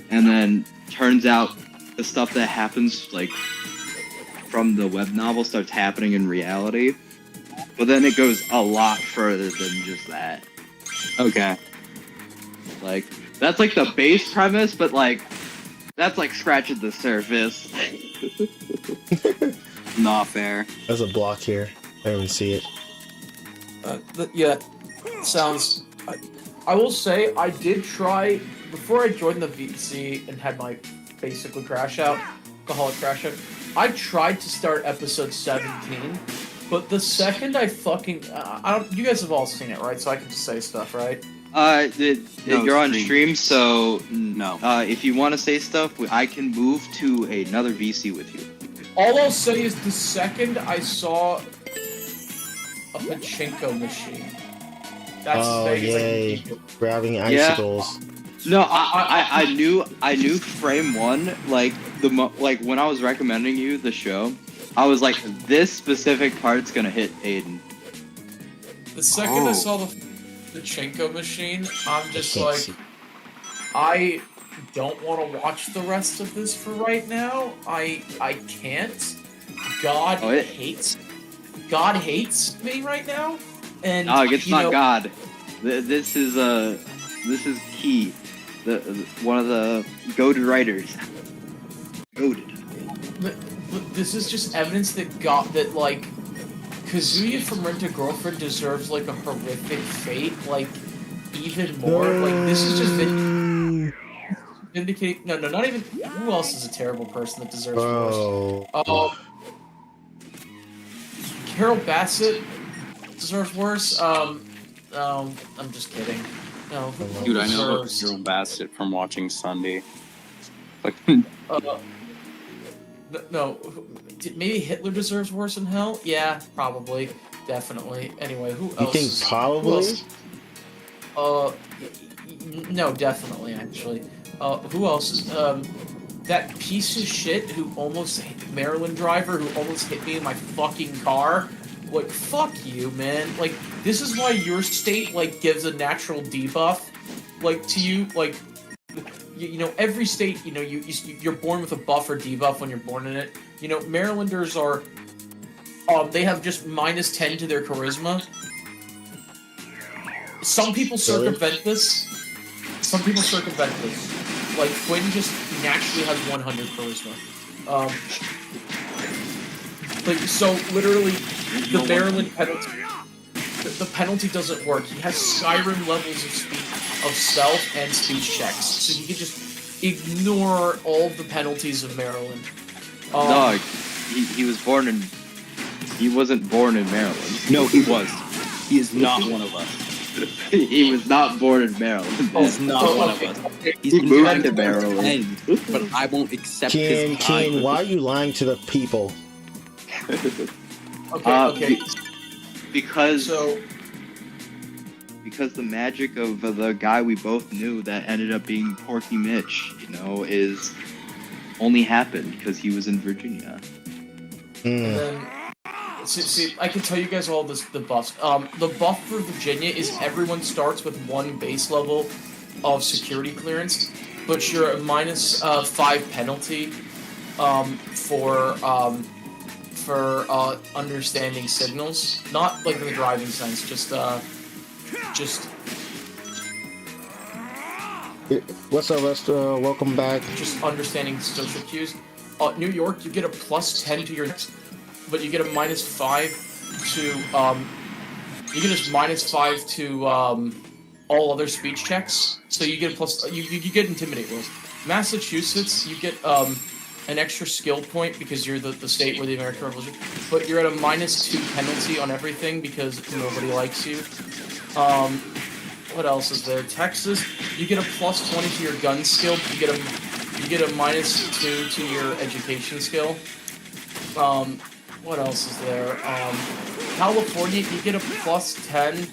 and then turns out the stuff that happens like from the web novel starts happening in reality, but then it goes a lot further than just that. Okay. Like, that's like the base premise, but like, that's like scratching the surface. Not fair. There's a block here. I don't even see it. Yeah, sounds... I will say, I did try, before I joined the VC and had my basically crash out, alcoholic crash out, I tried to start episode 17, but the second I fucking... you guys have all seen it, right? So I can just say stuff, right? You're on stream, so... No. If you want to say stuff, I can move to another VC with you. All I'll say is the second I saw a pachinko machine. That's as big as I can keep it. Grabbing icicles. No, I knew frame 1, like when I was recommending you the show, I was like, this specific part's gonna hit Aiden. The second I saw the pachinko machine, I'm just like, I don't want to watch the rest of this for right now. I can't. God hates me right now. And it's not God. This is Key, one of the goated writers. Goated. this is just evidence that like Kazuya from Rent a Girlfriend deserves like a horrific fate, like even more. Like this is just vindicate. No, not even. Who else is a terrible person that deserves worse? Carol Bassett deserves worse. I'm just kidding. No, Dude, I know Carol Bassett from watching Sunday. Like, no, maybe Hitler deserves worse in hell. Yeah, probably, definitely. Anyway, who else? You think probably? No, definitely, actually. Who else is that piece of shit who almost Maryland driver who almost hit me in my fucking car? Like, fuck you, man. Like, this is why your state like gives a natural debuff, like to you, like. You know, every state, you know, you're born with a buff or debuff when you're born in it. You know, Marylanders are, they have just -10 to their charisma. Some people circumvent this. Some people circumvent this. Like, Quinn just naturally has 100 charisma. Like, so literally, the Maryland penalty, the penalty doesn't work. He has Skyrim levels of stealth and speech checks, so you can just ignore all of the penalties of Maryland. No, he was born in. He wasn't born in Maryland. no, he was. He is not one of us. He was not born in Maryland. He is not one of us. He's He been moved trying to Maryland. but I won't accept his Keen, why are you lying to the people? Okay. Because the magic of the guy we both knew that ended up being Porky Mitch, you know, is only happened because he was in Virginia. Then, see, I can tell you guys all the buffs. The buff for Virginia is everyone starts with 1 base level of security clearance, but you're a -5 penalty for understanding signals. Not like in the driving sense, just What's up, Lester? Welcome back. just understanding social cues. New York, you get a +10 to your, but you get a -5 to you get a -5 to all other speech checks. So you get a plus. You get intimidate rolls. Massachusetts, you get an extra skill point because you're the state where the American Revolution. But you're at a -2 penalty on everything because nobody likes you. What else is there? Texas, you get a +20 to your gun skill. You get a -2 to your education skill. What else is there? California, you get a +10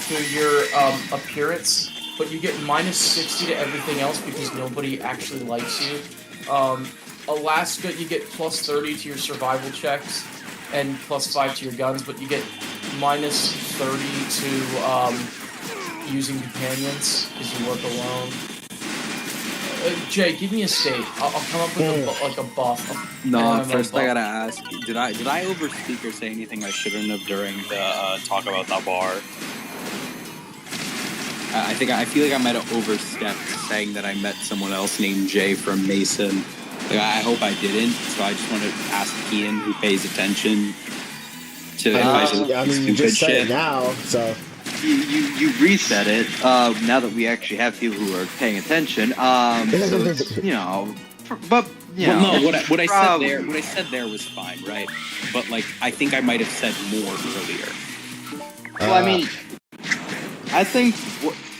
to your appearance, but you get -60 to everything else because nobody actually likes you. Alaska, you get +30 to your survival checks and +5 to your guns, but you get -30 to using companions because you work alone. Jay, give me a state. I'll come up with a buff. No, first I gotta ask, did I overspeak or say anything I shouldn't have during the talk about the bar? I feel like I might have overstepped saying that I met someone else named Jay from Mason. Like, I hope I didn't, so I just want to ask Ian, who pays attention to if I say I mean, you just said it now, so. You reset it. Now that we actually have people who are paying attention. So it's, you know, but you know. No, what I said there was fine, right? But like, I think I might have said more earlier. Well, I mean, I think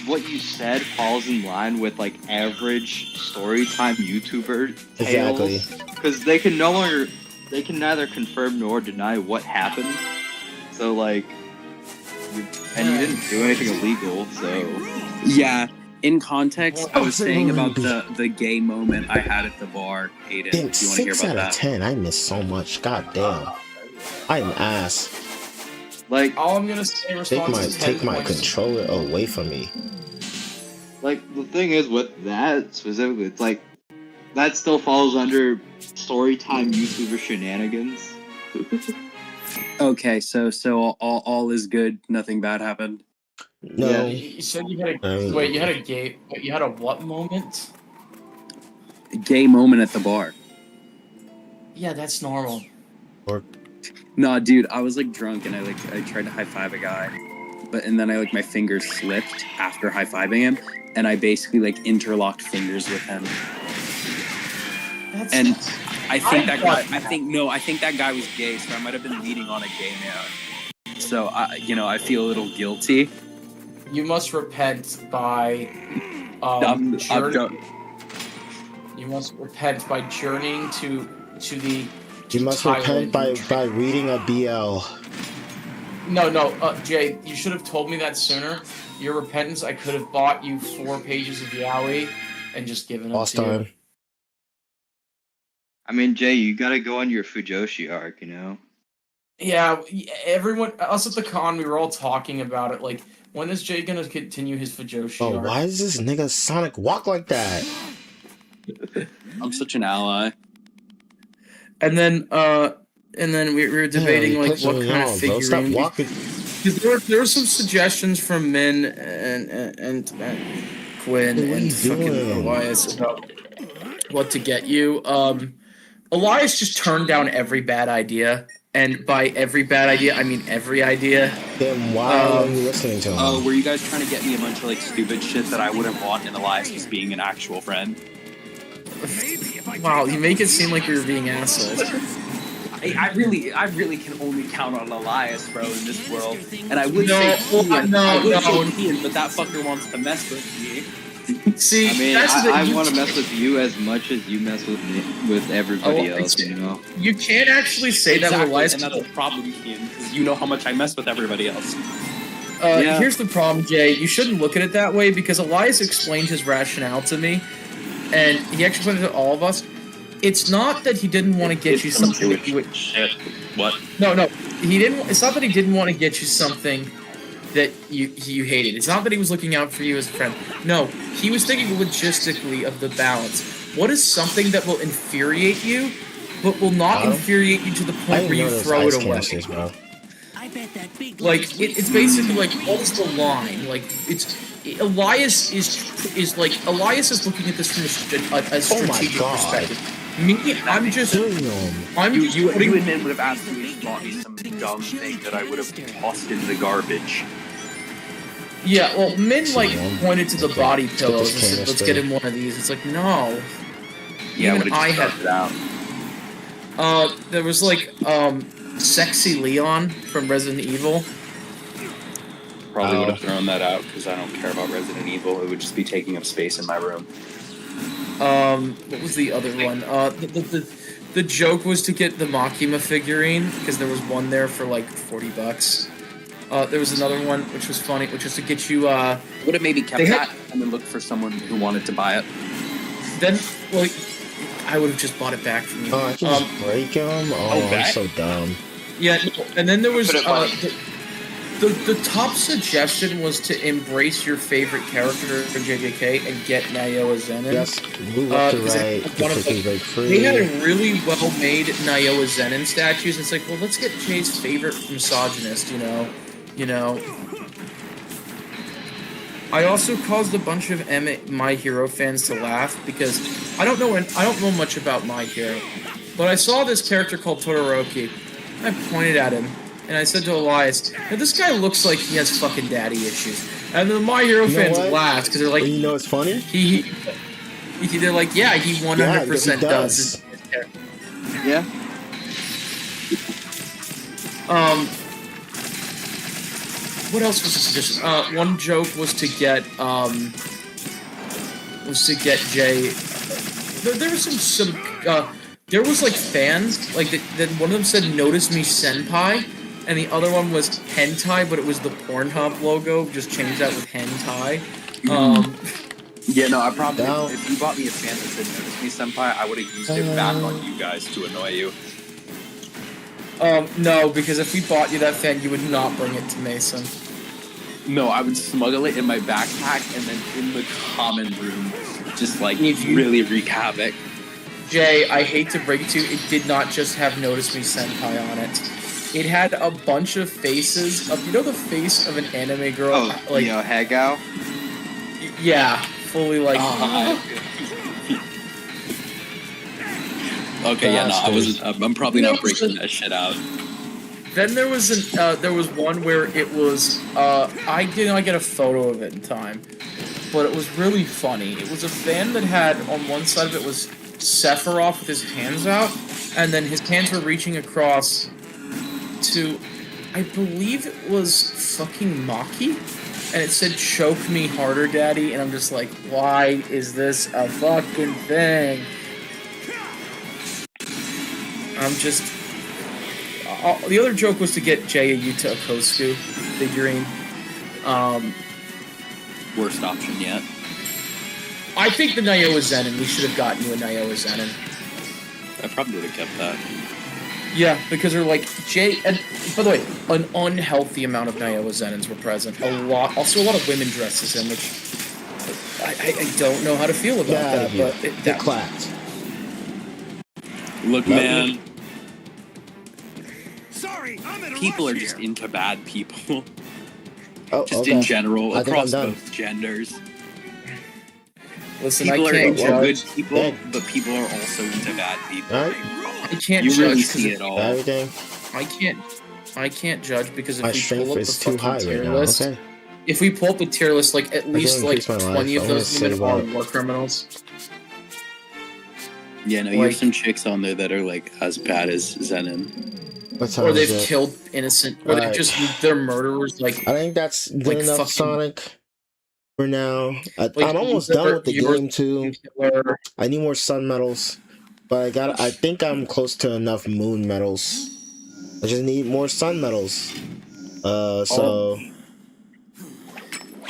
what you said falls in line with like average storytime YouTuber tales, because they can neither confirm nor deny what happened. So like, and you didn't do anything illegal, so yeah. In context, I was saying about the gay moment I had at the bar. Aiden, do you want to hear about 6 out that? of 10. I missed so much. God damn. I'm ass. like All I'm gonna say Take my controller away from me. Like, the thing is with that specifically, it's like that still falls under storytime YouTuber shenanigans. Okay, so all is good. Nothing bad happened. No. Yeah. You said you had you had a what moment? Gay moment at the bar. Yeah, that's normal. Or No, dude, I was like drunk and I tried to high five a guy, and then my fingers slipped after high fiving him, and I basically like interlocked fingers with him. That's And I think that guy was gay, so I might have been leading on a gay man. So I feel a little guilty. You must repent by I'm journey. You must repent by journeying to the. you must Thailand. repent by reading a BL. No, Jay, you should have told me that sooner. Your repentance, I could have bought you 4 pages of yaoi and just given them Lost to you. time. I mean, Jay, you gotta go on your Fujoshi arc, you know? Yeah, everyone, us at the con, we were all talking about it. Like, when is Jay gonna continue his Fujoshi Oh, arc? why does this nigga Sonic walk like that? I'm such an ally. And then we were debating Yeah, like what kind of bro. Stop figurine. walking. There were some suggestions from Min and Quinn What are and you fucking doing? Elias about what to get you. Elias just turned down every bad idea, and by every bad idea, I mean every idea. Then why are you listening to him? Oh, were you guys trying to get me a bunch of like stupid shit that I wouldn't want in Elias just being an actual friend? Wow, you make it seem like we were being assholes. I really can only count on Elias, bro, in this world. And I would No, say Ian, no, I would no. say Ian, but that fucker wants to mess with me. See, I mean, that's the, I want to mess with you as much as you mess with me, with everybody else, you know? You can't actually say that with Elias. And that's the problem, Ian, because you know how much I mess with everybody else. Yeah. Here's the problem, Jay. You shouldn't look at it that way because Elias explained his rationale to me, and he actually explained it to all of us. It's not that he didn't want to get you something that you would. Shit. What? No, he didn't. It's not that he didn't want to get you something that you hated. It's not that he was looking out for you as a friend. No, he was thinking logistically of the balance. What is something that will infuriate you, but will not infuriate you to the I point didn't where you know those throw ice it away? canisters, bro. I bet that big Like it's basically like what's the line? Like Elias is looking at this from a strategic God. perspective. Me, I'm just Damn. You putting. and Min would have absolutely bought me some dumb thing that I would have tossed in the garbage. Yeah, well, Min like Yeah. pointed to the Okay, body let's get pillows this and said, "Let's canister. get him one of these." It's like no. Yeah, Even I had. it out. There was like sexy Leon from Resident Evil. Probably would have thrown that out because I don't care about Resident Evil. It would just be taking up space in my room. What was the other one? The joke was to get the Makima figurine because there was one there for like $40. There was another one which was funny, which was to get you. Would have maybe kept They had- that and then looked for someone who wanted to buy it. Then, well, I would have just bought it back from you. Oh, I can just break him? Oh, okay. I'm so dumb. Yeah, and then there was Put it by- the top suggestion was to embrace your favorite character in JJK and get Naoya Zenin. Yes, move up to because right. one The of freaking the- break free. They had a really well-made Naoya Zenin statues. It's like, well, let's get Jay's favorite misogynist, you know. I also caused a bunch of My Hero fans to laugh because I don't know much about My Hero, but I saw this character called Todoroki. I pointed at him and I said to Elias, "Now this guy looks like he has fucking daddy issues." And the My Hero You know fans what? laughed because they're like, Well, you know what's funny? they're like, yeah, he 100% he does. Yeah? What else was the suggestion? One joke was to get Jay. There was some there was like fans like that. One of them said "Notice me, senpai," and the other one was hentai, but it was the Pornhub logo. Just changed that with hentai. Yeah, no, I probably Now- if you bought me a fan that said "Notice me, senpai," I would have used it back on you guys to annoy you. No, because if we bought you that fan, you would not bring it to Mason. No, I would smuggle it in my backpack and then in the common room, just like If you- really wreak havoc. Jay, I hate to break it to you, it did not just have Notice Me Senpai on it. It had a bunch of faces of, you know, the face of an anime girl? Oh, like, you know, Hagao? yeah, fully like. Okay, yeah, no, I Bastards. wasn't. I'm probably not breaking that shit out. Then there was one where it was I did not get a photo of it in time, but it was really funny. It was a fan that had on one side of it was Sephiroth with his hands out, and then his hands were reaching across to, I believe it was fucking Maki, and it said "Choke me harder, daddy," and I'm just like, why is this a fucking thing? I'm just. The other joke was to get Jay a Yuta Okosuke figurine. Worst option yet. I think the Nioh Zenin. We should have gotten you a Nioh Zenin. I probably would have kept that. Yeah, because they're like Jay. And by the way, an unhealthy amount of Nioh Zenins were present. A lot. Also, a lot of women dresses in, which I don't know how to feel about that. But Get clapped. Look, man. Sorry, I'm in a People rush are just here. into bad people. Oh, Just okay. in general, I think across I'm done. both genders. listen, People I are can't into judge. good people, Yeah. but people are also into bad people. All right. I can't You judge really because see it all. Everything. I can't judge because if My we strength pull up the is too fucking high tier right now. list, Okay. if we pull up the tier list, like at least like increase my life. 20 of I'm gonna those women save are up. war criminals. Yeah, no, you have Like- some chicks on there that are like as bad as Zenin. What time Or is they've it? killed innocent, or they're Alright. just they're murderers. Like I think that's good like enough, fucking- Sonic. For now, Like, I'm almost done with the you're- game too. killer. I need more sun medals, but I think I'm close to enough moon medals. I just need more sun medals. So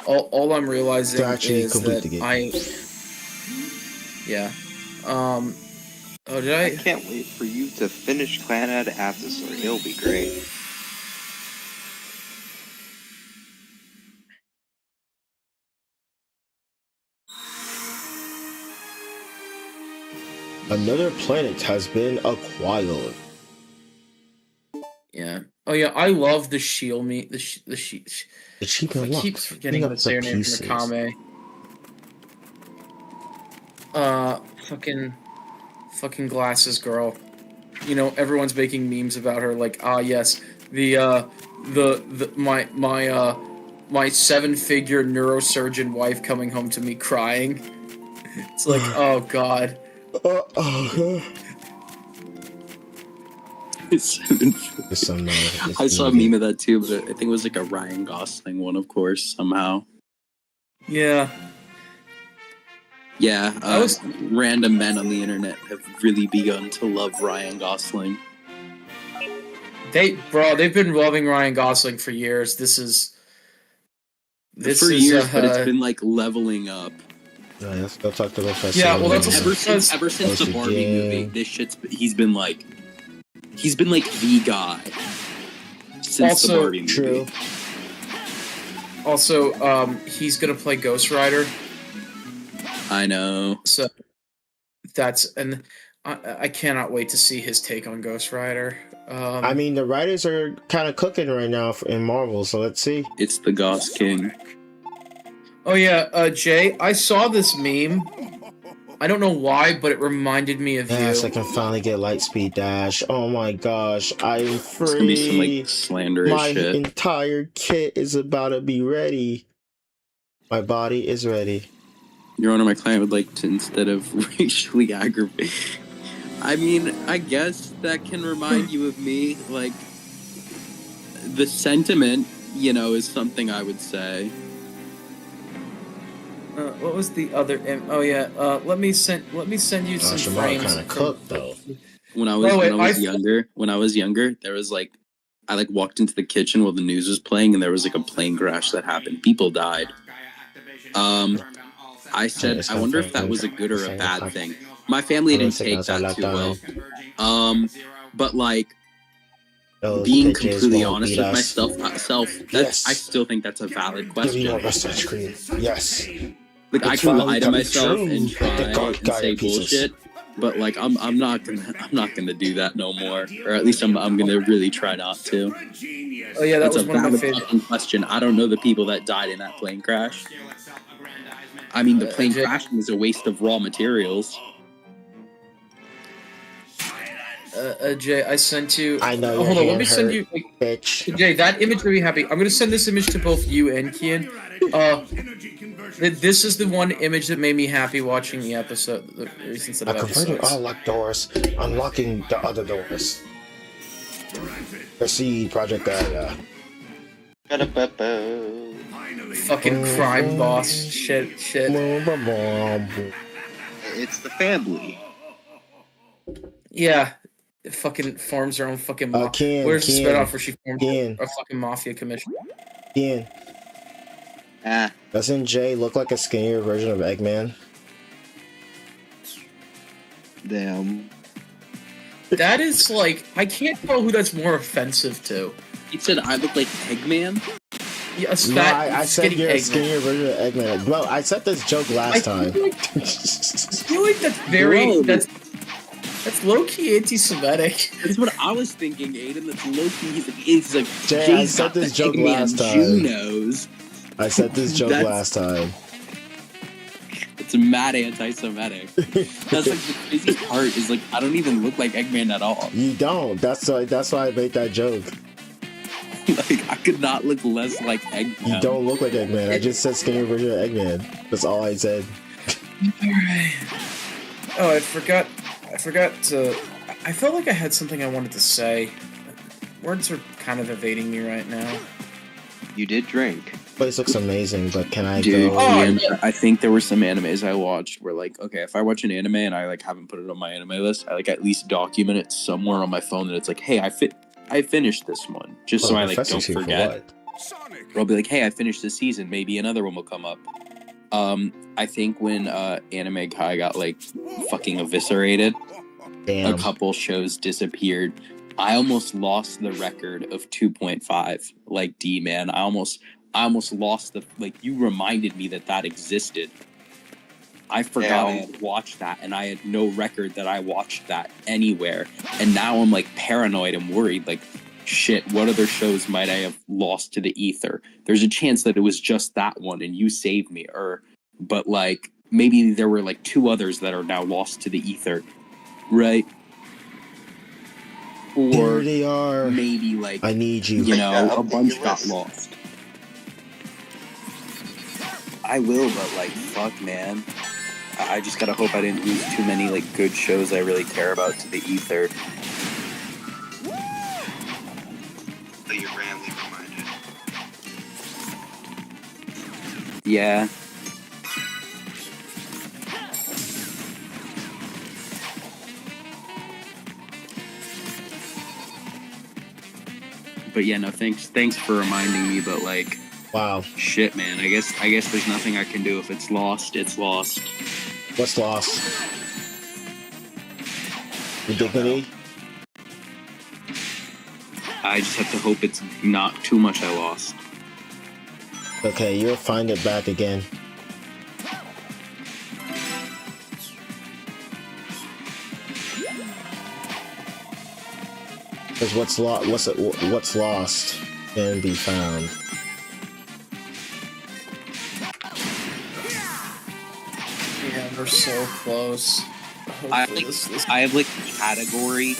All I'm realizing To actually is complete that the game. yeah. Oh, did I I? can't wait for you to finish Clanad after Sword. It'll be great. another planet has been acquired. Yeah. Oh yeah, I love the shield meat. The sheet. The cheap I unlocked. keep forgetting Bring how up to say her the name pieces. from Akame. Fucking glasses girl. You know, everyone's making memes about her. Like, yes, my 7-figure neurosurgeon wife coming home to me crying. It's like, oh god. There's some, I saw a meme of that too, but I think it was like a Ryan Gosling one, of course, somehow. Yeah. Yeah, I was- random men on the internet have really begun to love Ryan Gosling. They've been loving Ryan Gosling for years. This is For years, but it's been like leveling up. let's go talk to Professor. Yeah, well, that's Ever also- since the Once Barbie again. movie, this shit's he's been like the guy since Also the Barbie movie. True. Also, he's gonna play Ghost Rider. I know. So and I cannot wait to see his take on Ghost Rider. I mean, the writers are kind of cooking right now in Marvel, so let's see. It's the Goss King. Oh yeah, Jay, I saw this meme. I don't know why, but it reminded me of Yes, I you. can finally get Lightspeed Dash. Oh my gosh, I'm It's gonna be some free. like slanderous My shit. entire kit is about to be ready. My body is ready. Your Honor, my client would like to, instead of racially aggravate. I mean, I guess that can remind you of me. Like, the sentiment, you know, is something I would say. What was the other? Oh yeah. Let me send you some Gosh, I'm frames. kind of cooked though. When I was By the way, when I was younger, there was like, I like walked into the kitchen while the news was playing, and there was like a plane crash that happened. People died. I said, I wonder if that was a good or a bad thing. My family didn't take that too well. But like, Those being bitches completely won't honest beat with us. myself, Yes. I still think that's a valid Give me more question. ice cream. Yes. Like, I It's can finally lie to coming myself true. and try The God and say guy pieces. bullshit, but like, I'm not gonna do that no more. Or at least I'm gonna really try not to. Oh yeah, that That's was a one of my valid favorite. fucking question. I don't know the people that died in that plane crash. I mean, the plane Jake- crashing is a waste of raw materials. Jay, I sent you. I know Hold your on, let hand me send hurt, you. Like, bitch. Jay, that image made me happy. I'm gonna send this image to both you and Kian. This is the one image that made me happy watching the episode, the recent set I of converted episodes. all locked doors, unlocking the other doors. Proceed, Project Gaia. Fucking crime boss shit. It's the family. Yeah, it fucking forms her own fucking mafia. Kian, Where's the Kian, spinoff where she formed Kian. a fucking mafia commission? Ian, Ah, doesn't Jay look like a skinnier version of Eggman? damn. That is like, I can't tell who that's more offensive to. He said I look like Eggman. Yes, No, that I said skinny you're a Eggman. skinnier version of Eggman. Bro, I said this joke last time. I feel like that's very Bro. that's low key anti-Semitic. That's what I was thinking, Aiden. That's low key. He's like Jay, I Jay's said got this the joke Eggman last time. Junos. I said this joke That's- last time. It's mad anti-Semitic. That's like the crazy part is like I don't even look like Eggman at all. You don't. That's why I made that joke. Like I could not look less like Eggman. You don't look like Eggman. I just said skinnier version of Eggman. That's all I said. Alright. Oh, I forgot to. I felt like I had something I wanted to say. Words are kind of evading me right now. You did drink. Place looks amazing, but can I Dude, go? Oh, Ian, yeah. I think there were some animes I watched where like, okay, if I watch an anime and I like haven't put it on my anime list, I like at least document it somewhere on my phone that it's like, hey, I finished this one, just so I like don't forget. Or I'll be like, hey, I finished this season, maybe another one will come up. I think when Anime Kai got like fucking eviscerated, Damn. a couple shows disappeared. I almost lost the record of 2.5. Like D man, I almost lost the like. You reminded me that existed. I forgot I had watched that, and I had no record that I watched that anywhere. And now I'm like paranoid and worried. Like, shit, what other shows might I have lost to the ether? There's a chance that it was just that one, and you saved me. But like maybe there were like two others that are now lost to the ether, right? Here Or they are. maybe like I need you. you know, Yeah, a bunch update your got list. lost. I will, but like, fuck, man. I just gotta hope I didn't lose too many like good shows I really care about to the ether. So you're randomly reminded. Yeah. But yeah, no, thanks for reminding me, but like, Wow. shit, man. I guess there's nothing I can do. If it's lost, it's lost. What's lost? Your dignity? I just have to hope it's not too much I lost. Okay, you'll find it back again. Because what's lost can be found. Yeah, we're so close. I Hopefully like this I have like a category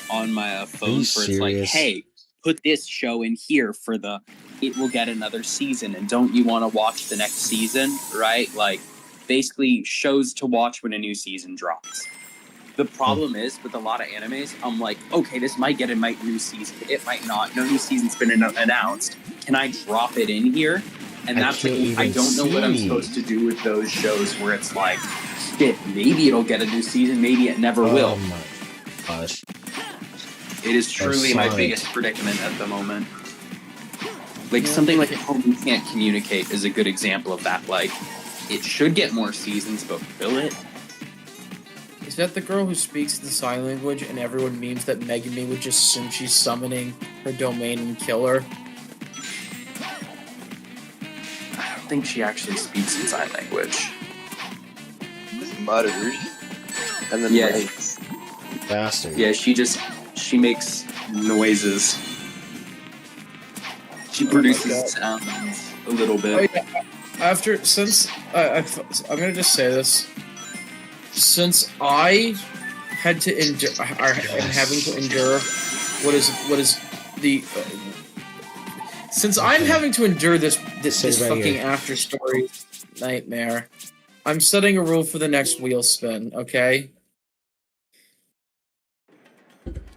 on my Are phone you where it's like, serious? hey, put this show in here for it will get another season, and don't you want to watch the next season, right? Like basically shows to watch when a new season drops. The problem is with a lot of animes, I'm like, okay, this might get a new season, it might not. No new season's been announced. Can I drop it in here? And I that's like, can't I even don't know what I'm see. supposed to do with those shows where it's like, shit, maybe it'll get a new season, maybe it never will. Oh my gosh. It is truly my Sonic. biggest predicament at the moment. Like something like Home You Can't Communicate is a good example of that. Like, it should get more seasons, but will it? Is that the girl who speaks the sign language and everyone memes that Megumi would just assume she's summoning her domain and kill her? I don't think she actually speaks in sign language. Just mutters. And then Yeah. waits. Bastard. Yeah, she makes noises. She produces sounds a little bit. I'm gonna just say this. Since I had to endure, am having to endure, what is the since I'm having to endure this Right fucking here. after story nightmare, I'm setting a rule for the next wheel spin. Okay.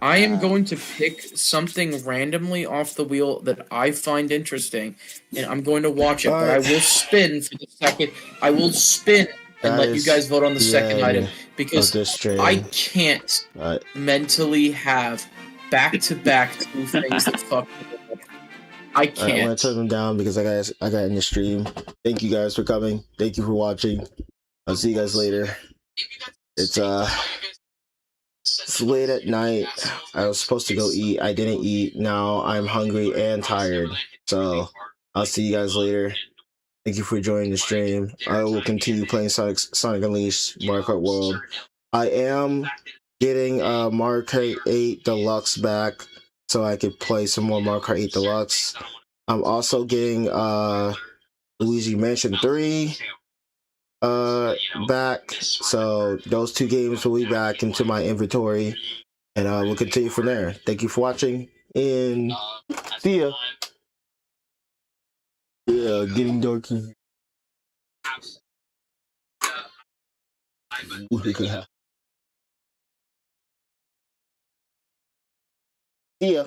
I am going to pick something randomly off the wheel that I find interesting, and I'm going to watch it. But I will spin for the second. I will spin and That let you is guys vote on the the second end item of because this stream. I can't mentally have back-to-back two things that fuck me up. I Alright, I'm gonna can't. turn them down because I got in the stream. Thank you guys for coming. Thank you for watching. I'll see you guys later. It's late at night. I was supposed to go eat. I didn't eat. Now I'm hungry and tired. So I'll see you guys later. Thank you for joining the stream. I will continue playing Sonic Unleashed, Mario Kart World. I am getting Mario Kart 8 Deluxe back so I could play some more Mario Kart 8 Deluxe. I'm also getting Luigi Mansion 3 back. So those two games will be back into my inventory. And we'll continue from there. Thank you for watching, and see ya. Yeah, getting dark. See ya.